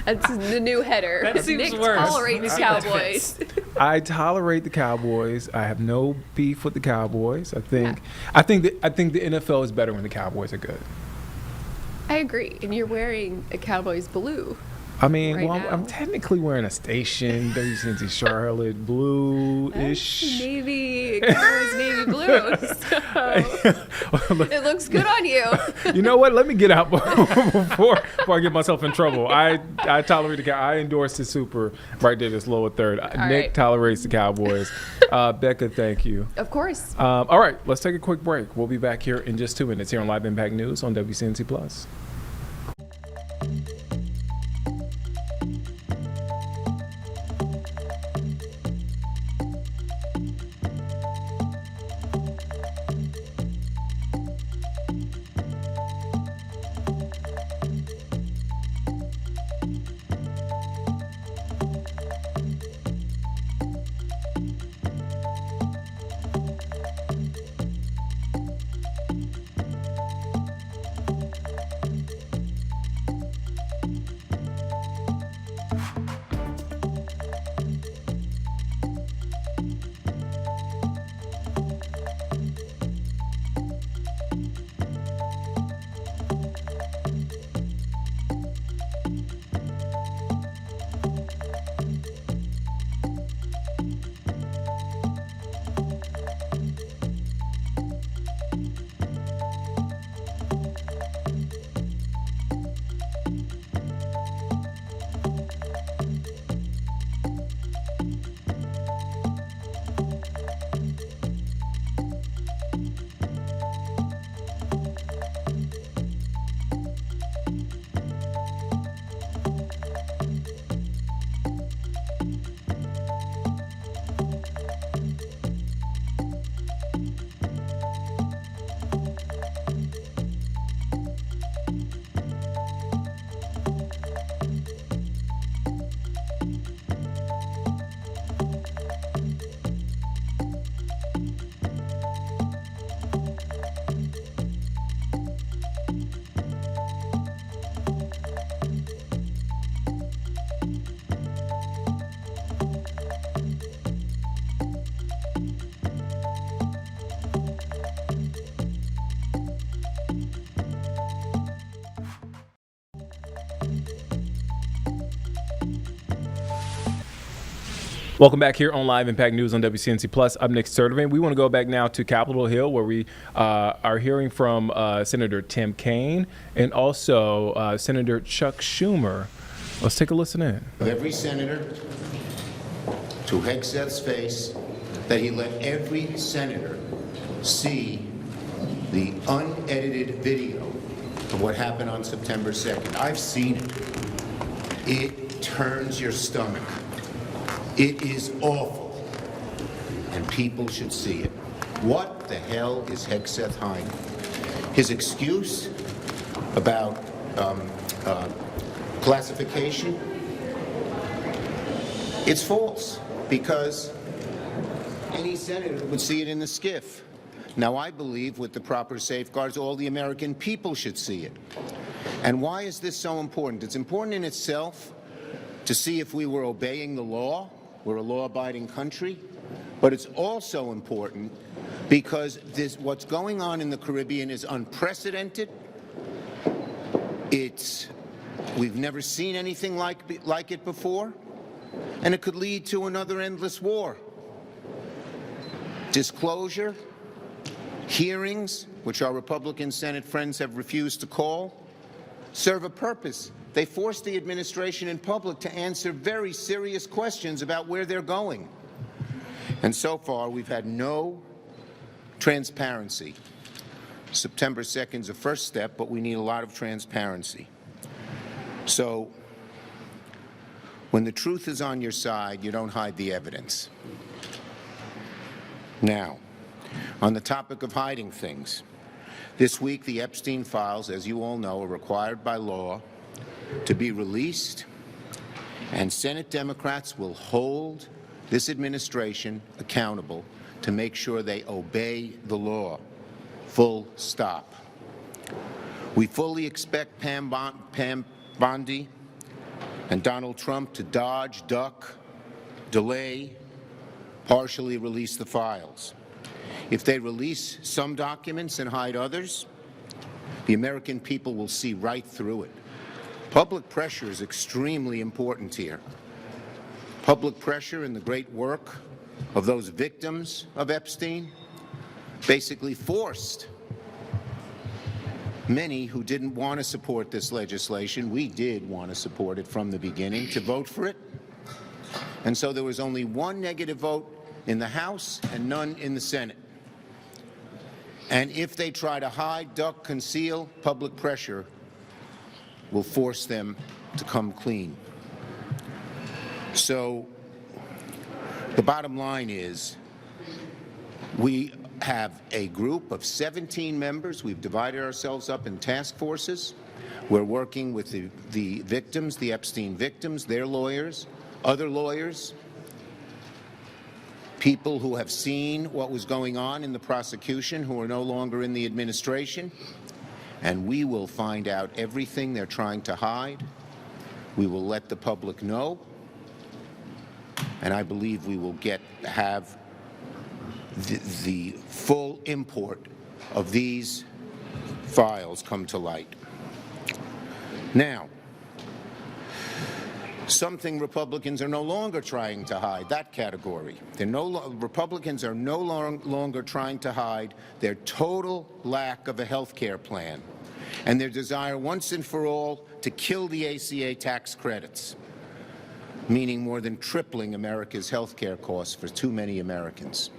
That's the new header. That seems Nick worse. tolerates the Cowboys. I tolerate the Cowboys. I have no beef with the Cowboys. I think the NFL is better when the Cowboys are good. I agree. And you're wearing a Cowboys blue. I mean, right well, now. I'm technically wearing a station, WCNC Charlotte, blue-ish. Navy, Cowboys navy blue. So it looks good on you. You know what? Let me get out before I get myself in trouble. I tolerate the I endorse the super right there, this lower third. Nick right. tolerates the Cowboys. Becca, thank you. Of course. All right, let's take a quick break. We'll be back here in just 2 minutes here on Live Impact News on WCNC Plus. Welcome back here on Live Impact News on WCNC Plus. I'm Nick Sturdivant. We want to go back now to Capitol Hill, where we are hearing from Senator Tim Kaine and also Senator Chuck Schumer. Let's take a listen in. Every senator to Hegseth's face that he let every senator see the unedited video of what happened on September 2nd. I've seen it. It turns your stomach. It is awful, and people should see it. What the hell is Hegseth hiding? His excuse about classification, it's false, because any senator would see it in the skiff. Now, I believe with the proper safeguards, all the American people should see it. And why is this so important? It's important in itself to see if we were obeying the law. We're a law-abiding country. But it's also important because what's going on in the Caribbean is unprecedented. We've never seen anything like it before, and it could lead to another endless war. Disclosure, hearings, which our Republican Senate friends have refused to call, serve a purpose. They force the administration in public to answer very serious questions about where they're going. And so far, we've had no transparency. September 2nd is a first step, but we need a lot of transparency. So, when the truth is on your side, you don't hide the evidence. Now, on the topic of hiding things, this week the Epstein files, as you all know, are required by law to be released, and Senate Democrats will hold this administration accountable to make sure they obey the law. Full stop. We fully expect Pam Bondi and Donald Trump to dodge, duck, delay, partially release the files. If they release some documents and hide others, the American people will see right through it. Public pressure is extremely important here. Public pressure and the great work of those victims of Epstein basically forced many who didn't want to support this legislation, we did want to support it from the beginning, to vote for it. And so there was only one negative vote in the House and none in the Senate. And if they try to hide, duck, conceal, public pressure will force them to come clean. So the bottom line is we have a group of 17 members. We've divided ourselves up in task forces. We're working with the victims, the Epstein victims, their lawyers, other lawyers, people who have seen what was going on in the prosecution who are no longer in the administration, and we will find out everything they're trying to hide. We will let the public know, and I believe we will have the full import of these files come to light. Now, something Republicans are no longer trying to hide, that category. Republicans are no longer trying to hide their total lack of a health care plan and their desire once and for all to kill the ACA tax credits, meaning more than tripling America's health care costs for too many Americans.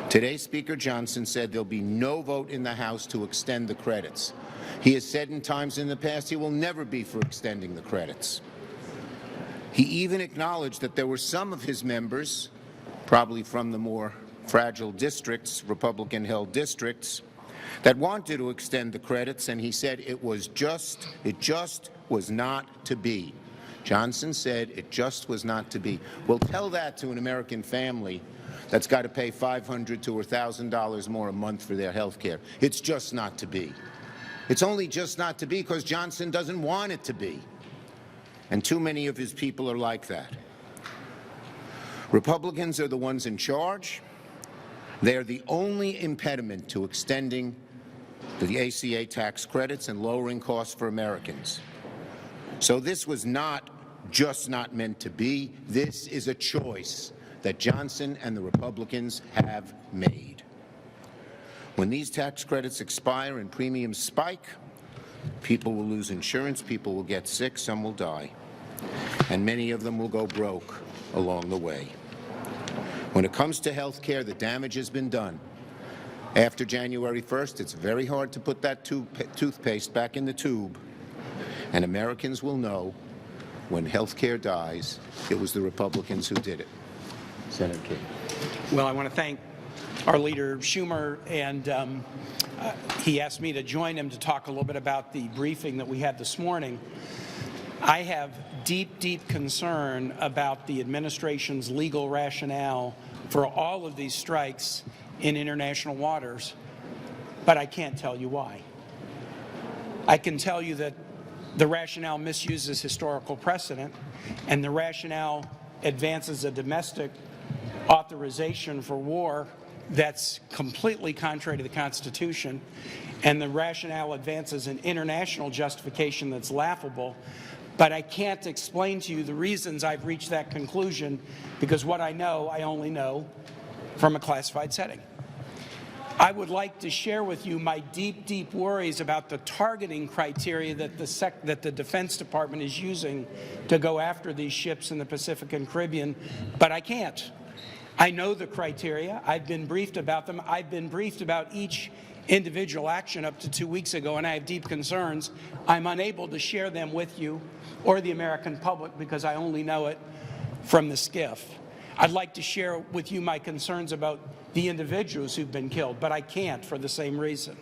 Today, Speaker Johnson said there'll be no vote in the House to extend the credits. He has said in times in the past he will never be for extending the credits. He even acknowledged that there were some of his members, probably from the more fragile districts, Republican-held districts, that wanted to extend the credits, and he said it just was not to be. Johnson said it just was not to be. Well, tell that to an American family that's got to pay $500 to $1,000 more a month for their health care. It's just not to be. It's only just not to be because Johnson doesn't want it to be. And too many of his people are like that. Republicans are the ones in charge. They are the only impediment to extending the ACA tax credits and lowering costs for Americans. So this was just not meant to be. This is a choice that Johnson and the Republicans have made. When these tax credits expire and premiums spike, people will lose insurance, people will get sick, some will die, and many of them will go broke along the way. When it comes to health care, the damage has been done. After January 1st, it's very hard to put that toothpaste back in the tube, and Americans will know when health care dies, it was the Republicans who did it. Senator King. Well, I want to thank our leader, Schumer, and he asked me to join him to talk a little bit about the briefing that we had this morning. I have deep, deep concern about the administration's legal rationale for all of these strikes in international waters, but I can't tell you why. I can tell you that the rationale misuses historical precedent, and the rationale advances a domestic authorization for war that's completely contrary to the Constitution, and the rationale advances an international justification that's laughable. But I can't explain to you the reasons I've reached that conclusion, because what I know, I only know from a classified setting. I would like to share with you my deep, deep worries about the targeting criteria that the Defense Department is using to go after these ships in the Pacific and Caribbean, but I can't. I know the criteria. I've been briefed about them. I've been briefed about each individual action up to 2 weeks ago, and I have deep concerns. I'm unable to share them with you or the American public because I only know it from the skiff. I'd like to share with you my concerns about the individuals who've been killed, but I can't for the same reason.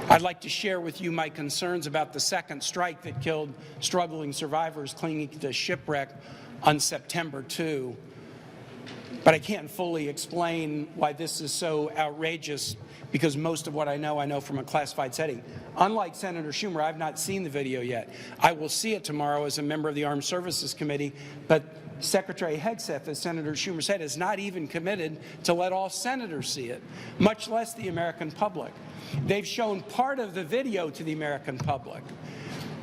I'd like to share with you my concerns about the second strike that killed struggling survivors clinging to the shipwreck on September 2. But I can't fully explain why this is so outrageous, because most of what I know from a classified setting. Unlike Senator Schumer, I've not seen the video yet. I will see it tomorrow as a member of the Armed Services Committee, but Secretary Hegseth, as Senator Schumer said, is not even committed to let all senators see it, much less the American public. They've shown part of the video to the American public.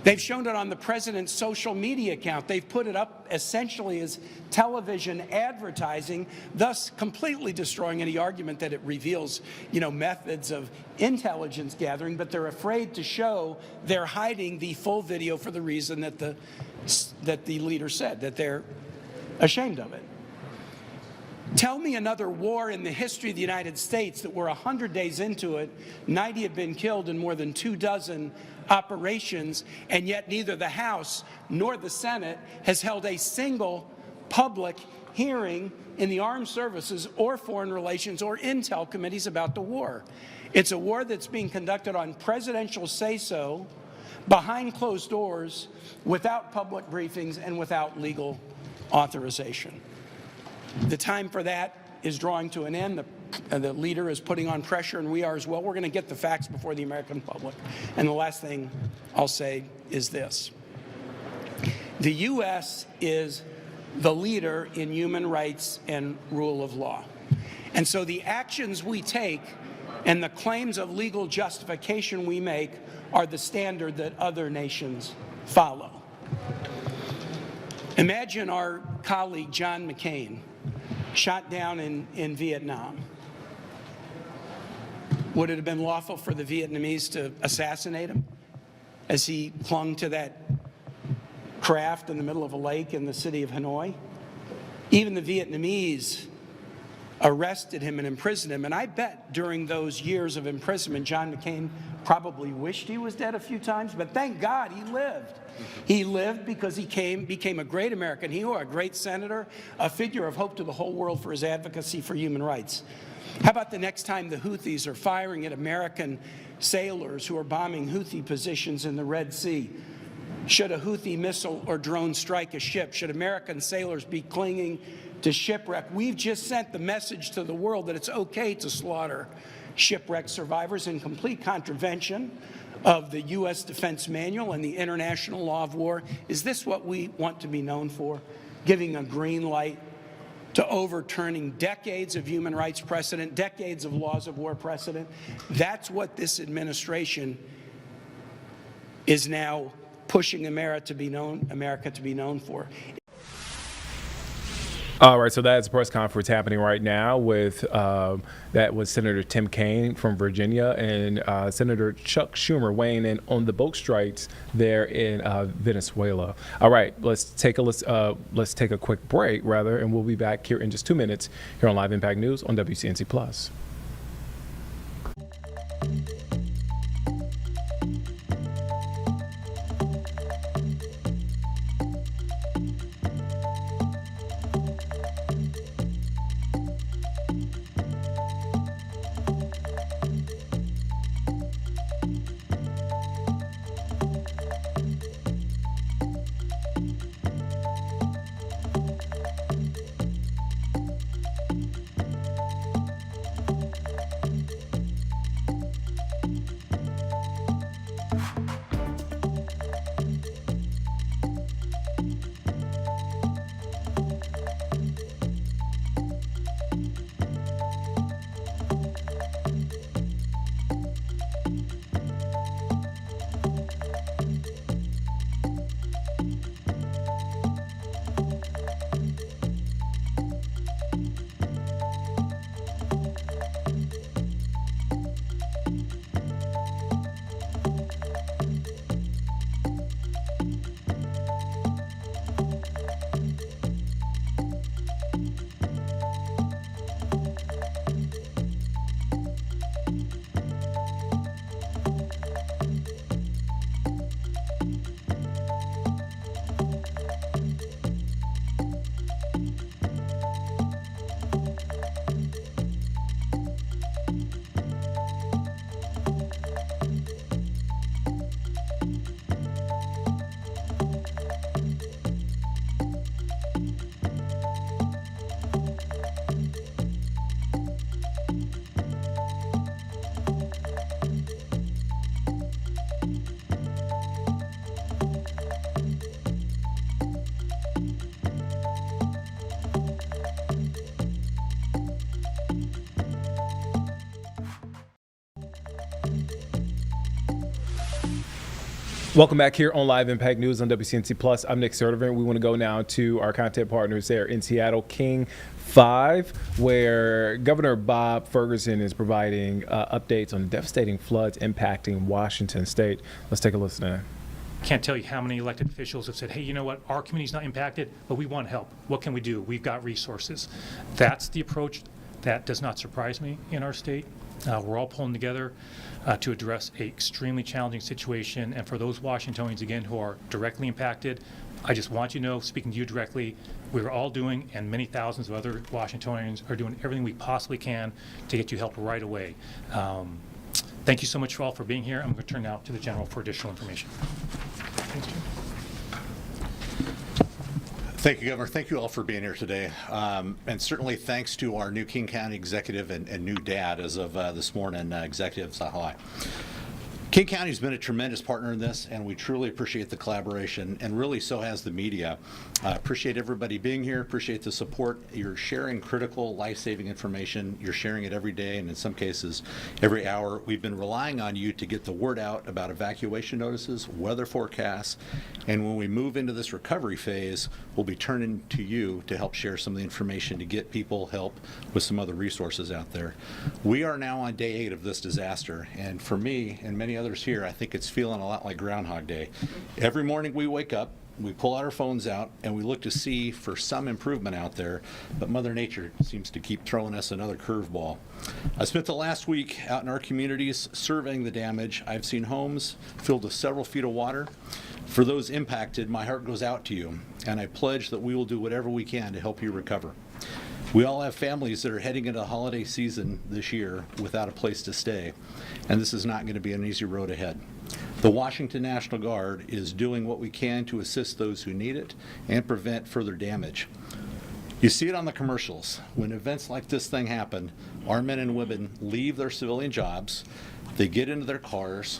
They've shown it on the president's social media account. They've put it up essentially as television advertising, thus completely destroying any argument that it reveals, methods of intelligence gathering, but they're afraid to show they're hiding the full video for the reason that the leader said, that they're ashamed of it. Tell me another war in the history of the United States that we're 100 days into it, 90 have been killed in more than 24 operations, and yet neither the House nor the Senate has held a single public hearing in the Armed Services or Foreign Relations or Intel committees about the war. It's a war that's being conducted on presidential say-so, behind closed doors, without public briefings, and without legal authorization. The time for that is drawing to an end. The leader is putting on pressure, and we are as well. We're going to get the facts before the American public. And the last thing I'll say is this. The U.S. is the leader in human rights and rule of law. And so the actions we take and the claims of legal justification we make are the standard that other nations follow. Imagine our colleague John McCain shot down in Vietnam. Would it have been lawful for the Vietnamese to assassinate him as he clung to that craft in the middle of a lake in the city of Hanoi? Even the Vietnamese arrested him and imprisoned him, and I bet during those years of imprisonment, John McCain probably wished he was dead a few times, but thank God he lived. He lived because he became a great American hero, a great senator, a figure of hope to the whole world for his advocacy for human rights. How about the next time the Houthis are firing at American sailors who are bombing Houthi positions in the Red Sea? Should a Houthi missile or drone strike a ship? Should American sailors be clinging to shipwreck? We've just sent the message to the world that it's okay to slaughter shipwreck survivors in complete contravention of the U.S. Defense Manual and the international law of war. Is this what we want to be known for? Giving a green light to overturning decades of human rights precedent, decades of laws of war precedent? That's what this administration is now pushing America to be known for. All right, so that's a press conference happening right now with that was Senator Tim Kaine from Virginia and Senator Chuck Schumer weighing in on the boat strikes there in Venezuela. All right, let's take a quick break, and we'll be back here in just 2 minutes here on Live Impact News on WCNC Plus. Welcome back here on Live Impact News on WCNC Plus. I'm Nick Sertivant. We want to go now to our content partners there in Seattle, King 5, where Governor Bob Ferguson is providing updates on the devastating floods impacting Washington State. Let's take a listen to that. Can't tell you how many elected officials have said, hey, you know what, our community's not impacted, but we want help. What can we do? We've got resources. That's the approach. That does not surprise me in our state. We're all pulling together to address an extremely challenging situation. And for those Washingtonians, again, who are directly impacted, I just want you to know, speaking to you directly, we're all doing, and many thousands of other Washingtonians are doing everything we possibly can to get you help right away. Thank you so much all for being here. I'm going to turn now to the General for additional information. Thanks, Jim. Thank you, Governor. Thank you all for being here today. And certainly thanks to our new King County executive and new dad as of this morning, Executive Sahai. King County has been a tremendous partner in this, and we truly appreciate the collaboration, and really so has the media. Appreciate everybody being here, appreciate the support. You're sharing critical life-saving information. You're sharing it every day, and in some cases, every hour. We've been relying on you to get the word out about evacuation notices, weather forecasts, and when we move into this recovery phase, we'll be turning to you to help share some of the information to get people help with some other resources out there. We are now on day 8 of this disaster, and for me and many others here, I think it's feeling a lot like Groundhog Day. Every morning we wake up, we pull out our phones out, and we look to see for some improvement out there, but Mother Nature seems to keep throwing us another curveball. I spent the last week out in our communities surveying the damage. I've seen homes filled with several feet of water. For those impacted, my heart goes out to you, and I pledge that we will do whatever we can to help you recover. We all have families that are heading into the holiday season this year without a place to stay, and this is not going to be an easy road ahead. The Washington National Guard is doing what we can to assist those who need it and prevent further damage. You see it on the commercials. When events like this thing happen, our men and women leave their civilian jobs, they get into their cars,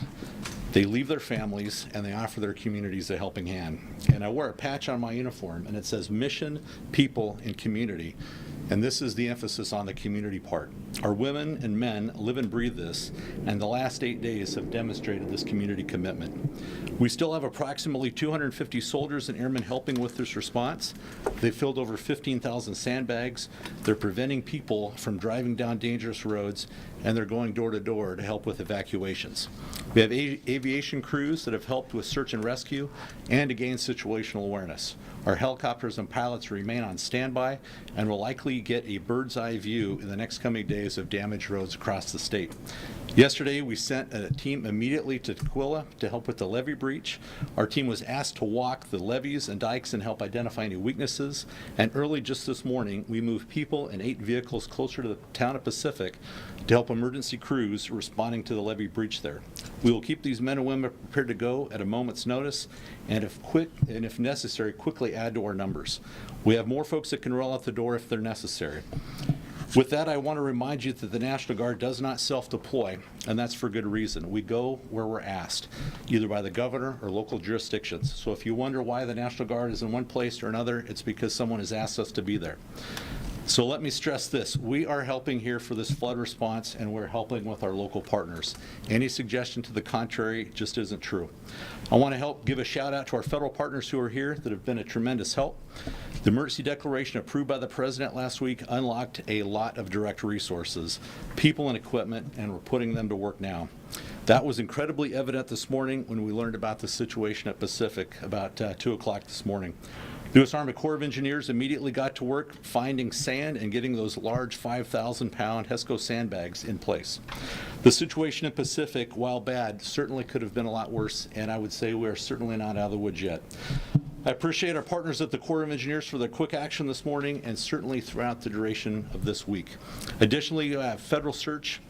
they leave their families, and they offer their communities a helping hand. And I wear a patch on my uniform, and it says mission, people, and community. And this is the emphasis on the community part. Our women and men live and breathe this, and the last 8 days have demonstrated this community commitment. We still have approximately 250 soldiers and airmen helping with this response. They filled over 15,000 sandbags. They're preventing people from driving down dangerous roads, and they're going door to door to help with evacuations. We have aviation crews that have helped with search and rescue and to gain situational awareness. Our helicopters and pilots remain on standby and will likely get a bird's eye view in the next coming days of damaged roads across the state. Yesterday, we sent a team immediately to Tukwila to help with the levee breach. Our team was asked to walk the levees and dikes and help identify any weaknesses. And early just this morning, we moved people and 8 vehicles closer to the town of Pacific to help emergency crews responding to the levee breach there. We will keep these men and women prepared to go at a moment's notice, and if necessary, quickly add to our numbers. We have more folks that can roll out the door if they're necessary. With that, I want to remind you that the National Guard does not self-deploy, and that's for good reason. We go where we're asked, either by the governor or local jurisdictions. So if you wonder why the National Guard is in one place or another, it's because someone has asked us to be there. So let me stress this. We are helping here for this flood response, and we're helping with our local partners. Any suggestion to the contrary just isn't true. I want to give a shout out to our federal partners who are here that have been a tremendous help. The emergency declaration approved by the President last week unlocked a lot of direct resources, people and equipment, and we're putting them to work now. That was incredibly evident this morning when we learned about the situation at Pacific about 2 o'clock this morning. The U.S. Army Corps of Engineers immediately got to work finding sand and getting those large 5,000-pound HESCO sandbags in place. The situation in Pacific, while bad, certainly could have been a lot worse, and I would say we are certainly not out of the woods yet. I appreciate our partners at the Corps of Engineers for their quick action this morning and certainly throughout the duration of this week. Additionally, you have federal search,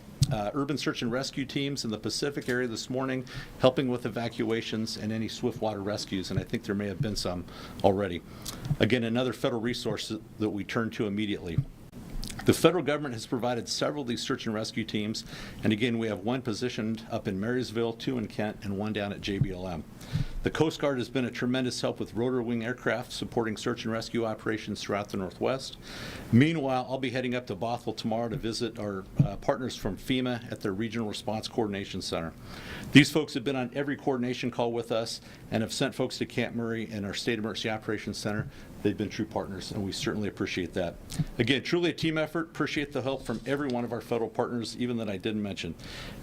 urban search and rescue teams in the Pacific area this morning helping with evacuations and any swiftwater rescues, and I think there may have been some already. Again, another federal resource that we turn to immediately. The federal government has provided several of these search and rescue teams, and again, we have one positioned up in Marysville, 2 in Kent, and one down at JBLM. The Coast Guard has been a tremendous help with rotor wing aircraft supporting search and rescue operations throughout the Northwest. Meanwhile, I'll be heading up to Bothell tomorrow to visit our partners from FEMA at their Regional Response Coordination Center. These folks have been on every coordination call with us and have sent folks to Camp Murray and our State Emergency Operations Center. They've been true partners, and we certainly appreciate that. Again, truly a team effort. Appreciate the help from every one of our federal partners, even that I didn't mention.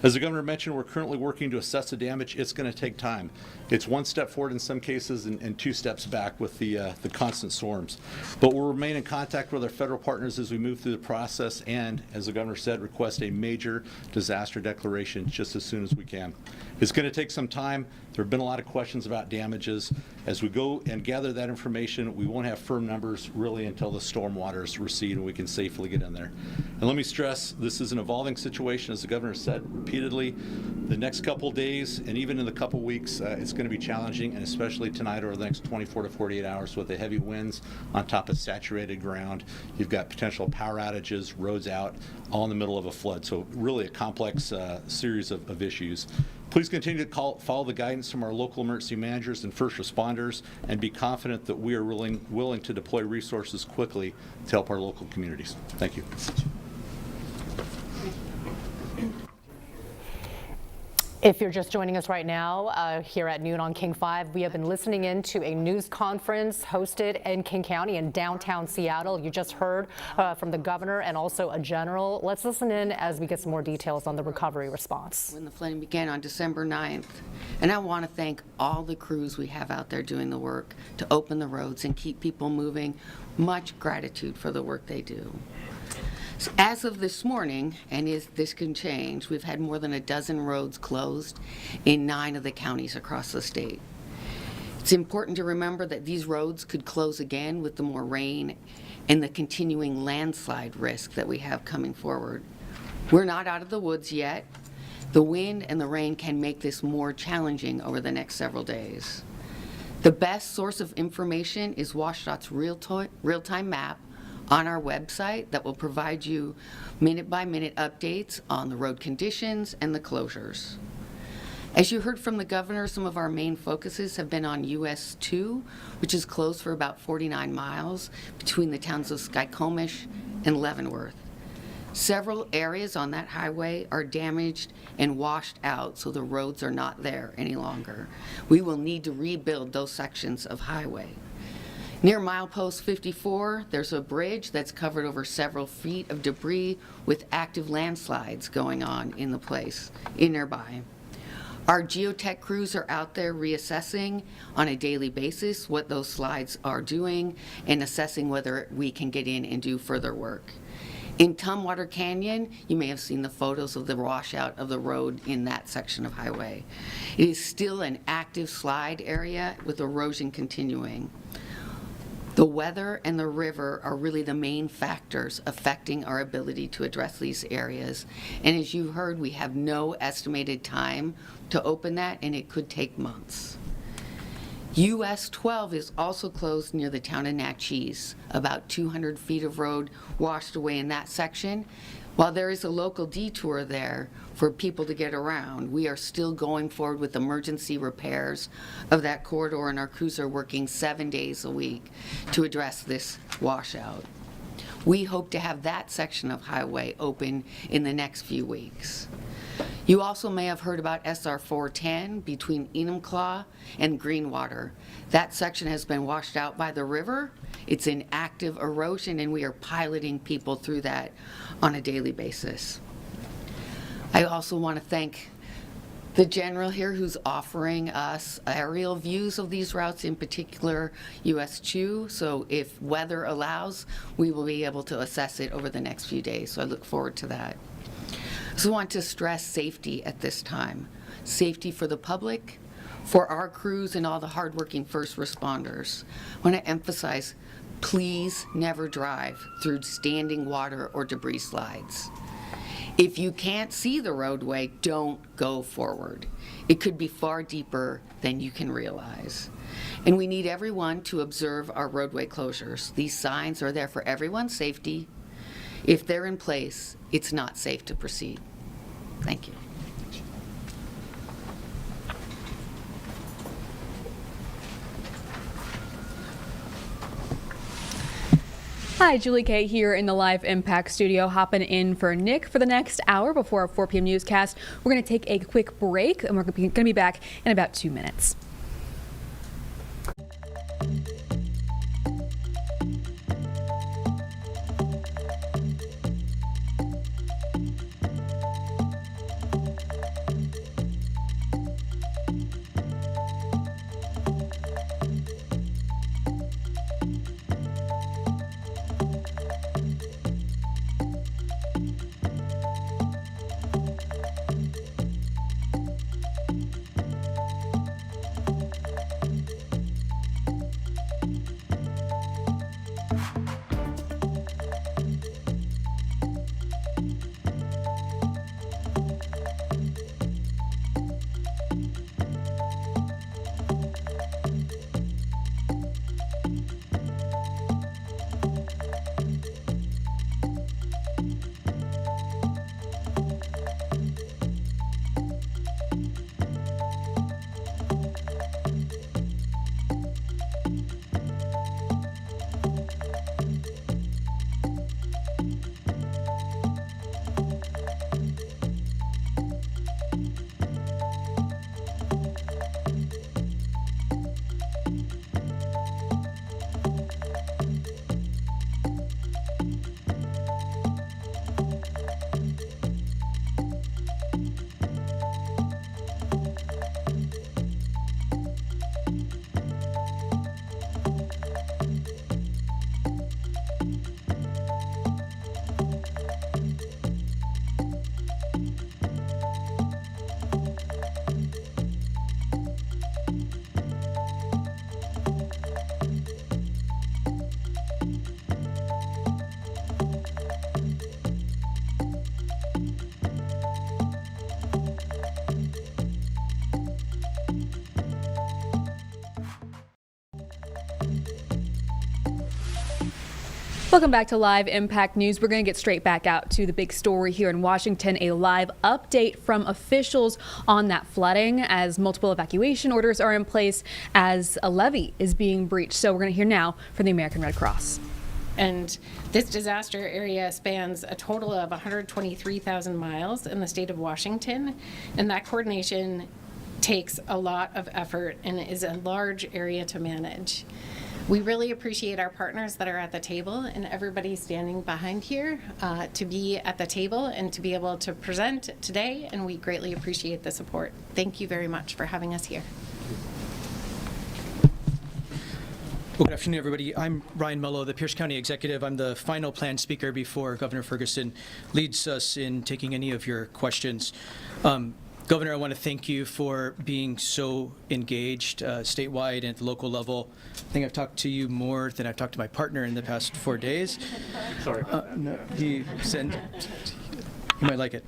As the governor mentioned, we're currently working to assess the damage. It's going to take time. It's one step forward in some cases and 2 steps back with the constant storms. But we'll remain in contact with our federal partners as we move through the process and, as the governor said, request a major disaster declaration just as soon as we can. It's going to take some time. There have been a lot of questions about damages. As we go and gather that information, we won't have firm numbers really until the storm waters recede and we can safely get in there. And let me stress, this is an evolving situation, as the governor said repeatedly. The next couple days and even in the couple weeks, it's going to be challenging, and especially tonight over the next 24 to 48 hours with the heavy winds on top of saturated ground. You've got potential power outages, roads out, all in the middle of a flood. So really a complex series of issues. Please continue to follow the guidance from our local emergency managers and first responders and be confident that we are willing to deploy resources quickly to help our local communities. Thank you. If you're just joining us right now, here at noon on King 5, we have been listening in to a news conference hosted in King County in downtown Seattle. You just heard from the governor and also a general. Let's listen in as we get some more details on the recovery response. When the flooding began on December 9th, and I want to thank all the crews we have out there doing the work to open the roads and keep people moving. Much gratitude for the work they do. As of this morning, and this can change, we've had more than a dozen roads closed in 9 of the counties across the state. It's important to remember that these roads could close again with the more rain and the continuing landslide risk that we have coming forward. We're not out of the woods yet. The wind and the rain can make this more challenging over the next several days. The best source of information is WSDOT's real-time map on our website that will provide you minute-by-minute updates on the road conditions and the closures. As you heard from the governor, some of our main focuses have been on US 2, which is closed for about 49 miles between the towns of Skykomish and Leavenworth. Several areas on that highway are damaged and washed out, so the roads are not there any longer. We will need to rebuild those sections of highway. Near milepost 54, there's a bridge that's covered over several feet of debris with active landslides going on in the place, nearby. Our geotech crews are out there reassessing on a daily basis what those slides are doing and assessing whether we can get in and do further work. In Tumwater Canyon, you may have seen the photos of the washout of the road in that section of highway. It is still an active slide area with erosion continuing. The weather and the river are really the main factors affecting our ability to address these areas. And as you heard, we have no estimated time to open that, and it could take months. US 12 is also closed near the town of Natchez. About 200 feet of road washed away in that section. While there is a local detour there for people to get around, we are still going forward with emergency repairs of that corridor, and our crews are working 7 days a week to address this washout. We hope to have that section of highway open in the next few weeks. You also may have heard about SR 410 between Enumclaw and Greenwater. That section has been washed out by the river. It's in active erosion, and we are piloting people through that on a daily basis. I also want to thank the general here who's offering us aerial views of these routes, in particular US 2. So if weather allows, we will be able to assess it over the next few days. So I look forward to that. I also want to stress safety at this time. Safety for the public, for our crews, and all the hardworking first responders. I want to emphasize, please never drive through standing water or debris slides. If you can't see the roadway, don't go forward. It could be far deeper than you can realize. And we need everyone to observe our roadway closures. These signs are there for everyone's safety. If they're in place, it's not safe to proceed. Thank you. Hi, Julie Kay here in the Live Impact studio, hopping in for Nick for the next hour before our 4 p.m. newscast. We're going to take a quick break, and we're going to be back in about 2 minutes. Welcome back to Live Impact News. We're going to get straight back out to the big story here in Washington, a live update from officials on that flooding as multiple evacuation orders are in place as a levee is being breached. So we're going to hear now from the American Red Cross. And this disaster area spans a total of 123,000 miles in the state of Washington, and that coordination takes a lot of effort and is a large area to manage. We really appreciate our partners that are at the table and everybody standing behind here to be at the table and to be able to present today, and we greatly appreciate the support. Thank you very much for having us here. Well, good afternoon, everybody. I'm Ryan Mello, the Pierce County Executive. I'm the final planned speaker before Governor Ferguson leads us in taking any of your questions. Governor, I want to thank you for being so engaged statewide and at the local level. I think I've talked to you more than I've talked to my partner in the past 4 days. Sorry. No, he might like it.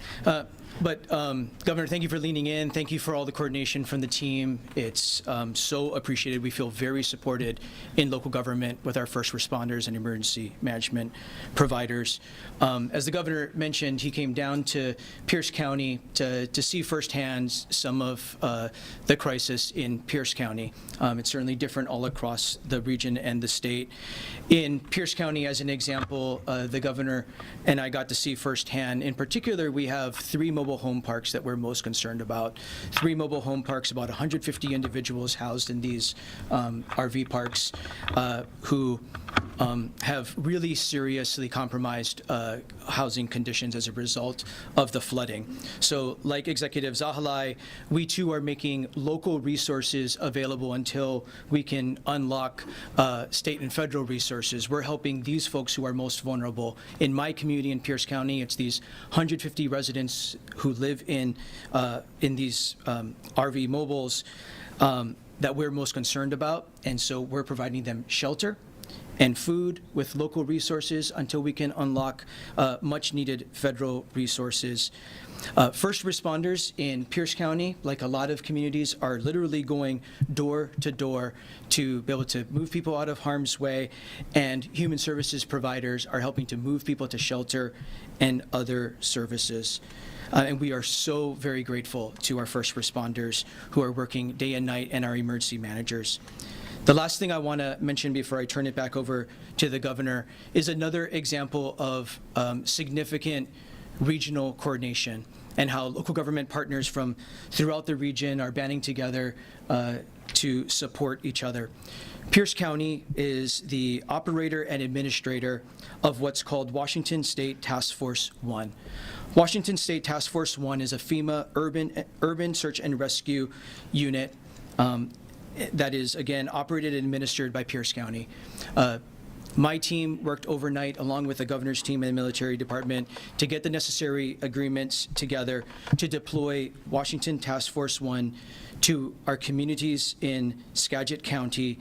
But Governor, thank you for leaning in. Thank you for all the coordination from the team. It's so appreciated. We feel very supported in local government with our first responders and emergency management providers. As the governor mentioned, he came down to Pierce County to see firsthand some of the crisis in Pierce County. It's certainly different all across the region and the state. In Pierce County, as an example, the governor and I got to see firsthand. In particular, we have 3 mobile home parks that we're most concerned about. 3 mobile home parks, about 150 individuals housed in these RV parks who have really seriously compromised housing conditions as a result of the flooding. So like Executive Zahalai, we too are making local resources available until we can unlock state and federal resources. We're helping these folks who are most vulnerable. In my community in Pierce County, it's these 150 residents who live in these RV mobiles that we're most concerned about. And so we're providing them shelter and food with local resources until we can unlock much needed federal resources. First responders in Pierce County, like a lot of communities, are literally going door to door to be able to move people out of harm's way, and human services providers are helping to move people to shelter and other services. And we are so very grateful to our first responders who are working day and night and our emergency managers. The last thing I want to mention before I turn it back over to the governor is another example of significant regional coordination and how local government partners from throughout the region are banding together to support each other. Pierce County is the operator and administrator of what's called Washington State Task Force 1. Washington State Task Force 1 is a FEMA urban search and rescue unit that is, again, operated and administered by Pierce County. My team worked overnight along with the governor's team and the military department to get the necessary agreements together to deploy Washington Task Force 1 to our communities in Skagit County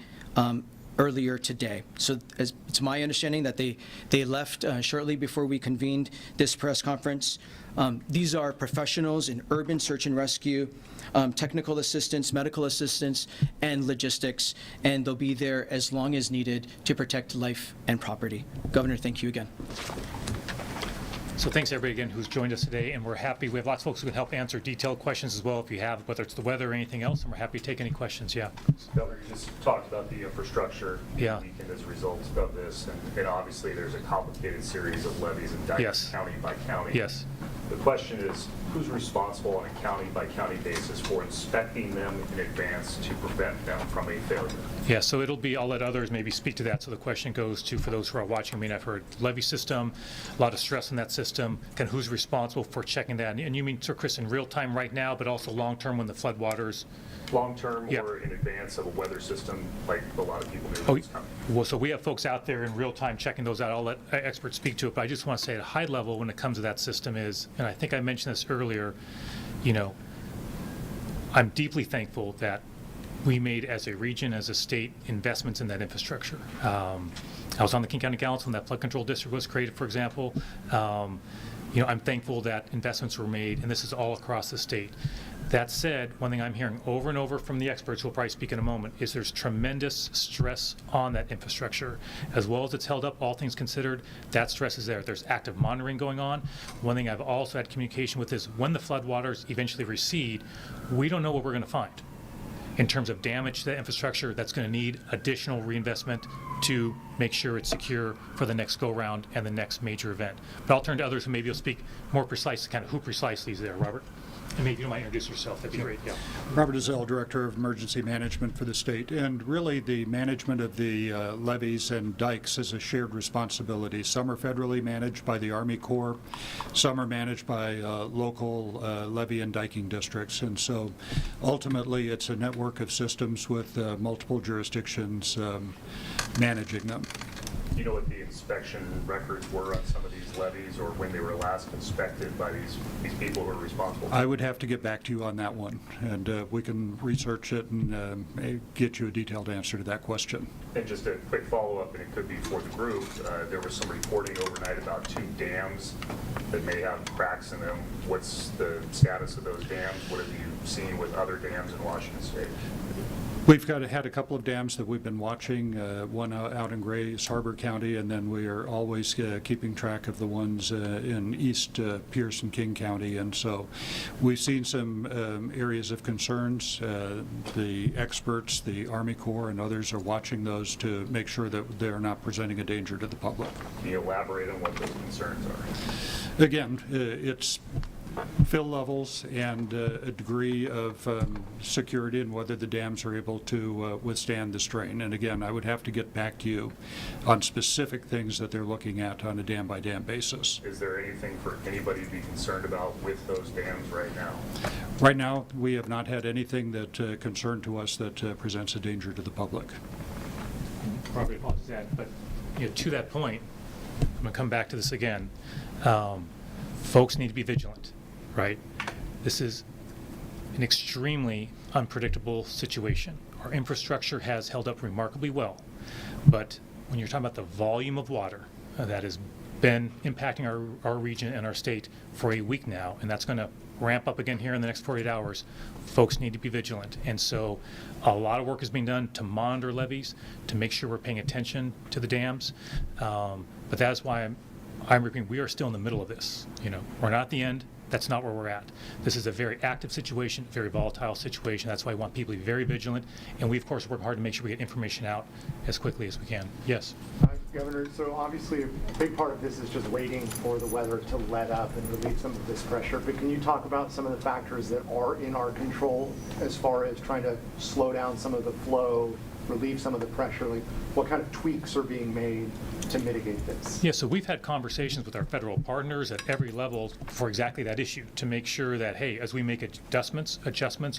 earlier today. So it's my understanding that they left shortly before we convened this press conference. These are professionals in urban search and rescue, technical assistance, medical assistance, and logistics, and they'll be there as long as needed to protect life and property. Governor, thank you again. So thanks everybody again who's joined us today, and we're happy. We have lots of folks who can help answer detailed questions as well if you have, whether it's the weather or anything else, and we're happy to take any questions. Yeah. Governor, you just talked about the infrastructure weakened as a result of this, and obviously there's a complicated series of levies and dikes county by county. Yes. The question is, who's responsible on a county-by-county basis for inspecting them in advance to prevent them from a failure? Yeah, so it'll be, I'll let others maybe speak to that. So the question goes to, for those who are watching, I mean, I've heard levy system, a lot of stress in that system, kind of who's responsible for checking that? And you mean, Sir Chris, in real time right now, but also long-term when the floodwaters? Long-term or in advance of a weather system, like a lot of people do. Well, so we have folks out there in real time checking those out. I'll let experts speak to it, but I just want to say at a high level when it comes to that system is, and I think I mentioned this earlier, you know, I'm deeply thankful that we made as a region, as a state, investments in that infrastructure. I was on the King County Council when that flood control district was created, for example. You know, I'm thankful that investments were made, and this is all across the state. That said, one thing I'm hearing over and over from the experts, who will probably speak in a moment, is there's tremendous stress on that infrastructure. As well as it's held up, all things considered, that stress is there. There's active monitoring going on. One thing I've also had communication with is when the floodwaters eventually recede, we don't know what we're going to find in terms of damage to the infrastructure that's going to need additional reinvestment to make sure it's secure for the next go-round and the next major event. But I'll turn to others who maybe will speak more precisely, kind of who precisely is there. Robert? And maybe you might introduce yourself. That'd be great. Yeah. Robert Ezell, Director of Emergency Management for the state. And really the management of the levees and dikes is a shared responsibility. Some are federally managed by the Army Corps. Some are managed by local levee and diking districts. And so ultimately it's a network of systems with multiple jurisdictions managing them. Do you know what the inspection records were on some of these levees, or when they were last inspected by these people who are responsible? I would have to get back to you on that one, and we can research it and get you a detailed answer to that question. And just a quick follow-up, and it could be for the group, there was some reporting overnight about 2 dams that may have cracks in them. What's the status of those dams? What have you seen with other dams in Washington State? We've had a couple of dams that we've been watching, one out in Grays Harbor County, and then we are always keeping track of the ones in East Pierce and King County. And so we've seen some areas of concerns. The experts, the Army Corps, and others are watching those to make sure that they're not presenting a danger to the public. Can you elaborate on what those concerns are? Again, it's fill levels and a degree of security and whether the dams are able to withstand the strain. And again, I would have to get back to you on specific things that they're looking at on a dam-by-dam basis. Is there anything for anybody to be concerned about with those dams right now? Right now, we have not had anything that concerned to us that presents a danger to the public. Probably apologize for that, but you know, to that point, I'm going to come back to this again. Folks need to be vigilant. Right? This is an extremely unpredictable situation. Our infrastructure has held up remarkably well, but when you're talking about the volume of water that has been impacting our region and our state for a week now, and that's going to ramp up again here in the next 48 hours, folks need to be vigilant. And so a lot of work is being done to monitor levees, to make sure we're paying attention to the dams. But that's why I'm repeating, we are still in the middle of this. We're not at the end. That's not where we're at. This is a very active situation, very volatile situation. That's why I want people to be very vigilant. And we, of course, work hard to make sure we get information out as quickly as we can. Yes? Governor, so obviously a big part of this is just waiting for the weather to let up and relieve some of this pressure. But can you talk about some of the factors that are in our control as far as trying to slow down some of the flow, relieve some of the pressure? Like, what kind of tweaks are being made to mitigate this? Yeah, so we've had conversations with our federal partners at every level for exactly that issue, to make sure that, hey, as we make adjustments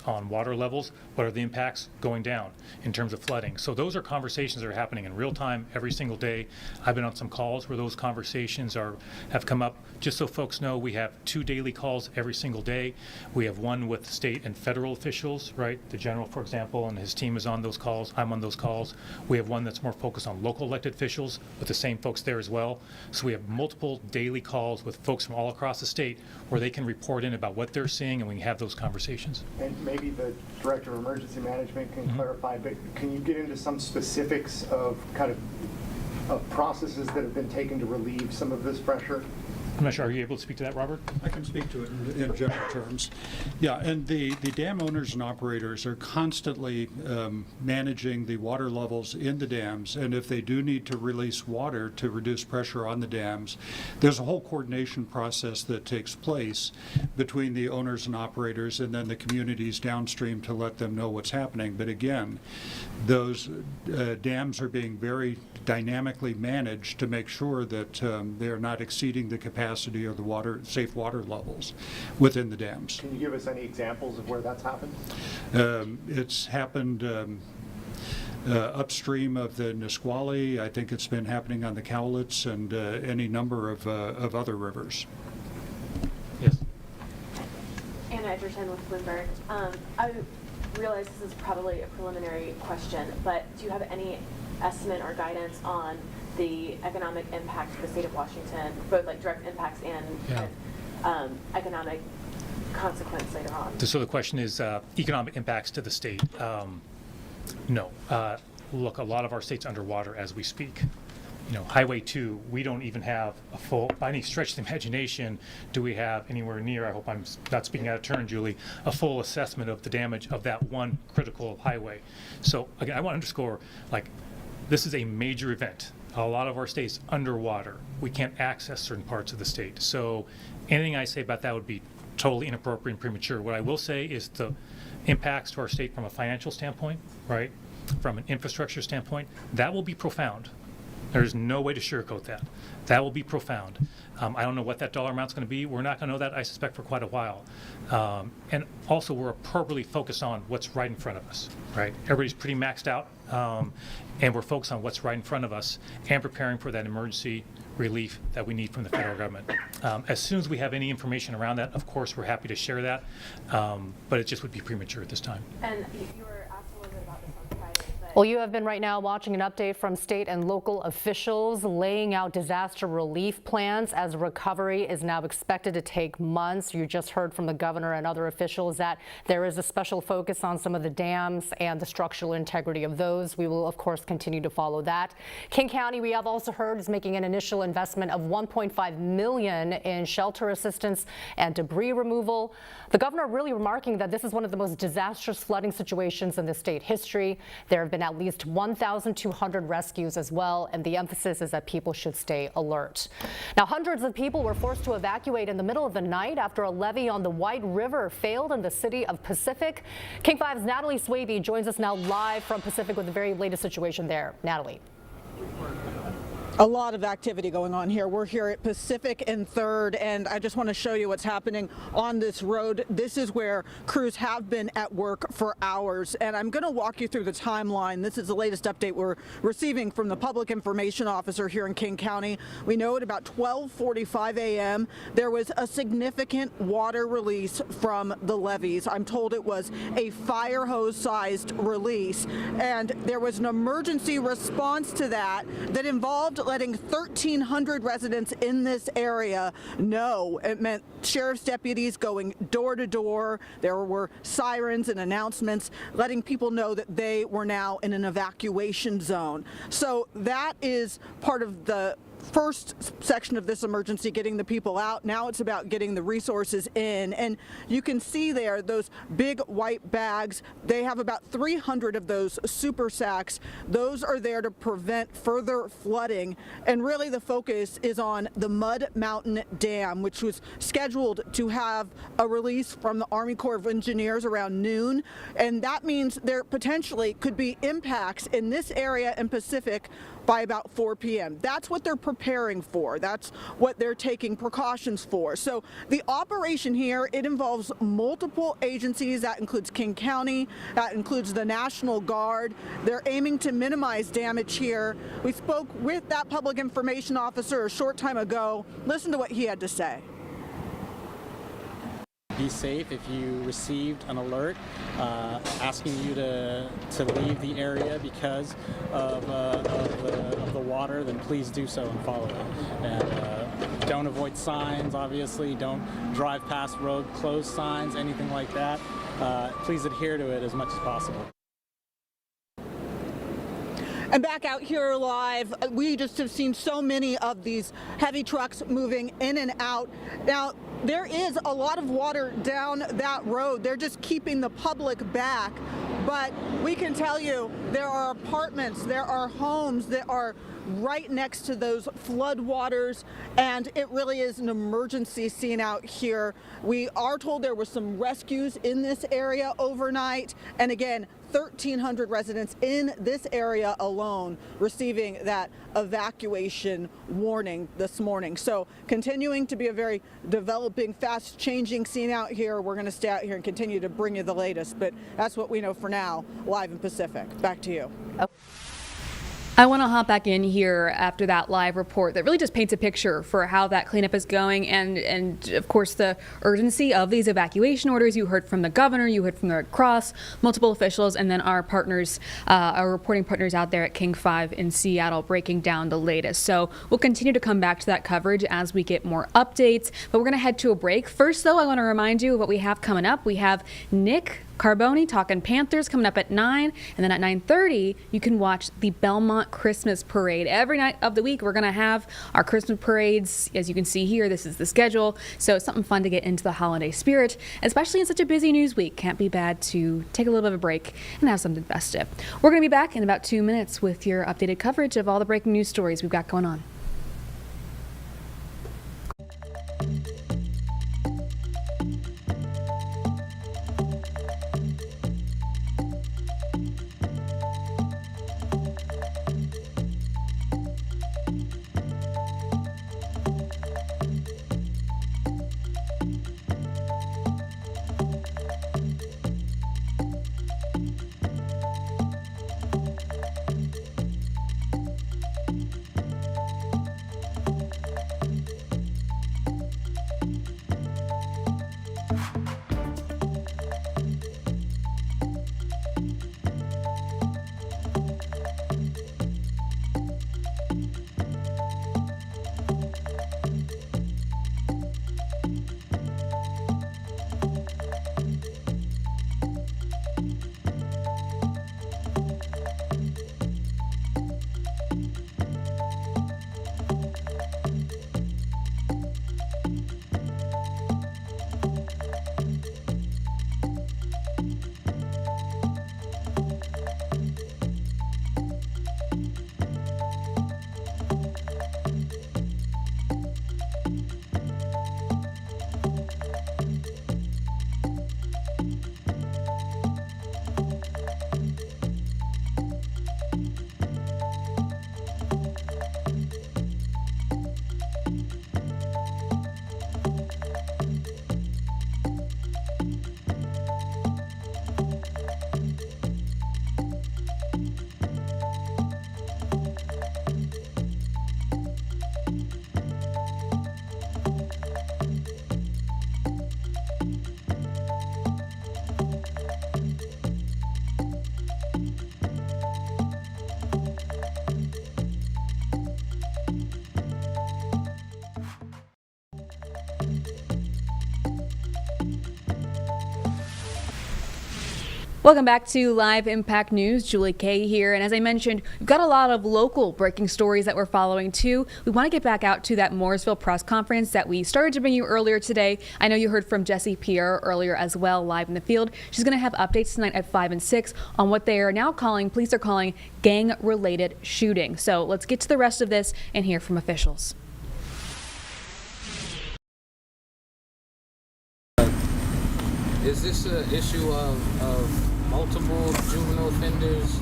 on water levels, what are the impacts going down in terms of flooding? So those are conversations that are happening in real time every single day. I've been on some calls where those conversations have come up. Just so folks know, we have 2 daily calls every single day. We have one with state and federal officials, right? The general, for example, and his team is on those calls. I'm on those calls. We have one that's more focused on local elected officials with the same folks there as well. So we have multiple daily calls with folks from all across the state where they can report in about what they're seeing, and we can have those conversations. And maybe the Director of Emergency Management can clarify, but can you get into some specifics of kind of processes that have been taken to relieve some of this pressure? I'm not sure. Are you able to speak to that, Robert? I can speak to it in general terms. Yeah, and the dam owners and operators are constantly managing the water levels in the dams, and if they do need to release water to reduce pressure on the dams, there's a whole coordination process that takes place between the owners and operators and then the communities downstream to let them know what's happening. But again, those dams are being very dynamically managed to make sure that they are not exceeding the capacity or the safe water levels within the dams. Can you give us any examples of where that's happened? It's happened upstream of the Nisqually. I think it's been happening on the Cowlitz and any number of other rivers. Yes. Anna Edgerton with Bloomberg. I realize this is probably a preliminary question, but do you have any estimate or guidance on the economic impact to the state of Washington, both like direct impacts and economic consequence later on? So the question is economic impacts to the state. No. Look, a lot of our state's underwater as we speak. Highway 2, we don't even have a full, by any stretch of the imagination, do we have anywhere near, I hope I'm not speaking out of turn, Julie, a full assessment of the damage of that one critical highway. So again, I want to underscore, this is a major event. A lot of our state's underwater. We can't access certain parts of the state. So anything I say about that would be totally inappropriate and premature. What I will say is the impacts to our state from a financial standpoint, right, from an infrastructure standpoint, that will be profound. There's no way to sugarcoat that. That will be profound. I don't know what that dollar amount's going to be. We're not going to know that, I suspect, for quite a while. And also, we're appropriately focused on what's right in front of us, right? Everybody's pretty maxed out, and we're focused on what's right in front of us and preparing for that emergency relief that we need from the federal government. As soon as we have any information around that, of course, we're happy to share that, but it just would be premature at this time. And you were asked a little bit about this on Friday. Well, you have been right now watching an update from state and local officials laying out disaster relief plans as recovery is now expected to take months. You just heard from the governor and other officials that there is a special focus on some of the dams and the structural integrity of those. We will, of course, continue to follow that. King County, we have also heard, is making an initial investment of $1.5 million in shelter assistance and debris removal. The governor really remarking that this is one of the most disastrous flooding situations in the state history. There have been at least 1,200 rescues as well, and the emphasis is that people should stay alert. Now, hundreds of people were forced to evacuate in the middle of the night after a levee on the White River failed in the city of Pacific. King 5's Natalie Swaby joins us now live from Pacific with the very latest situation there. Natalie. A lot of activity going on here. We're here at Pacific and 3rd, and I just want to show you what's happening on this road. This is where crews have been at work for hours, and I'm going to walk you through the timeline. This is the latest update we're receiving from the public information officer here in King County. We know at about 12:45 a.m. there was a significant water release from the levees. I'm told it was a fire hose-sized release, and there was an emergency response to that involved letting 1,300 residents in this area know. It meant sheriff's deputies going door to door. There were sirens and announcements letting people know that they were now in an evacuation zone. So that is part of the first section of this emergency, getting the people out. Now it's about getting the resources in. And you can see there those big white bags. They have about 300 of those super sacks. Those are there to prevent further flooding. And really the focus is on the Mud Mountain Dam, which was scheduled to have a release from the Army Corps of Engineers around noon. And that means there potentially could be impacts in this area in Pacific by about 4 p.m. That's what they're preparing for. That's what they're taking precautions for. So the operation here, it involves multiple agencies. That includes King County, that includes the National Guard. They're aiming to minimize damage here. We spoke with that public information officer a short time ago. Listen to what he had to say. Be safe. If you received an alert asking you to leave the area because of the water, then please do so and follow it. And don't avoid signs, obviously. Don't drive past road closed signs, anything like that. Please adhere to it as much as possible. And back out here live, we just have seen so many of these heavy trucks moving in and out. Now, there is a lot of water down that road. They're just keeping the public back. But we can tell you there are apartments, there are homes that are right next to those floodwaters, and it really is an emergency scene out here. We are told there were some rescues in this area overnight, and again, 1,300 residents in this area alone receiving that evacuation warning this morning. So continuing to be a very developing, fast-changing scene out here. We're going to stay out here and continue to bring you the latest, but that's what we know for now, live in Pacific. Back to you. I want to hop back in here after that live report that really just paints a picture for how that cleanup is going and of course the urgency of these evacuation orders. You heard from the governor, you heard from the Red Cross, multiple officials, and then our partners, our reporting partners out there at King 5 in Seattle breaking down the latest. So we'll continue to come back to that coverage as we get more updates, but we're going to head to a break. First though, I want to remind you of what we have coming up. We have Nick Carboni talking Panthers coming up at 9, and then at 9:30 you can watch the Belmont Christmas Parade. Every night of the week we're going to have our Christmas parades. As you can see here, this is the schedule, so it's something fun to get into the holiday spirit, especially in such a busy news week. Can't be bad to take a little bit of a break and have something festive. We're going to be back in about 2 minutes with your updated coverage of all the breaking news stories we've got going on. Welcome back to Live Impact News. Julie Kay here. And as I mentioned, we've got a lot of local breaking stories that we're following too. We want to get back out to that Mooresville press conference that we started to bring you earlier today. I know you heard from Jessie Pierre earlier as well, live in the field. She's going to have updates tonight at 5 and 6 on what they are now calling, police are calling, gang-related shooting. So let's get to the rest of this and hear from officials. Is this an issue of multiple juvenile offenders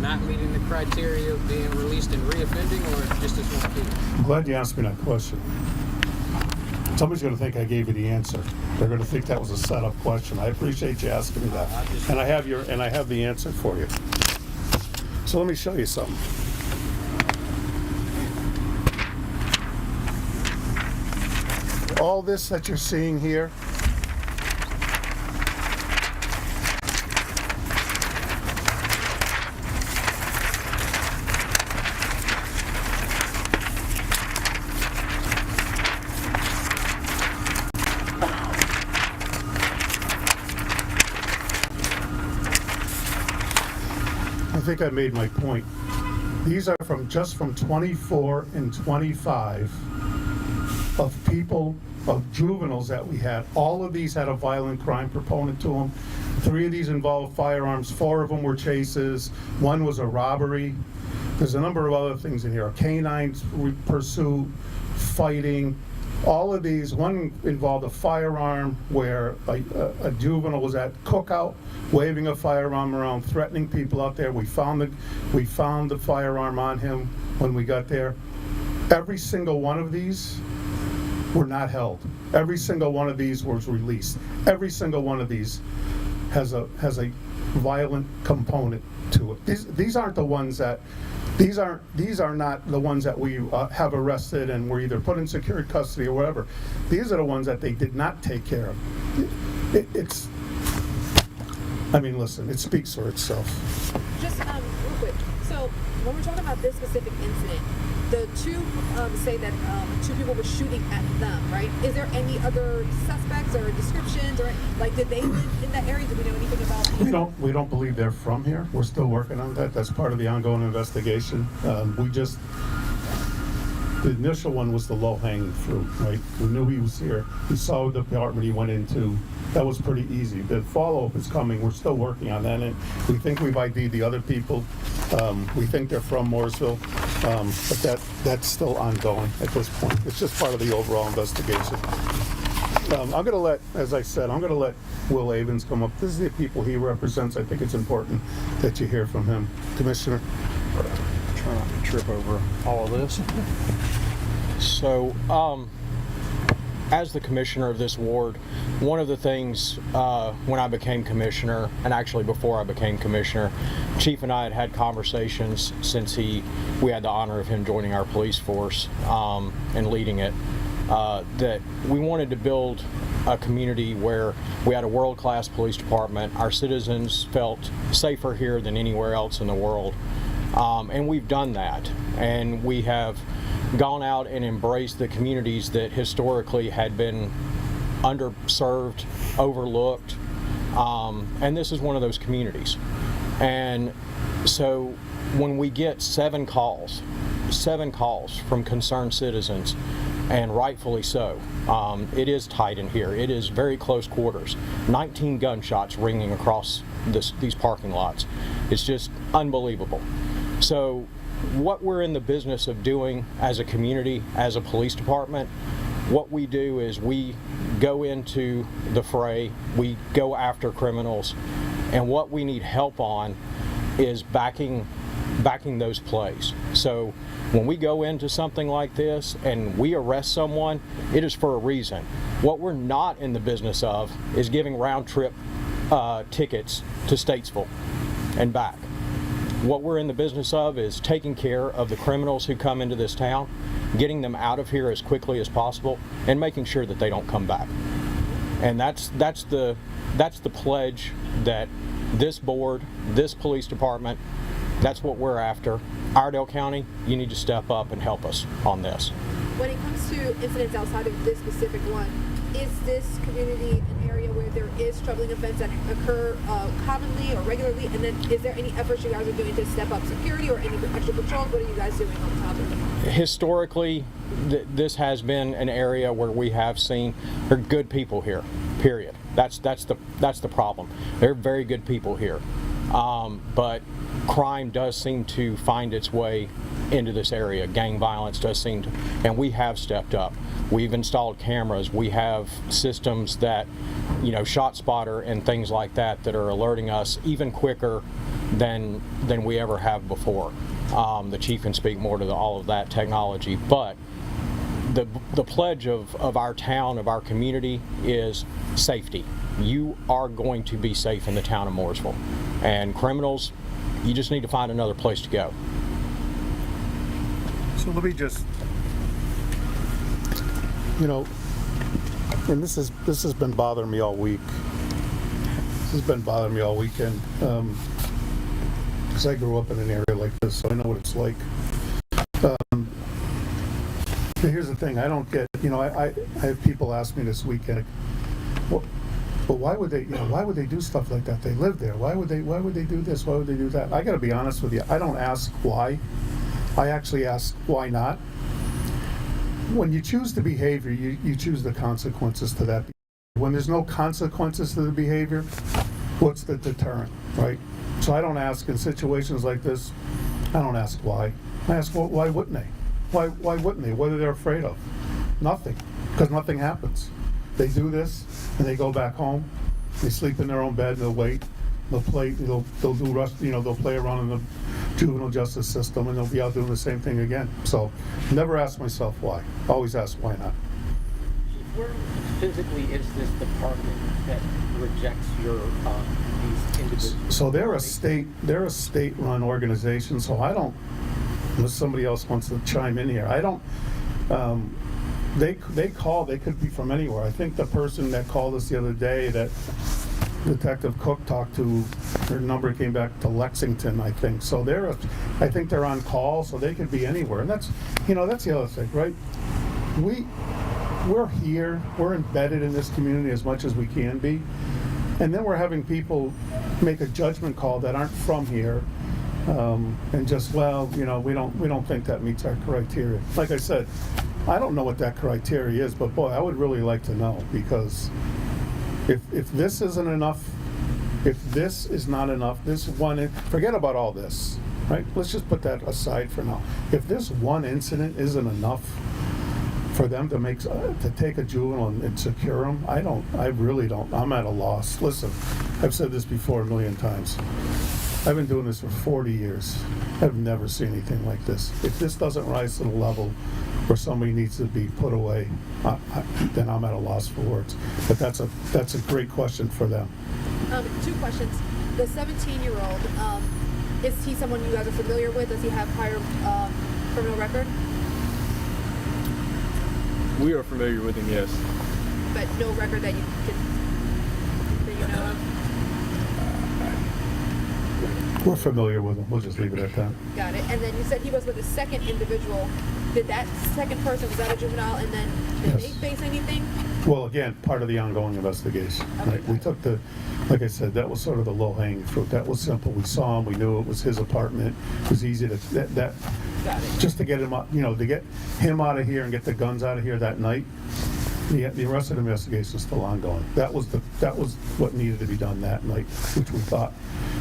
not meeting the criteria of being released and reoffending, or just this one kid? I'm glad you asked me that question. Somebody's going to think I gave you the answer. They're going to think that was a setup question. I appreciate you asking me that, and I have the answer for you. So let me show you something. All this that you're seeing here, I think I made my point. These are from 24 and 25 of people, of juveniles that we had. All of these had a violent crime proponent to them. 3 of these involved firearms, 4 of them were chases, 1 was a robbery. There's a number of other things in here, a canine pursuit, fighting. All of these, one involved a firearm where a juvenile was at cookout, waving a firearm around, threatening people out there. We found the firearm on him when we got there. Every single one of these were not held. Every single one of these was released. Every single one of these has a violent component to it. These aren't the ones that. These are not the ones that we have arrested and were either put in secured custody or whatever. These are the ones that they did not take care of. I mean, listen, it speaks for itself. Just real quick. So when we're talking about this specific incident, the 2 say that 2 people were shooting at them, right? Is there any other suspects or descriptions, or like did they live in that area? Do we know anything about them? We don't believe they're from here. We're still working on that. That's part of the ongoing investigation. The initial one was the low-hanging fruit, right? We knew he was here. We saw the apartment he went into. That was pretty easy. The follow-up is coming. We're still working on that, and we think we've ID'd the other people. We think they're from Mooresville, but that's still ongoing at this point. It's just part of the overall investigation. I'm going to let, as I said, Will Avens come up. This is the people he represents. I think it's important that you hear from him. Commissioner. Try not to trip over all of this. So, as the commissioner of this ward, one of the things when I became commissioner, and actually before I became commissioner, Chief and I had conversations since we had the honor of him joining our police force and leading it, that we wanted to build a community where we had a world-class police department. Our citizens felt safer here than anywhere else in the world. And we've done that, and we have gone out and embraced the communities that historically had been underserved, overlooked, and this is one of those communities. And so when we get 7 calls from concerned citizens, and rightfully so, it is tight in here. It is very close quarters. 19 gunshots ringing across these parking lots. It's just unbelievable. So what we're in the business of doing as a community, as a police department, what we do is we go into the fray, we go after criminals, and what we need help on is backing those plays. So when we go into something like this and we arrest someone, it is for a reason. What we're not in the business of is giving round-trip tickets to Statesville and back. What we're in the business of is taking care of the criminals who come into this town, getting them out of here as quickly as possible, and making sure that they don't come back. And that's the pledge that this board, this police department, that's what we're after. Iredell County, you need to step up and help us on this. When it comes to incidents outside of this specific one, is this community an area where there is troubling events that occur commonly or regularly? And then is there any efforts you guys are doing to step up security or any extra patrols? What are you guys doing on top of it? Historically, this has been an area where we have seen there are good people here, period. That's the problem. There are very good people here. But crime does seem to find its way into this area. Gang violence does seem to, and we have stepped up. We've installed cameras. We have systems that, Shot Spotter and things like that are alerting us even quicker than we ever have before. The chief can speak more to all of that technology, but the pledge of our town, of our community, is safety. You are going to be safe in the town of Mooresville. And criminals, you just need to find another place to go. So let me just, and this has been bothering me all week. This has been bothering me all weekend. Because I grew up in an area like this, so I know what it's like. But here's the thing, I don't get, I have people ask me this weekend, but why would they do stuff like that? They live there. Why would they do this? Why would they do that? I got to be honest with you. I don't ask why. I actually ask why not. When you choose the behavior, you choose the consequences to that. When there's no consequences to the behavior, what's the deterrent, right? So I don't ask in situations like this. I don't ask why. I ask why wouldn't they? Why wouldn't they? What are they afraid of? Nothing, because nothing happens. They do this, and they go back home. They sleep in their own bed. They'll wait. They'll play. They'll do rust. They'll play around in the juvenile justice system, and they'll be out doing the same thing again. So, never ask myself why. Always ask why not. Where physically is this department that rejects your these individuals? So they're a state-run organization. So I don't. Unless somebody else wants to chime in here, I don't. They call. They could be from anywhere. I think the person that called us the other day, that Detective Cook talked to, their number came back to Lexington, I think. So I think they're on call, so they could be anywhere. And that's the other thing, right? We're here. We're embedded in this community as much as we can be, and then we're having people make a judgment call that aren't from here. And just, we don't think that meets our criteria. Like I said, I don't know what that criteria is, but boy, I would really like to know, because if this isn't enough, if this is not enough, forget about all this, right? Let's just put that aside for now. If this one incident isn't enough for them to take a juvenile and secure them, I really don't. I'm at a loss. Listen, I've said this before a million times. I've been doing this for 40 years. I've never seen anything like this. If this doesn't rise to the level where somebody needs to be put away, then I'm at a loss for words. But that's a great question for them. 2 questions. The 17-year-old, is he someone you guys are familiar with? Does he have prior criminal record? We are familiar with him, yes. But no record that you know of? We're familiar with them. We'll just leave it at that. Got it. And then you said he was with a second individual. Did that second person, was that a juvenile, and then did they face anything? Well, again, part of the ongoing investigation. Okay. Right? We took like I said, that was sort of the low-hanging fruit. That was simple. We saw him. We knew it was his apartment. It was easy to just to get him out, to get him out of here and get the guns out of here that night. The rest of the investigation is still ongoing. That was what needed to be done that night, which we thought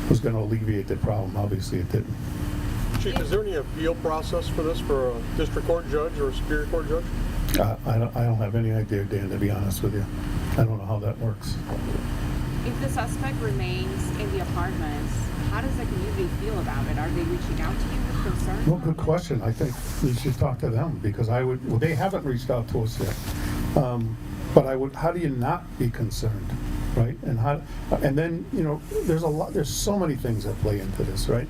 was going to alleviate the problem. Obviously, it didn't. Chief, is there any appeal process for this for a district court judge or a superior court judge? I don't have any idea, Dan, to be honest with you. I don't know how that works. If the suspect remains in the apartments, how does the community feel about it? Are they reaching out to you with concern? Well, good question. I think you should talk to them, because they haven't reached out to us yet. But how do you not be concerned, right? And then, there's so many things that play into this, right?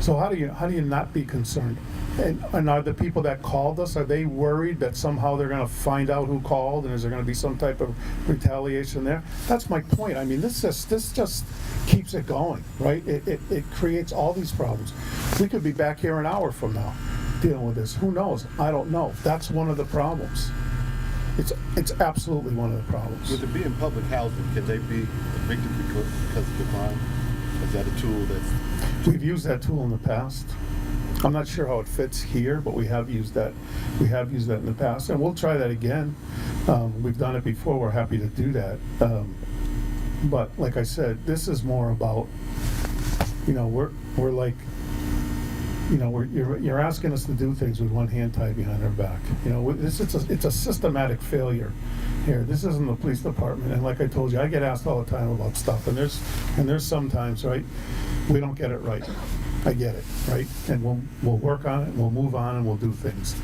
So how do you not be concerned? And are the people that called us, are they worried that somehow they're going to find out who called, and is there going to be some type of retaliation there? That's my point. I mean, this just keeps it going, right? It creates all these problems. We could be back here an hour from now dealing with this. Who knows? I don't know. That's one of the problems. It's absolutely one of the problems. With it being public housing, can they be evicted because of the crime? Is that a tool that's... We've used that tool in the past. I'm not sure how it fits here, but we have used that. We have used that in the past, and we'll try that again. We've done it before. We're happy to do that. But like I said, this is more about, we're like, you're asking us to do things with one hand tied behind our back. It's a systematic failure here. This isn't the police department, and like I told you, I get asked all the time about stuff, and there's sometimes, right, we don't get it right. I get it, right? And we'll work on it, and we'll move on, and we'll do things.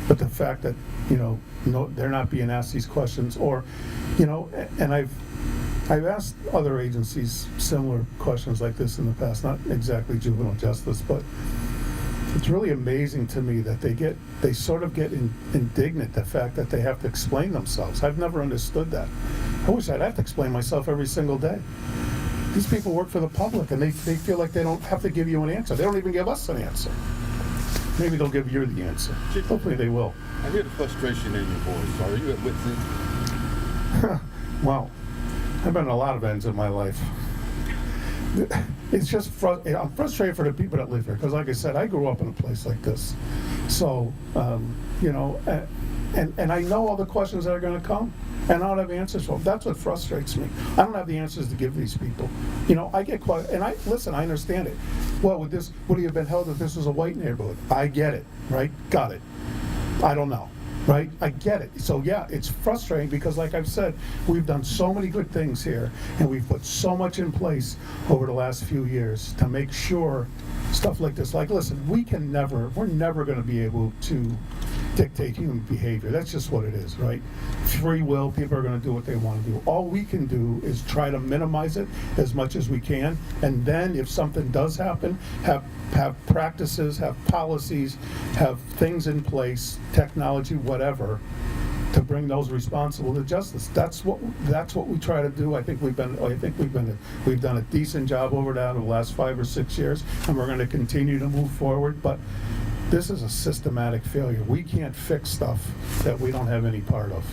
But the fact that they're not being asked these questions, or and I've asked other agencies similar questions like this in the past, not exactly juvenile justice, but it's really amazing to me that they sort of get indignant the fact that they have to explain themselves. I've never understood that. I wish I'd have to explain myself every single day. These people work for the public, and they feel like they don't have to give you an answer. They don't even give us an answer. Maybe they'll give you the answer. Hopefully they will. I hear the frustration in your voice. Are you at wit's end? Well, I've been in a lot of ends in my life. It's just, I'm frustrated for the people that live here, because like I said, I grew up in a place like this. So, and I know all the questions that are going to come, and I don't have answers for them. That's what frustrates me. I don't have the answers to give these people. I get questions, and I understand it. Well, would he have been held if this was a white neighborhood? I get it, right? Got it. I don't know, right? I get it. So yeah, it's frustrating because, like I've said, we've done so many good things here, and we've put so much in place over the last few years to make sure stuff like this. Like, listen, we're never going to be able to dictate human behavior. That's just what it is, right? Free will, people are going to do what they want to do. All we can do is try to minimize it as much as we can, and then if something does happen, have practices, have policies, have things in place, technology, whatever, to bring those responsible to justice. That's what we try to do. I think we've done a decent job over that over the last 5 or 6 years, and we're going to continue to move forward. But this is a systematic failure. We can't fix stuff that we don't have any part of.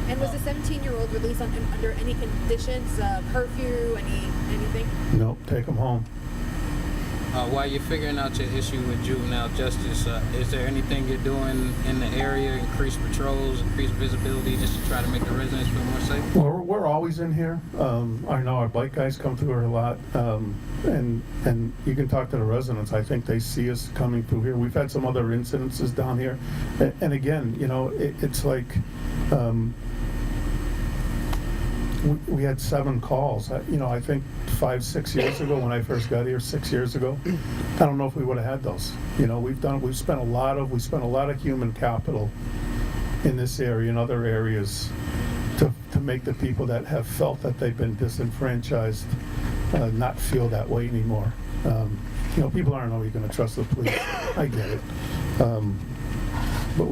And was the 17-year-old released under any conditions, curfew, anything? Nope, take them home. While you're figuring out your issue with juvenile justice, is there anything you're doing in the area, increase patrols, increase visibility, just to try to make the residents feel more safe? Well, we're always in here. I know our bike guys come through here a lot, and you can talk to the residents. I think they see us coming through here. We've had some other incidences down here, and again, it's like we had 7 calls. I think 5-6 years ago when I first got here, 6 years ago, I don't know if we would have had those. We've spent a lot of human capital in this area and other areas to make the people that have felt that they've been disenfranchised not feel that way anymore. People aren't always going to trust the police. I get it. But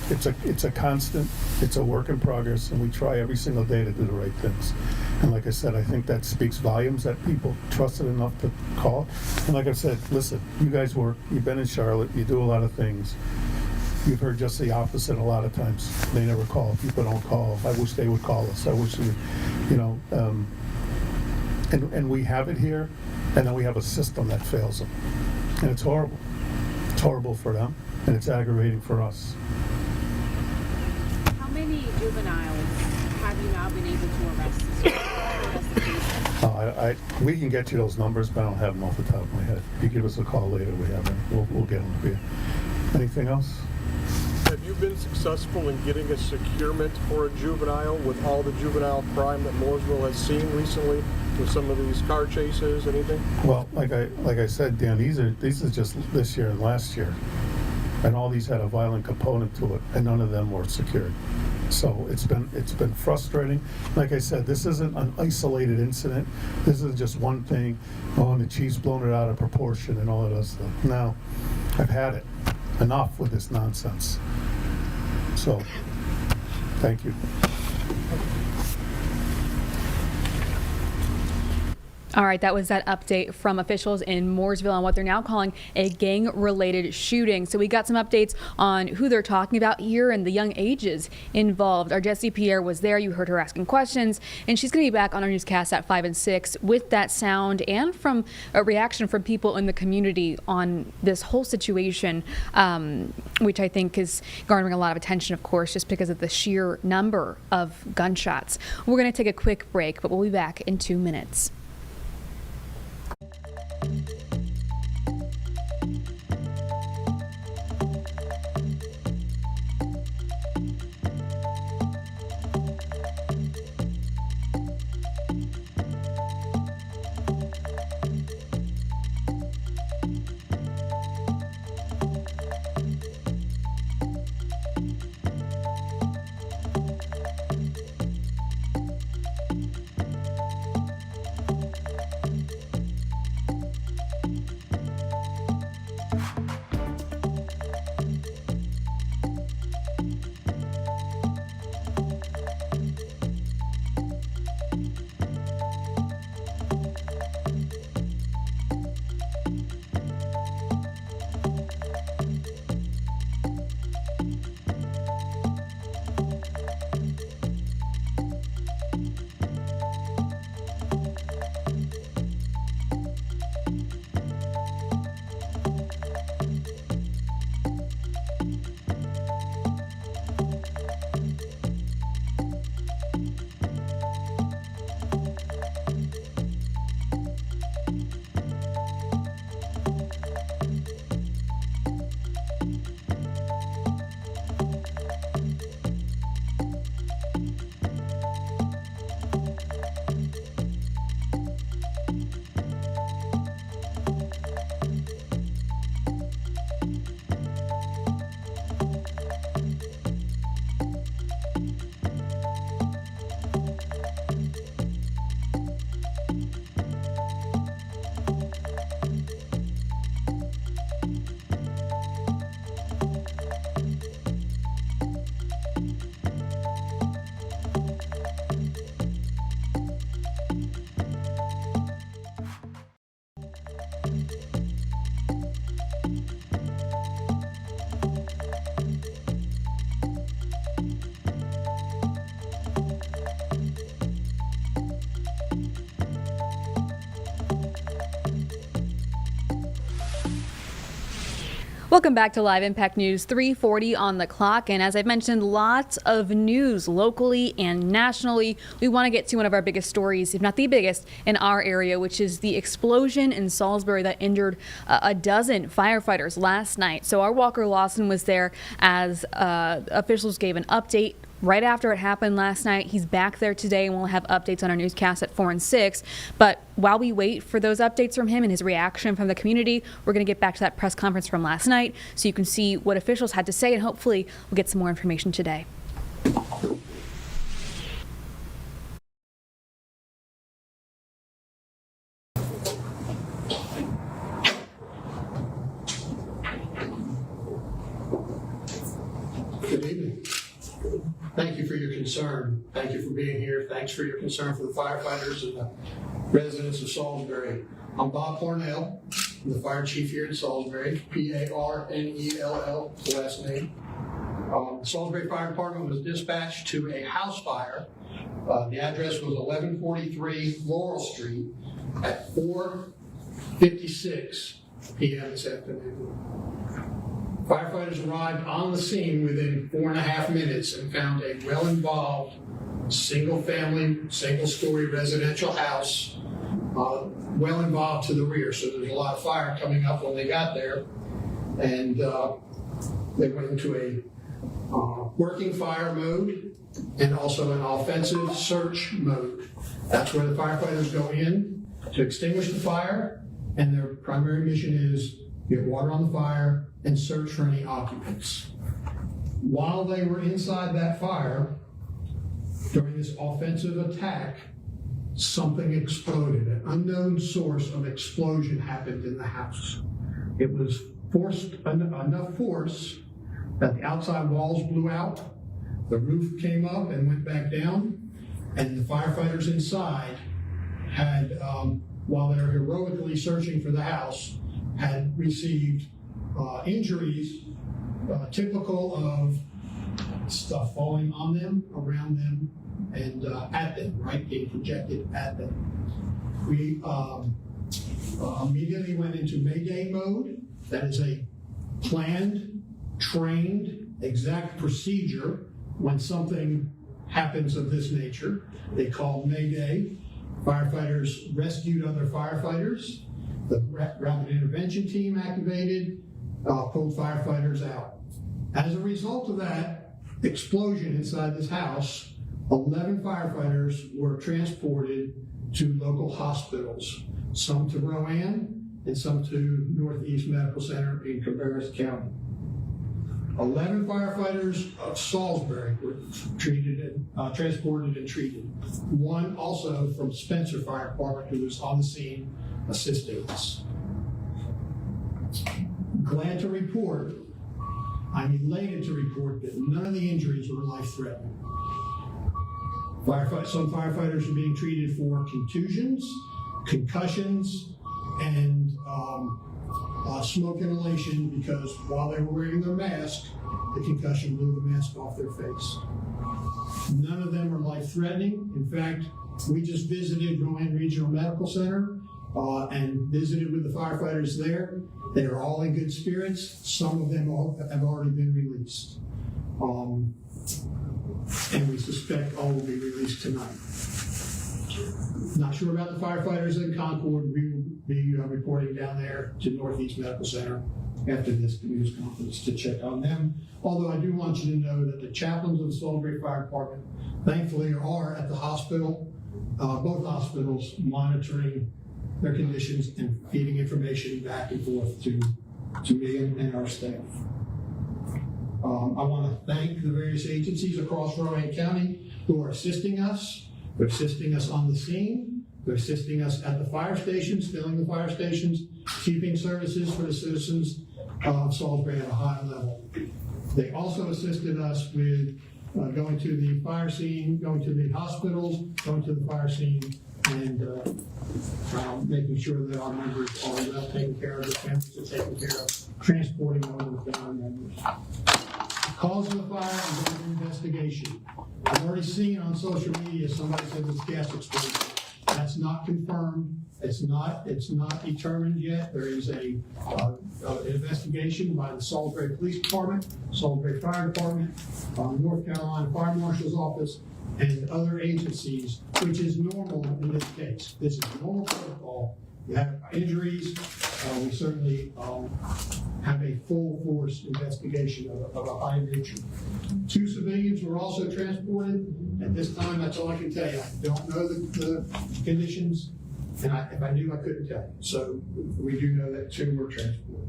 it's a constant, it's a work in progress, and we try every single day to do the right things. And like I said, I think that speaks volumes that people trusted enough to call. And like I said, listen, you guys work, you've been in Charlotte, you do a lot of things. You've heard just the opposite a lot of times. They never call. People don't call. I wish they would call us. I wish we, and we have it here, and then we have a system that fails them. And it's horrible. It's horrible for them, and it's aggravating for us. How many juveniles have you now been able to arrest this year? We can get you those numbers, but I don't have them off the top of my head. If you give us a call later, we have them. We'll get them for you. Anything else? Have you been successful in getting a securement for a juvenile with all the juvenile crime that Mooresville has seen recently with some of these car chases, anything? Well, like I said, Dan, these are just this year and last year. And all these had a violent component to it, and none of them were secured. So it's been frustrating. Like I said, this isn't an isolated incident. This isn't just one thing. Oh, and the chief's blown it out of proportion and all of that stuff. No, I've had it. Enough with this nonsense. So, thank you. All right, that was that update from officials in Mooresville on what they're now calling a gang-related shooting. So we got some updates on who they're talking about here and the young ages involved. Our Jessie Pierre was there. You heard her asking questions, and she's going to be back on our newscast at 5 and 6 with that sound and from a reaction from people in the community on this whole situation, which I think is garnering a lot of attention, of course, just because of the sheer number of gunshots. We're going to take a quick break, but we'll be back in 2 minutes. Welcome back to Live Impact News, 3:40 on the clock. And as I mentioned, lots of news locally and nationally. We want to get to one of our biggest stories, if not the biggest, in our area, which is the explosion in Salisbury that injured a dozen firefighters last night. So our Walker Lawson was there as officials gave an update right after it happened last night. He's back there today, and we'll have updates on our newscast at 4 and 6. But while we wait for those updates from him and his reaction from the community, we're going to get back to that press conference from last night so you can see what officials had to say, and hopefully we'll get some more information today. Good evening. Thank you for your concern. Thank you for being here. Thanks for your concern for the firefighters and the residents of Salisbury. I'm Bob Cornell. I'm the fire chief here in Salisbury, P-A-R-N-E-L-L, the last name. The Salisbury Fire Department was dispatched to a house fire. The address was 1143 Laurel Street at 4:56 p.m. this afternoon. Firefighters arrived on the scene within 4.5 minutes and found a well-involved, single-family, single-story residential house, well involved to the rear. So there's a lot of fire coming up when they got there, and they went into a working fire mode and also an offensive search mode. That's where the firefighters go in to extinguish the fire, and their primary mission is get water on the fire and search for any occupants. While they were inside that fire, during this offensive attack, something exploded. An unknown source of explosion happened in the house. It was enough force that the outside walls blew out, the roof came up and went back down, and the firefighters inside had while they're heroically searching for the house, had received injuries typical of stuff falling on them, around them, and at them, right, being projected at them. We immediately went into Mayday mode. That is a planned, trained, exact procedure when something happens of this nature. They called Mayday. Firefighters rescued other firefighters. The rapid intervention team activated, pulled firefighters out. As a result of that explosion inside this house, 11 firefighters were transported to local hospitals, some to Rowan and some to Northeast Medical Center in Cabarrus County. 11 firefighters of Salisbury were transported and treated. One also from Spencer Fire Department who was on the scene assisting us. Glad to report, I'm elated to report that none of the injuries were life-threatening. Some firefighters are being treated for contusions, concussions, and smoke inhalation because while they were wearing their mask, the concussion blew the mask off their face. None of them are life-threatening. In fact, we just visited Rowan Regional Medical Center and visited with the firefighters there. They are all in good spirits. Some of them have already been released. And we suspect all will be released tonight. Not sure about the firefighters in Concord. We will be reporting down there to Northeast Medical Center after this news conference to check on them. Although I do want you to know that the chaplains of the Salisbury Fire Department thankfully are at the hospital, both hospitals, monitoring their conditions and feeding information back and forth to me and our staff. I want to thank the various agencies across Rowan County who are assisting us. They're assisting us on the scene. They're assisting us at the fire stations, filling the fire stations, keeping services for the citizens of Salisbury at a high level. They also assisted us with going to the fire scene, going to the hospitals, going to the fire scene, and making sure that our members are well taken care of, the families are taken care of, transporting all of the family members. Cause of the fire and going to investigation. I've already seen on social media somebody said it's gas explosion. That's not confirmed. It's not determined yet. There is a investigation by the Salisbury Police Department, Salisbury Fire Department, North Carolina Fire Marshal's Office, and other agencies, which is normal in this case. This is normal protocol. You have injuries. We certainly have a full force investigation of a high nature. 2 civilians were also transported. At this time, that's all I can tell you. I don't know the conditions, and if I knew, I couldn't tell you. So we do know that 2 were transported.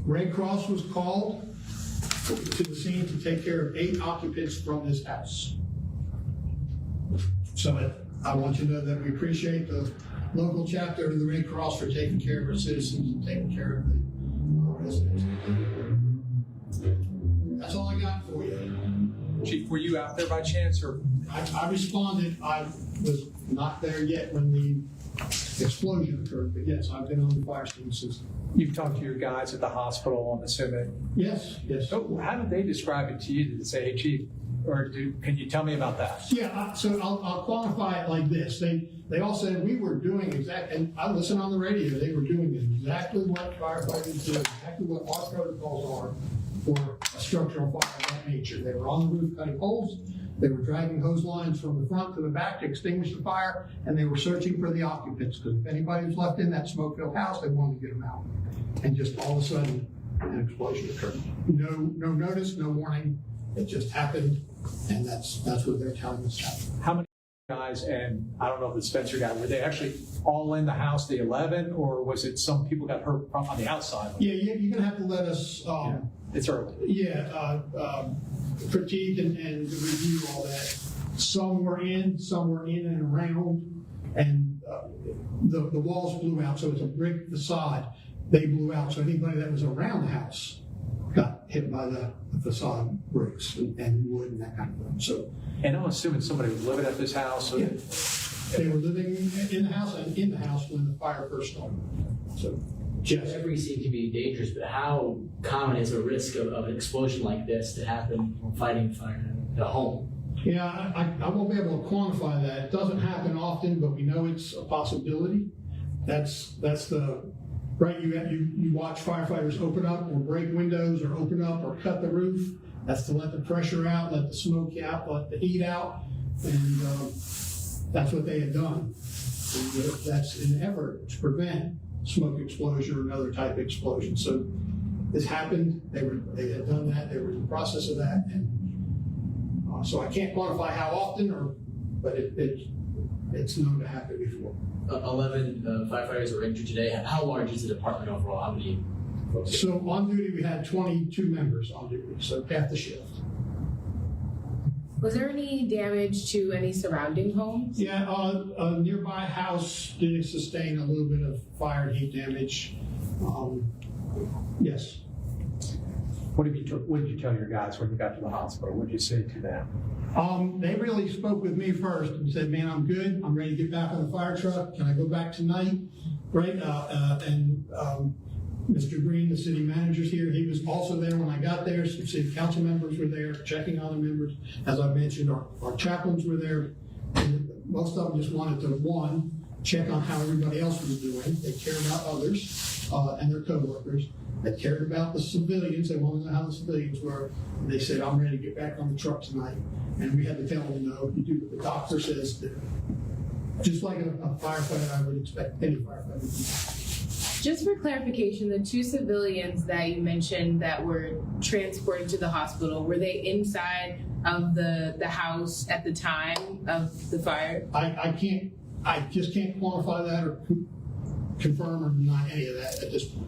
Red Cross was called to the scene to take care of 8 occupants from this house. So I want you to know that we appreciate the local chapter of the Red Cross for taking care of our citizens and taking care of the residents. That's all I got for you. Chief, were you out there by chance, or? I responded. I was not there yet when the explosion occurred, but yes, I've been on the fire scene since. You've talked to your guys at the hospital, I'm assuming? Yes. So how did they describe it to you? Did they say, hey, Chief, can you tell me about that? Yeah, so I'll qualify it like this. They all said we were doing exactly, and I listened on the radio, they were doing exactly what firefighters do, exactly what our protocols are for a structural fire of that nature. They were on the roof cutting holes, they were dragging hose lines from the front to the back to extinguish the fire, and they were searching for the occupants, because if anybody was left in that smoke-filled house, they wanted to get them out. And just all of a sudden, an explosion occurred. No notice, no warning, it just happened, and that's what they're telling us happened. How many guys, and I don't know if the Spencer guy, were they actually all in the house, the 11, or was it some people got hurt on the outside? Yeah, you're going to have to let us... it's early. Critique and review all that. Some were in and around, and the walls blew out, so it's a brick facade. They blew out, so anybody that was around the house got hit by the facade bricks and wood and that kind of thing. So, and I'm assuming somebody was living at this house. So They were living in the house and in the house when the fire first started. So, yes. Every scene can be dangerous, but how common is a risk of an explosion like this to happen when fighting fire at home? Yeah, I won't be able to quantify that. It doesn't happen often, but we know it's a possibility. That's the right. You watch firefighters open up or break windows or open up or cut the roof. That's to let the pressure out, let the smoke out, let the heat out, and that's what they had done. And that's an effort to prevent smoke explosion or another type of explosion. So this happened. They had done that. They were in the process of that, and so I can't quantify how often, but it's known to happen before. 11 firefighters were injured today. How large is the department overall? How many folks? So on duty, we had 22 members on duty, so half the shift. Was there any damage to any surrounding homes? Yeah, a nearby house did sustain a little bit of fire and heat damage. Yes. What did you tell your guys when you got to the hospital? What did you say to them? They really spoke with me first and said, "Man, I'm good. I'm ready to get back on the fire truck. Can I go back tonight?" Right? Mr. Green, the city manager's here. He was also there when I got there. Some city council members were there checking on the members. As I mentioned, our chaplains were there. And most of them just wanted to, one, check on how everybody else was doing. They cared about others and their coworkers. They cared about the civilians. They wanted to know how the civilians were. And they said, "I'm ready to get back on the truck tonight." And we had to tell them, "No, you do what the doctor says to do." Just like a firefighter, I would expect any firefighter to do. Just for clarification, the 2 civilians that you mentioned that were transported to the hospital, were they inside of the house at the time of the fire? I just can't quantify that or confirm or deny any of that at this point.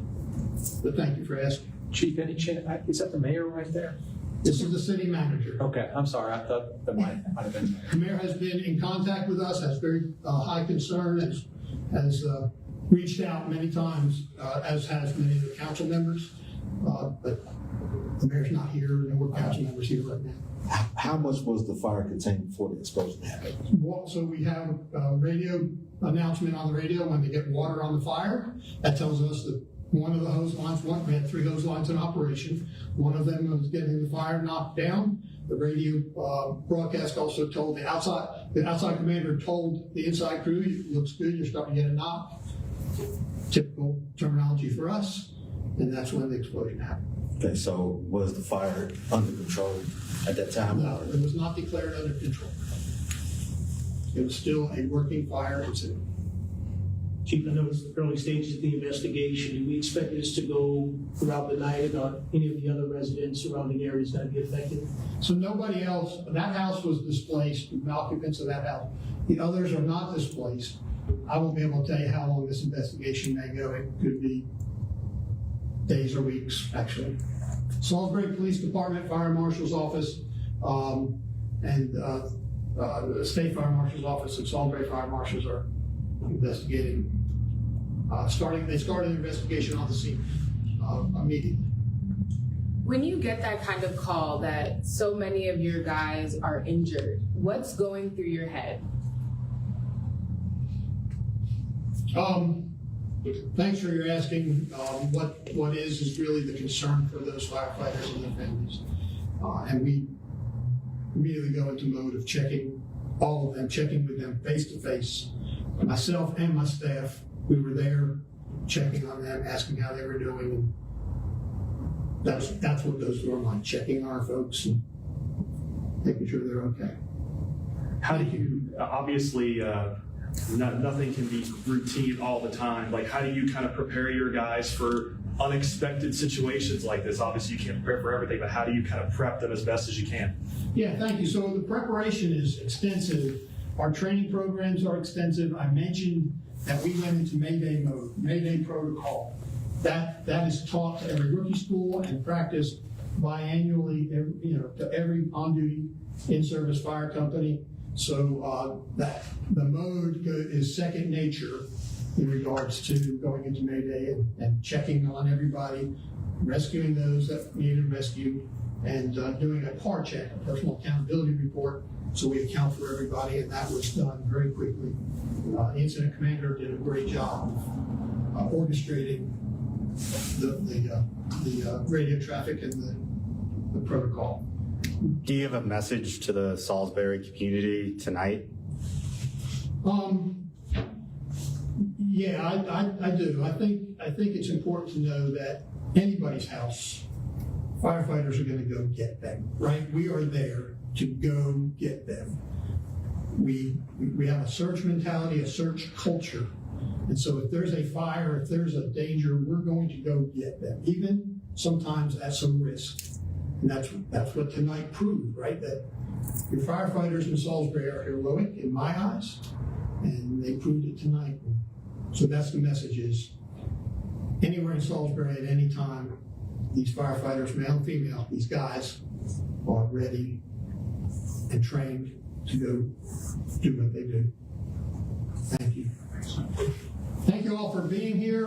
But thank you for asking. Chief, any chance, is that the mayor right there? This is the city manager. Okay, I'm sorry, I thought that might have been. The mayor has been in contact with us, has very high concern, has reached out many times, as has many of the council members. But the mayor's not here, and we're council members here right now. How much was the fire contained before the explosion happened? So we have a radio announcement on the radio when they get water on the fire. That tells us that one of the hose lines, we had 3 hose lines in operation. One of them was getting the fire knocked down. The radio broadcast also told the outside commander told the inside crew, "It looks good, you're starting to get a knock." Typical terminology for us, and that's when the explosion happened. Okay, so was the fire under control at that time? No, it was not declared under control. It was still a working fire incident. Chief, I know it's the early stages of the investigation. Do we expect this to go throughout the night, or any of the other residents surrounding areas going to be affected? So nobody else, that house was displaced, the occupants of that house. The others are not displaced. I won't be able to tell you how long this investigation may go. It could be days or weeks, actually. Salisbury Police Department, Fire Marshal's Office, and the State Fire Marshal's Office and Salisbury Fire Marshals are investigating. They started an investigation on the scene immediately. When you get that kind of call that so many of your guys are injured, what's going through your head? Thanks for your asking. What is really the concern for those firefighters and their families. And we immediately go into mode of checking all of them, checking with them face to face. Myself and my staff, we were there checking on them, asking how they were doing. And that's what goes through our mind, checking our folks and making sure they're okay. How do you, obviously, nothing can be routine all the time. Like, how do you kind of prepare your guys for unexpected situations like this? Obviously, you can't prepare for everything, but how do you kind of prep them as best as you can? Yeah, thank you. So the preparation is extensive. Our training programs are extensive. I mentioned that we went into Mayday mode, Mayday protocol. That is taught to every rookie school and practiced biannually, to every on-duty in-service fire company. So that the mode is second nature in regards to going into Mayday and checking on everybody, rescuing those that needed rescue, and doing a PAR check, a personal accountability report, so we account for everybody, and that was done very quickly. The incident commander did a great job of orchestrating the radio traffic and the protocol. Do you have a message to the Salisbury community tonight? Yeah, I do. I think it's important to know that anybody's house, firefighters are going to go get them, right? We are there to go get them. We have a search mentality, a search culture. And so if there's a fire, if there's a danger, we're going to go get them, even sometimes at some risk. And that's what tonight proved, right? That your firefighters in Salisbury are heroic in my eyes, and they proved it tonight. So that's the message is, anywhere in Salisbury at any time, these firefighters, male and female, these guys are ready and trained to go do what they do. Thank you. Thank you all for being here.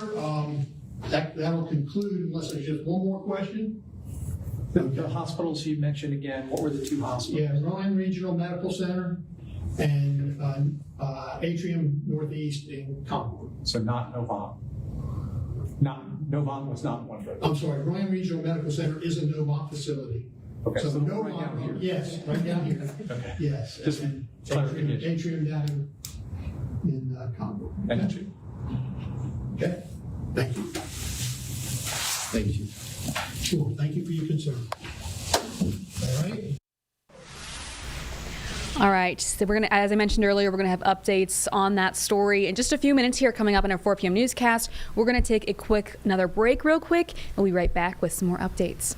That'll conclude, unless there's just one more question. The hospitals you mentioned again, what were the two hospitals? Yeah, Ryan Regional Medical Center and Atrium Northeast in Concord. So not Novant. Novant was not one of those. I'm sorry, Ryan Regional Medical Center is a Novant facility. Okay, so Novant, right down here. yes, right down here. Okay. Yes. Just and clarification. Atrium down in Concord. Thank you. Okay, thank you. Thank you. Sure, thank you for your concern. All right. All right, so we're going to, as I mentioned earlier, we're going to have updates on that story in just a few minutes here coming up in our 4 p.m. newscast. We're going to take another break real quick, and we'll be right back with some more updates.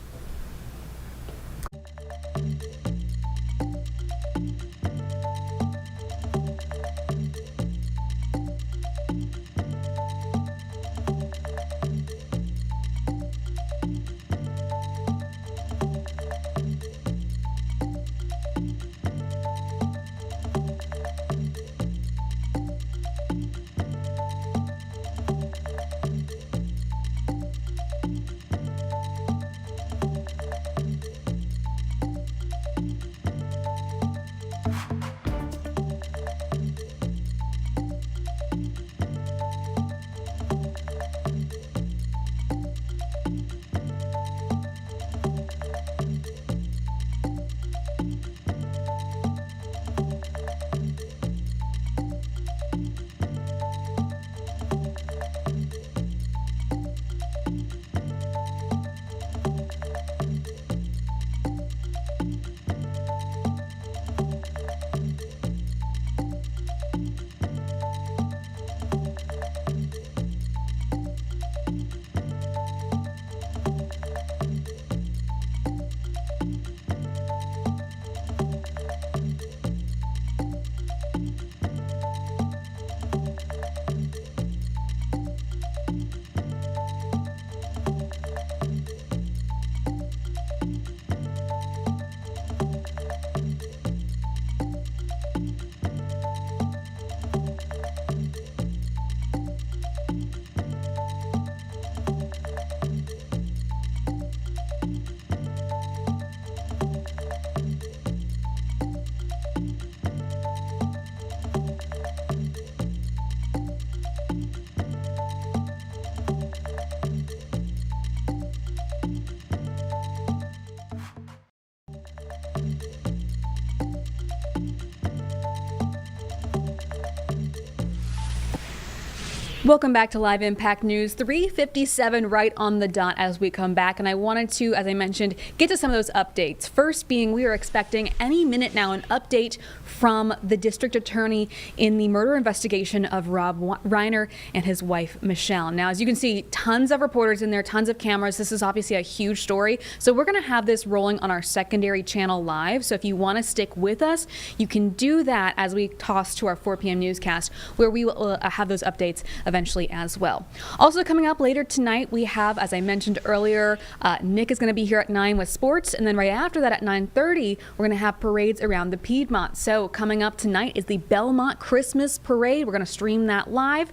Welcome back to Live Impact News, 3:57 right on the dot as we come back. And I wanted to, as I mentioned, get to some of those updates. First being, we are expecting any minute now an update from the district attorney in the murder investigation of Rob Reiner and his wife, Michelle. Now, as you can see, tons of reporters in there, tons of cameras. This is obviously a huge story. So we're going to have this rolling on our secondary channel live. So if you want to stick with us, you can do that as we toss to our 4 p.m. newscast, where we will have those updates eventually as well. Also coming up later tonight, we have, as I mentioned earlier, Nick is going to be here at 9 with sports. And then right after that at 9:30, we're going to have parades around the Piedmont. So coming up tonight is the Belmont Christmas Parade. We're going to stream that live,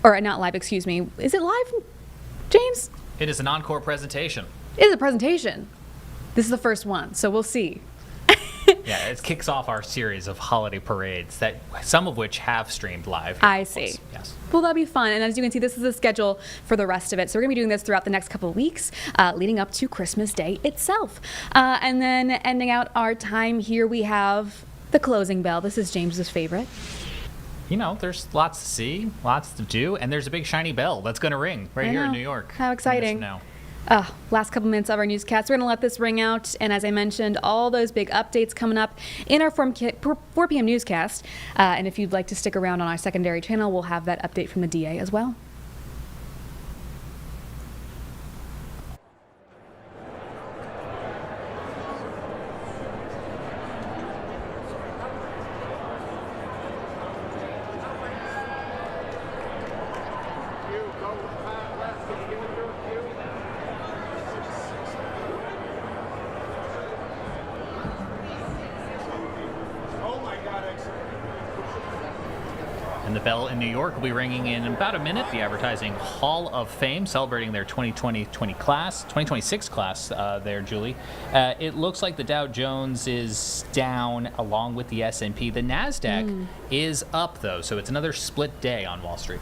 or not live, excuse me. Is it live, James? It is an encore presentation. It is a presentation. This is the first one, so we'll see. Yeah, it kicks off our series of holiday parades, that some of which have streamed live. I see. Yes. Well, that'll be fun. And as you can see, this is the schedule for the rest of it. So we're going to be doing this throughout the next couple of weeks, leading up to Christmas Day itself. And then ending out our time here, we have the closing bell. This is James's favorite. You know, there's lots to see, lots to do, and there's a big shiny bell that's going to ring right here in New York. How exciting. Now. Last couple minutes of our newscast. We're going to let this ring out. And as I mentioned, all those big updates coming up in our 4 p.m. newscast. And if you'd like to stick around on our secondary channel, we'll have that update from the DA as well. And the bell in New York will be ringing in about a minute. The Advertising Hall of Fame celebrating their 2026 class there, Julie. It looks like the Dow Jones is down along with the S&P. The NASDAQ is up, though, so it's another split day on Wall Street.